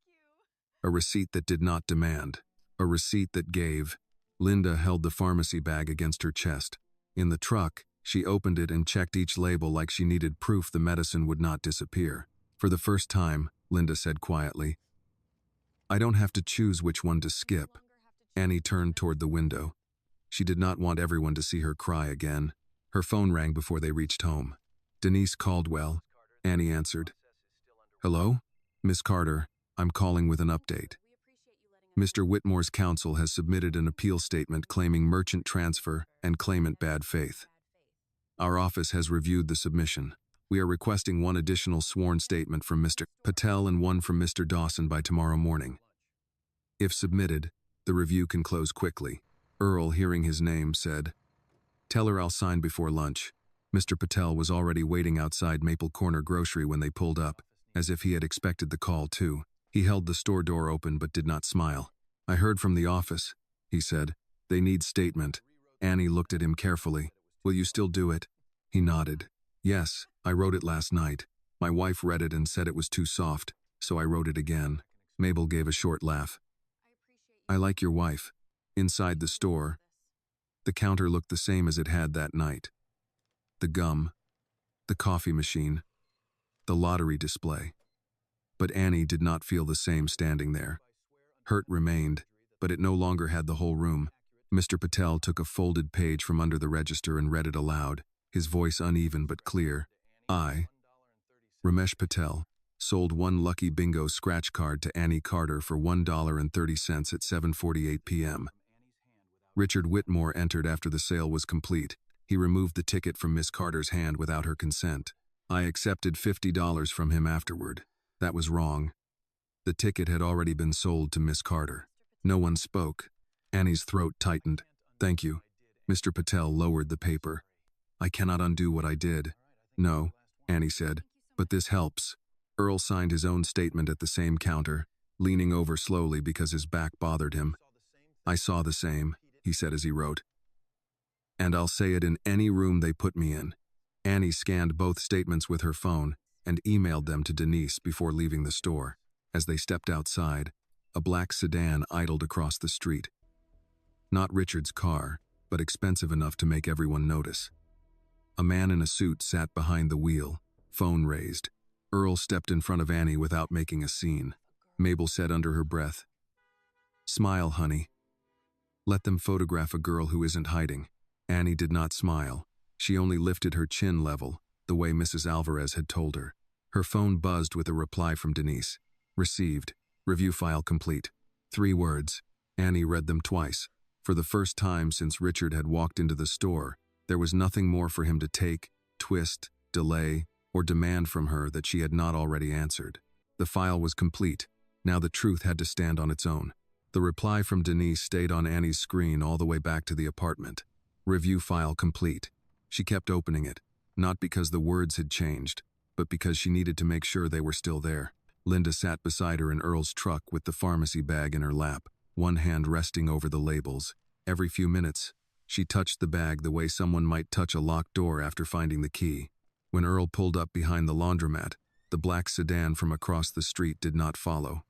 A receipt that did not demand. A receipt that gave. Linda held the pharmacy bag against her chest. In the truck, she opened it and checked each label like she needed proof the medicine would not disappear. For the first time, Linda said quietly, "I don't have to choose which one to skip." Annie turned toward the window. She did not want everyone to see her cry again. Her phone rang before they reached home. "Denise Caldwell," Annie answered. "Hello? Miss Carter, I'm calling with an update. Mr. Whitmore's counsel has submitted an appeal statement claiming merchant transfer and claimant bad faith. Our office has reviewed the submission. We are requesting one additional sworn statement from Mr. Patel and one from Mr. Dawson by tomorrow morning. If submitted, the review can close quickly." Earl, hearing his name, said, "Tell her I'll sign before lunch." Mr. Patel was already waiting outside Maple Corner Grocery when they pulled up, as if he had expected the call too. He held the store door open but did not smile. "I heard from the office," he said. "They need statement." Annie looked at him carefully. "Will you still do it?" He nodded. "Yes, I wrote it last night. My wife read it and said it was too soft, so I wrote it again." Mabel gave a short laugh. "I like your wife." Inside the store, the counter looked the same as it had that night. The gum, the coffee machine, the lottery display. But Annie did not feel the same standing there. Hurt remained, but it no longer had the whole room. Mr. Patel took a folded page from under the register and read it aloud, his voice uneven but clear. "I, Ramesh Patel, sold one lucky bingo scratch card to Annie Carter for $1.30 at 7:48 p.m. Richard Whitmore entered after the sale was complete. He removed the ticket from Miss Carter's hand without her consent. I accepted $50 from him afterward. That was wrong. The ticket had already been sold to Miss Carter. No one spoke. Annie's throat tightened. "Thank you." Mr. Patel lowered the paper. "I cannot undo what I did." "No," Annie said, "but this helps." Earl signed his own statement at the same counter, leaning over slowly because his back bothered him. "I saw the same," he said as he wrote. "And I'll say it in any room they put me in." Annie scanned both statements with her phone and emailed them to Denise before leaving the store. As they stepped outside, a black sedan idled across the street. Not Richard's car, but expensive enough to make everyone notice. A man in a suit sat behind the wheel, phone raised. Earl stepped in front of Annie without making a scene. Mabel said under her breath, "Smile, honey. Let them photograph a girl who isn't hiding." Annie did not smile. She only lifted her chin level, the way Mrs. Alvarez had told her. Her phone buzzed with a reply from Denise. "Received. Review file complete." 3 words. Annie read them twice. For the first time since Richard had walked into the store, there was nothing more for him to take, twist, delay, or demand from her that she had not already answered. The file was complete. Now the truth had to stand on its own. The reply from Denise stayed on Annie's screen all the way back to the apartment. Review file complete. She kept opening it, not because the words had changed, but because she needed to make sure they were still there. Linda sat beside her in Earl's truck with the pharmacy bag in her lap, one hand resting over the labels. Every few minutes, she touched the bag the way someone might touch a locked door after finding the key. When Earl pulled up behind the laundromat, the black sedan from across the street did not follow.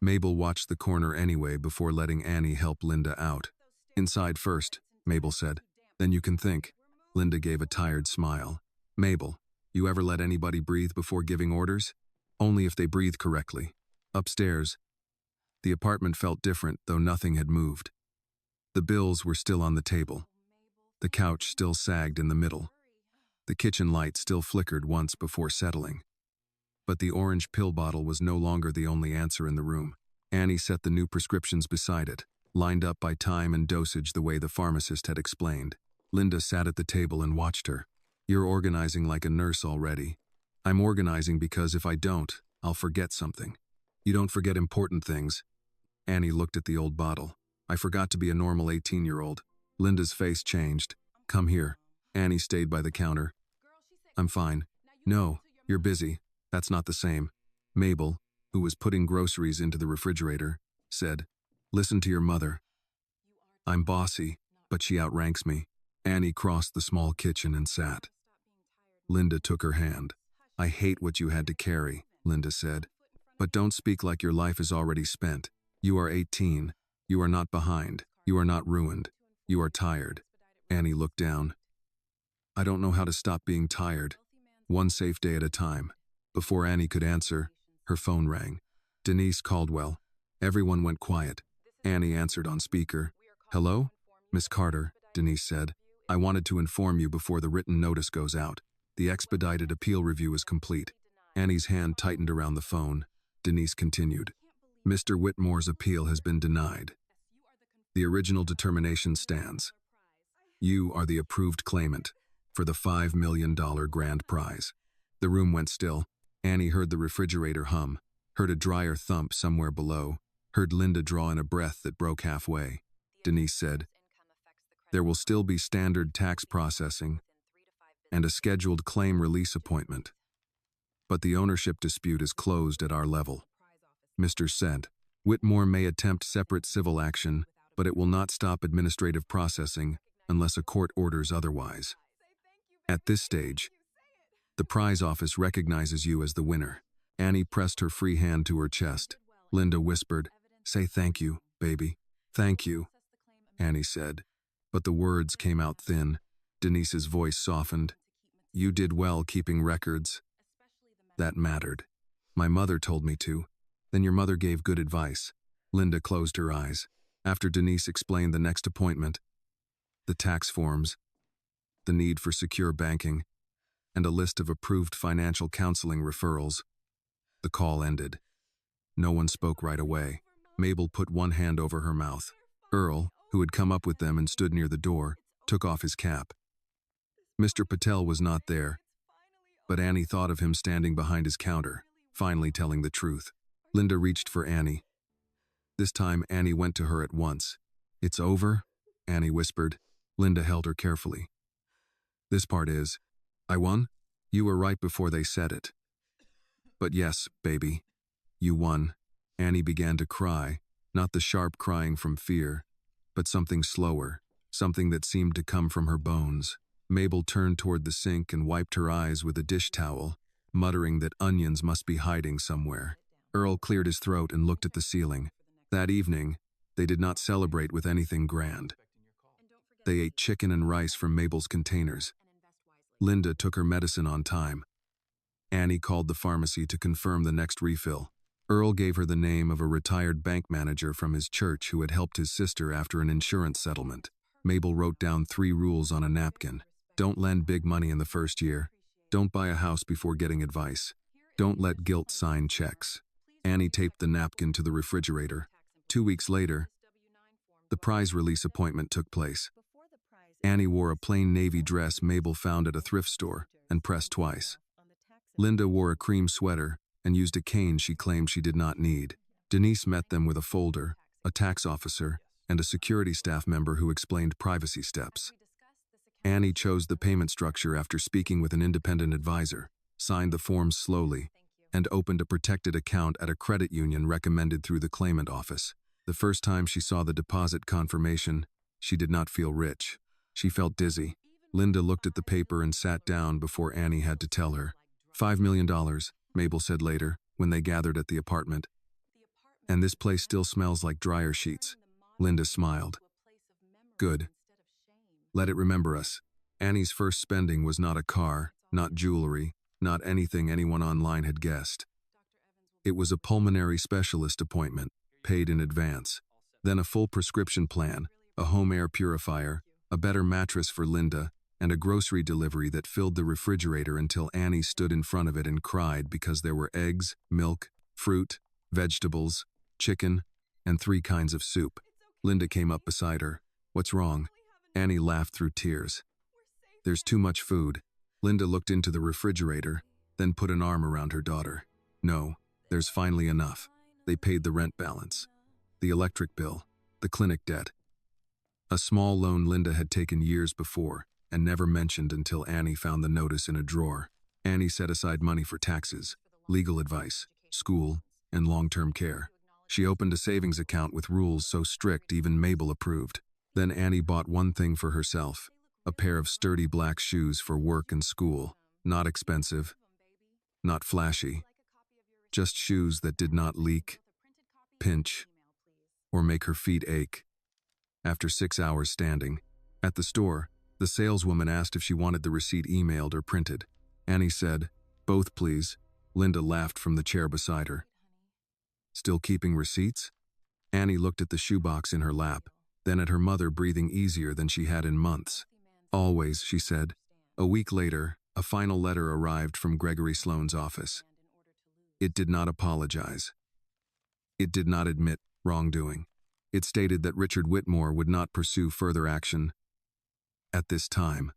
Mabel watched the corner anyway before letting Annie help Linda out. "Inside first," Mabel said. "Then you can think." Linda gave a tired smile. "Mabel, you ever let anybody breathe before giving orders?" "Only if they breathe correctly." Upstairs, the apartment felt different, though nothing had moved. The bills were still on the table. The couch still sagged in the middle. The kitchen light still flickered once before settling. But the orange pill bottle was no longer the only answer in the room. Annie set the new prescriptions beside it, lined up by time and dosage the way the pharmacist had explained. Linda sat at the table and watched her. "You're organizing like a nurse already." "I'm organizing because if I don't, I'll forget something." "You don't forget important things." Annie looked at the old bottle. "I forgot to be a normal 18-year-old. Linda's face changed. "Come here." Annie stayed by the counter. "I'm fine." "No, you're busy. That's not the same." Mabel, who was putting groceries into the refrigerator, said, Listen to your mother. I'm bossy, but she outranks me. Annie crossed the small kitchen and sat. Linda took her hand. I hate what you had to carry, Linda said. But don't speak like your life is already spent. You are 18. You are not behind. You are not ruined. You are tired. Annie looked down. I don't know how to stop being tired. One safe day at a time. Before Annie could answer, her phone rang. Denise Caldwell. Everyone went quiet. Annie answered on speaker. Hello? Miss Carter, Denise said. I wanted to inform you before the written notice goes out. The expedited appeal review is complete. Annie's hand tightened around the phone. Denise continued. Mr. Whitmore's appeal has been denied. The original determination stands. You are the approved claimant for the $5 million grand prize. The room went still. Annie heard the refrigerator hum, heard a dryer thump somewhere below, heard Linda draw in a breath that broke halfway. Denise said, There will still be standard tax processing and a scheduled claim release appointment. But the ownership dispute is closed at our level. Mr. said, Whitmore may attempt separate civil action, but it will not stop administrative processing unless a court orders otherwise. At this stage, the prize office recognizes you as the winner. Annie pressed her free hand to her chest. Linda whispered, Say thank you, baby. Thank you, Annie said. But the words came out thin. Denise's voice softened. You did well keeping records. That mattered. My mother told me to. Then your mother gave good advice. Linda closed her eyes. After Denise explained the next appointment, the tax forms, the need for secure banking, and a list of approved financial counseling referrals, the call ended. No one spoke right away. Mabel put one hand over her mouth. Earl, who had come up with them and stood near the door, took off his cap. Mr. Patel was not there, but Annie thought of him standing behind his counter, finally telling the truth. Linda reached for Annie. This time Annie went to her at once. It's over, Annie whispered. Linda held her carefully. This part is, I won? You were right before they said it. But yes, baby, you won. Annie began to cry, not the sharp crying from fear, but something slower, something that seemed to come from her bones. Mabel turned toward the sink and wiped her eyes with a dish towel, muttering that onions must be hiding somewhere. Earl cleared his throat and looked at the ceiling. That evening, they did not celebrate with anything grand. They ate chicken and rice from Mabel's containers. Linda took her medicine on time. Annie called the pharmacy to confirm the next refill. Earl gave her the name of a retired bank manager from his church who had helped his sister after an insurance settlement. Mabel wrote down 3 rules on a napkin. Don't lend big money in the first year. Don't buy a house before getting advice. Don't let guilt sign checks. Annie taped the napkin to the refrigerator. 2 weeks later, the prize release appointment took place. Annie wore a plain navy dress Mabel found at a thrift store and pressed twice. Linda wore a cream sweater and used a cane she claimed she did not need. Denise met them with a folder, a tax officer, and a security staff member who explained privacy steps. Annie chose the payment structure after speaking with an independent advisor, signed the forms slowly, and opened a protected account at a credit union recommended through the claimant office. The first time she saw the deposit confirmation, she did not feel rich. She felt dizzy. Linda looked at the paper and sat down before Annie had to tell her. $5 million, Mabel said later, when they gathered at the apartment. And this place still smells like dryer sheets. Linda smiled. Good. Let it remember us. Annie's first spending was not a car, not jewelry, not anything anyone online had guessed. It was a pulmonary specialist appointment, paid in advance. Then a full prescription plan, a home air purifier, a better mattress for Linda, and a grocery delivery that filled the refrigerator until Annie stood in front of it and cried because there were eggs, milk, fruit, vegetables, chicken, and 3 kinds of soup. Linda came up beside her. What's wrong? Annie laughed through tears. There's too much food. Linda looked into the refrigerator, then put an arm around her daughter. No, there's finally enough. They paid the rent balance, the electric bill, the clinic debt. A small loan Linda had taken years before and never mentioned until Annie found the notice in a drawer. Annie set aside money for taxes, legal advice, school, and long-term care. She opened a savings account with rules so strict even Mabel approved. Then Annie bought one thing for herself, a pair of sturdy black shoes for work and school. Not expensive, not flashy, just shoes that did not leak, pinch, or make her feet ache. After 6 hours standing at the store, the saleswoman asked if she wanted the receipt emailed or printed. Annie said, "Both, please." Linda laughed from the chair beside her. "Still keeping receipts?" Annie looked at the shoebox in her lap, then at her mother, breathing easier than she had in months. "Always," she said. A week later, a final letter arrived from Gregory Sloane's office. It did not apologize. It did not admit wrongdoing. It stated that Richard Whitmore would not pursue further action at this time.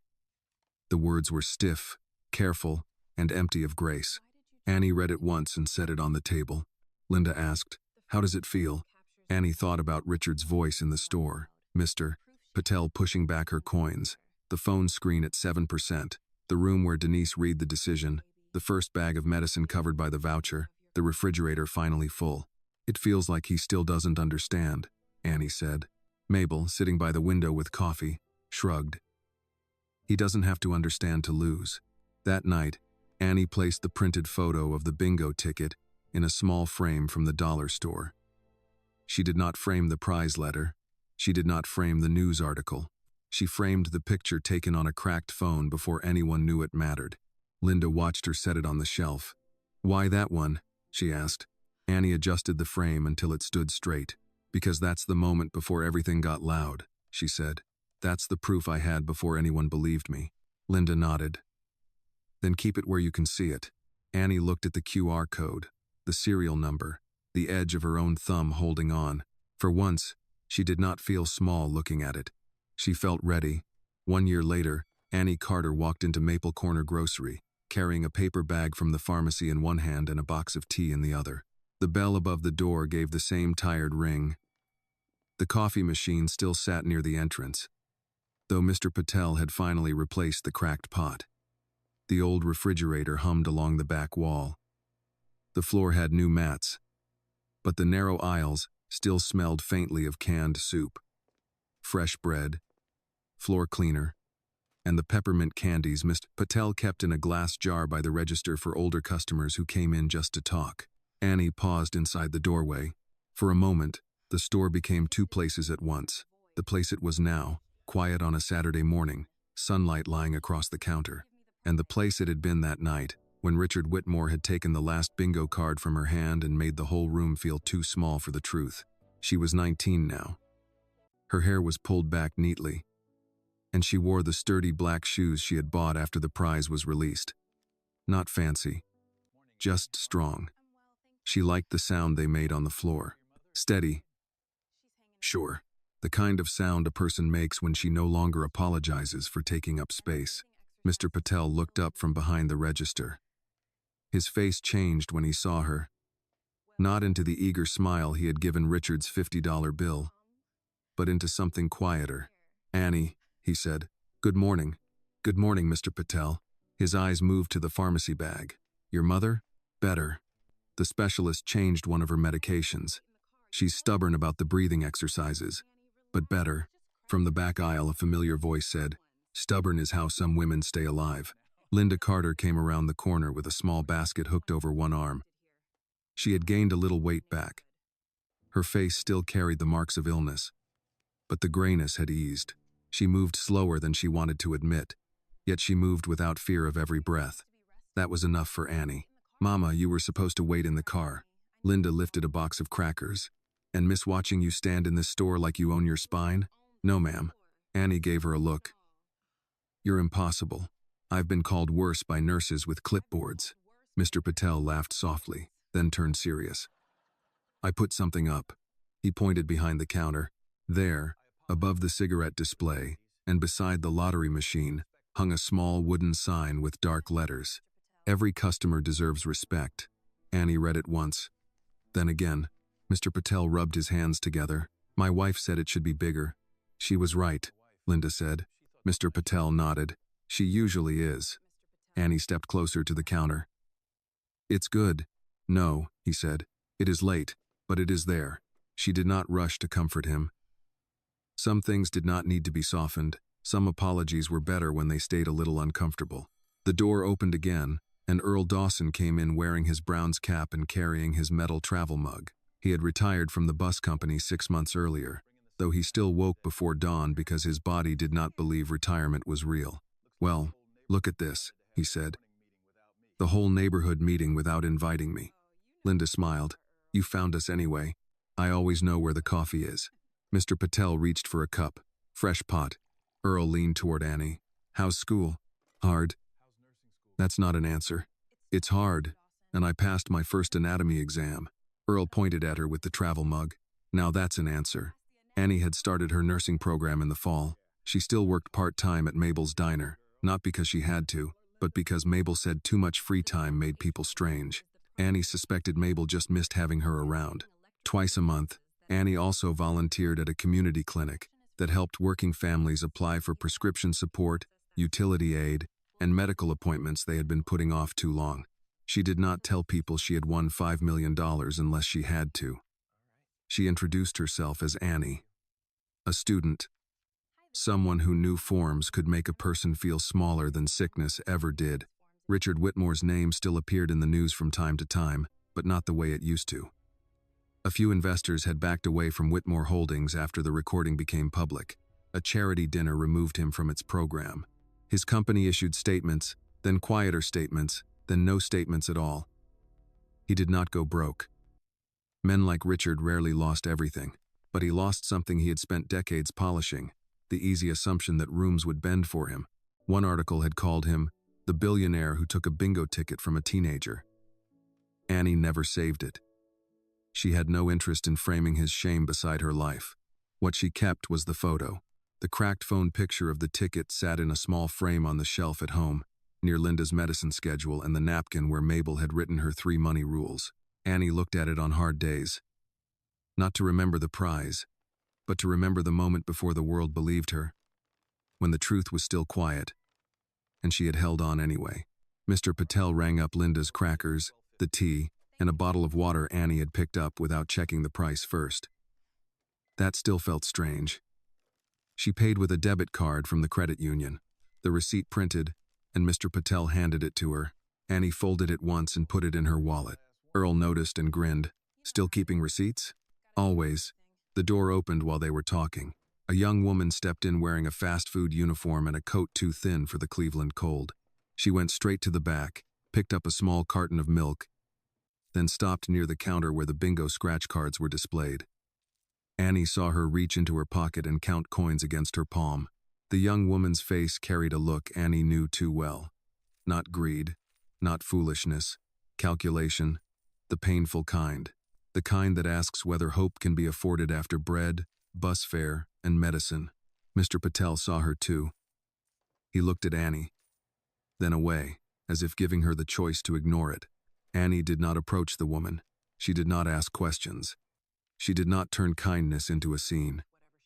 The words were stiff, careful, and empty of grace. Annie read it once and set it on the table. Linda asked, "How does it feel?" Annie thought about Richard's voice in the store. Mr. Patel pushing back her coins, the phone screen at 7%, the room where Denise read the decision, the first bag of medicine covered by the voucher, the refrigerator finally full. "It feels like he still doesn't understand," Annie said. Mabel, sitting by the window with coffee, shrugged. "He doesn't have to understand to lose." That night, Annie placed the printed photo of the bingo ticket in a small frame from the dollar store. She did not frame the prize letter. She did not frame the news article. She framed the picture taken on a cracked phone before anyone knew it mattered. Linda watched her set it on the shelf. "Why that one?" she asked. Annie adjusted the frame until it stood straight. "Because that's the moment before everything got loud," she said. "That's the proof I had before anyone believed me." Linda nodded. "Then keep it where you can see it." Annie looked at the QR code, the serial number, the edge of her own thumb holding on. For once, she did not feel small looking at it. She felt ready. 1 year later, Annie Carter walked into Maple Corner Grocery, carrying a paper bag from the pharmacy in one hand and a box of tea in the other. The bell above the door gave the same tired ring. The coffee machine still sat near the entrance, though Mr. Patel had finally replaced the cracked pot. The old refrigerator hummed along the back wall. The floor had new mats, but the narrow aisles still smelled faintly of canned soup, fresh bread, floor cleaner, and the peppermint candies Mr. Patel kept in a glass jar by the register for older customers who came in just to talk. Annie paused inside the doorway. For a moment, the store became two places at once. The place it was now, quiet on a Saturday morning, sunlight lying across the counter, and the place it had been that night, when Richard Whitmore had taken the last bingo card from her hand and made the whole room feel too small for the truth. She was 19 now. Her hair was pulled back neatly, and she wore the sturdy black shoes she had bought after the prize was released. Not fancy, just strong. She liked the sound they made on the floor. Steady. Sure, the kind of sound a person makes when she no longer apologizes for taking up space. Mr. Patel looked up from behind the register. His face changed when he saw her, not into the eager smile he had given Richard's $50 bill, but into something quieter. "Annie," he said. "Good morning." "Good morning, Mr. Patel." His eyes moved to the pharmacy bag. "Your mother?" "Better." The specialist changed one of her medications. "She's stubborn about the breathing exercises, but better." From the back aisle, a familiar voice said, "Stubborn is how some women stay alive." Linda Carter came around the corner with a small basket hooked over one arm. She had gained a little weight back. Her face still carried the marks of illness, but the grayness had eased. She moved slower than she wanted to admit, yet she moved without fear of every breath. That was enough for Annie. "Mama, you were supposed to wait in the car." Linda lifted a box of crackers. "And miss watching you stand in this store like you own your spine?" "No, ma'am." Annie gave her a look. "You're impossible. I've been called worse by nurses with clipboards." Mr. Patel laughed softly, then turned serious. "I put something up." He pointed behind the counter. There, above the cigarette display, and beside the lottery machine, hung a small wooden sign with dark letters. "Every customer deserves respect." Annie read it once, then again. Mr. Patel rubbed his hands together. "My wife said it should be bigger." "She was right," Linda said. Mr. Patel nodded. "She usually is." Annie stepped closer to the counter. "It's good." "No," he said. "It is late." But it is there. She did not rush to comfort him. Some things did not need to be softened. Some apologies were better when they stayed a little uncomfortable. The door opened again, and Earl Dawson came in wearing his Brown's cap and carrying his metal travel mug. He had retired from the bus company 6 months earlier, though he still woke before dawn because his body did not believe retirement was real. "Well, look at this," he said. "The whole neighborhood meeting without inviting me." Linda smiled. "You found us anyway. I always know where the coffee is." Mr. Patel reached for a cup. "Fresh pot." Earl leaned toward Annie. "How's school?" "Hard." "That's not an answer. It's hard, and I passed my first anatomy exam." Earl pointed at her with the travel mug. "Now that's an answer." Annie had started her nursing program in the fall. She still worked part-time at Mabel's diner, not because she had to, but because Mabel said too much free time made people strange. Annie suspected Mabel just missed having her around. Twice a month, Annie also volunteered at a community clinic that helped working families apply for prescription support, utility aid, and medical appointments they had been putting off too long. She did not tell people she had won $5 million unless she had to. She introduced herself as Annie, a student, someone who knew forms could make a person feel smaller than sickness ever did. Richard Whitmore's name still appeared in the news from time to time, but not the way it used to. A few investors had backed away from Whitmore Holdings after the recording became public. A charity dinner removed him from its program. His company issued statements, then quieter statements, then no statements at all. He did not go broke. Men like Richard rarely lost everything, but he lost something he had spent decades polishing, the easy assumption that rooms would bend for him. One article had called him the billionaire who took a bingo ticket from a teenager. Annie never saved it. She had no interest in framing his shame beside her life. What she kept was the photo. The cracked phone picture of the ticket sat in a small frame on the shelf at home, near Linda's medicine schedule and the napkin where Mabel had written her 3 money rules. Annie looked at it on hard days. Not to remember the prize, but to remember the moment before the world believed her, when the truth was still quiet, and she had held on anyway. Mr. Patel rang up Linda's crackers, the tea, and a bottle of water Annie had picked up without checking the price first. That still felt strange. She paid with a debit card from the credit union. The receipt printed, and Mr. Patel handed it to her. Annie folded it once and put it in her wallet. Earl noticed and grinned. "Still keeping receipts?" "Always." The door opened while they were talking. A young woman stepped in wearing a fast food uniform and a coat too thin for the Cleveland cold. She went straight to the back, picked up a small carton of milk, then stopped near the counter where the bingo scratch cards were displayed. Annie saw her reach into her pocket and count coins against her palm. The young woman's face carried a look Annie knew too well. Not greed, not foolishness, calculation, the painful kind. The kind that asks whether hope can be afforded after bread, bus fare, and medicine. Mr. Patel saw her too. He looked at Annie, then away, as if giving her the choice to ignore it. Annie did not approach the woman. She did not ask questions. She did not turn kindness into a scene.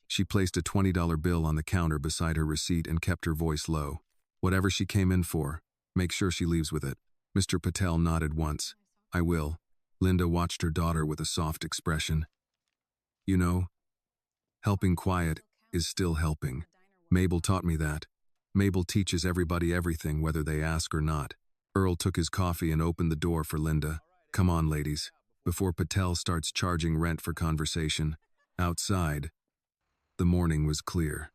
She placed a $20 bill on the counter beside her receipt and kept her voice low. "Whatever she came in for, make sure she leaves with it." Mr. Patel nodded once. "I will." Linda watched her daughter with a soft expression. "You know, helping quiet is still helping. Mabel taught me that. Mabel teaches everybody everything whether they ask or not." Earl took his coffee and opened the door for Linda. "Come on, ladies, before Patel starts charging rent for conversation." Outside, the morning was clear.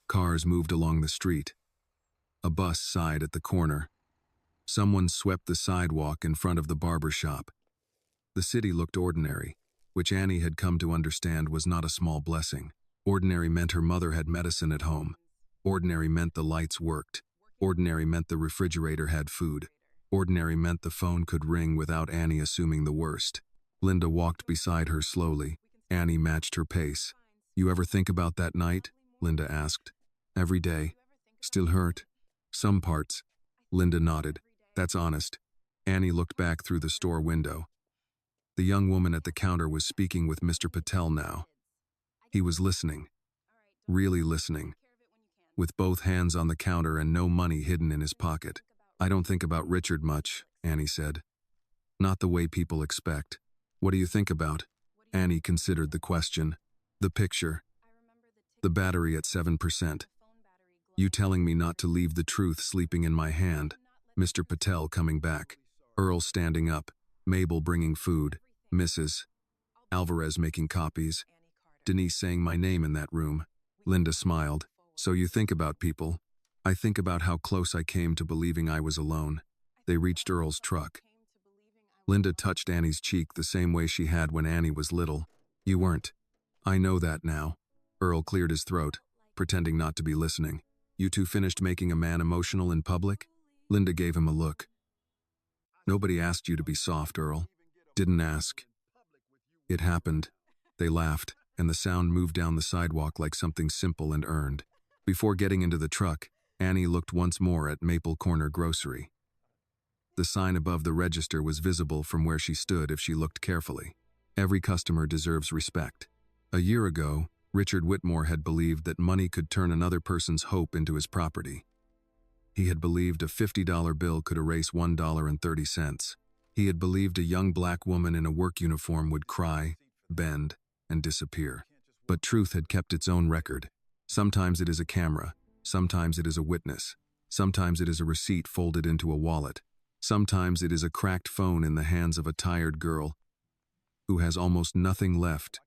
Cars moved along the street. A bus sighed at the corner. Someone swept the sidewalk in front of the barber shop. The city looked ordinary, which Annie had come to understand was not a small blessing. Ordinary meant her mother had medicine at home. Ordinary meant the lights worked. Ordinary meant the refrigerator had food. Ordinary meant the phone could ring without Annie assuming the worst. Linda walked beside her slowly. Annie matched her pace. "You ever think about that night?" Linda asked. "Every day. Still hurt?" "Some parts." Linda nodded. "That's honest." Annie looked back through the store window. The young woman at the counter was speaking with Mr. Patel now. He was listening. Really listening. With both hands on the counter and no money hidden in his pocket. "I don't think about Richard much," Annie said. "Not the way people expect." "What do you think about?" Annie considered the question. The picture. The battery at 7%. You telling me not to leave the truth sleeping in my hand. Mr. Patel coming back. Earl standing up. Mabel bringing food. Mrs. Alvarez making copies. Denise saying my name in that room. Linda smiled. So you think about people. I think about how close I came to believing I was alone. They reached Earl's truck. Linda touched Annie's cheek the same way she had when Annie was little. You weren't. I know that now. Earl cleared his throat, pretending not to be listening. You two finished making a man emotional in public? Linda gave him a look. Nobody asked you to be soft, Earl. Didn't ask. It happened. They laughed, and the sound moved down the sidewalk like something simple and earned. Before getting into the truck, Annie looked once more at Maple Corner Grocery. The sign above the register was visible from where she stood if she looked carefully. Every customer deserves respect. A year ago, Richard Whitmore had believed that money could turn another person's hope into his property. He had believed a $50 bill could erase $1.30. He had believed a young black woman in a work uniform would cry, bend, and disappear. But truth had kept its own record. Sometimes it is a camera, sometimes it is a witness, sometimes it is a receipt folded into a wallet, sometimes it is a cracked phone in the hands of a tired girl who has almost nothing left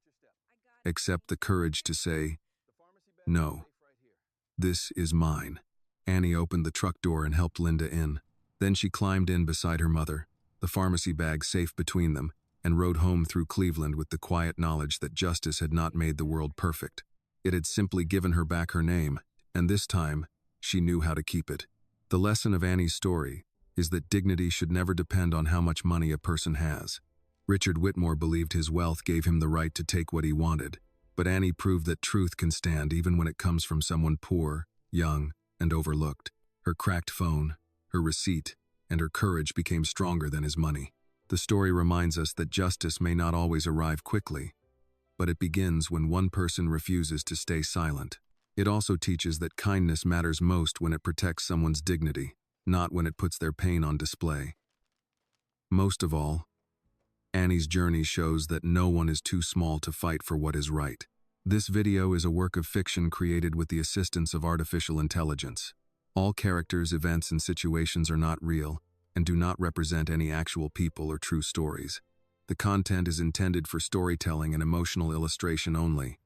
except the courage to say, no, this is mine. Annie opened the truck door and helped Linda in. Then she climbed in beside her mother, the pharmacy bag safe between them, and rode home through Cleveland with the quiet knowledge that justice had not made the world perfect. It had simply given her back her name, and this time, she knew how to keep it. The lesson of Annie's story is that dignity should never depend on how much money a person has. Richard Whitmore believed his wealth gave him the right to take what he wanted, but Annie proved that truth can stand even when it comes from someone poor, young, and overlooked. Her cracked phone, her receipt, and her courage became stronger than his money. The story reminds us that justice may not always arrive quickly, but it begins when one person refuses to stay silent. It also teaches that kindness matters most when it protects someone's dignity, not when it puts their pain on display. Most of all, Annie's journey shows that no one is too small to fight for what is right. This video is a work of fiction created with the assistance of artificial intelligence. All characters, events, and situations are not real and do not represent any actual people or true stories. The content is intended for storytelling and emotional illustration only.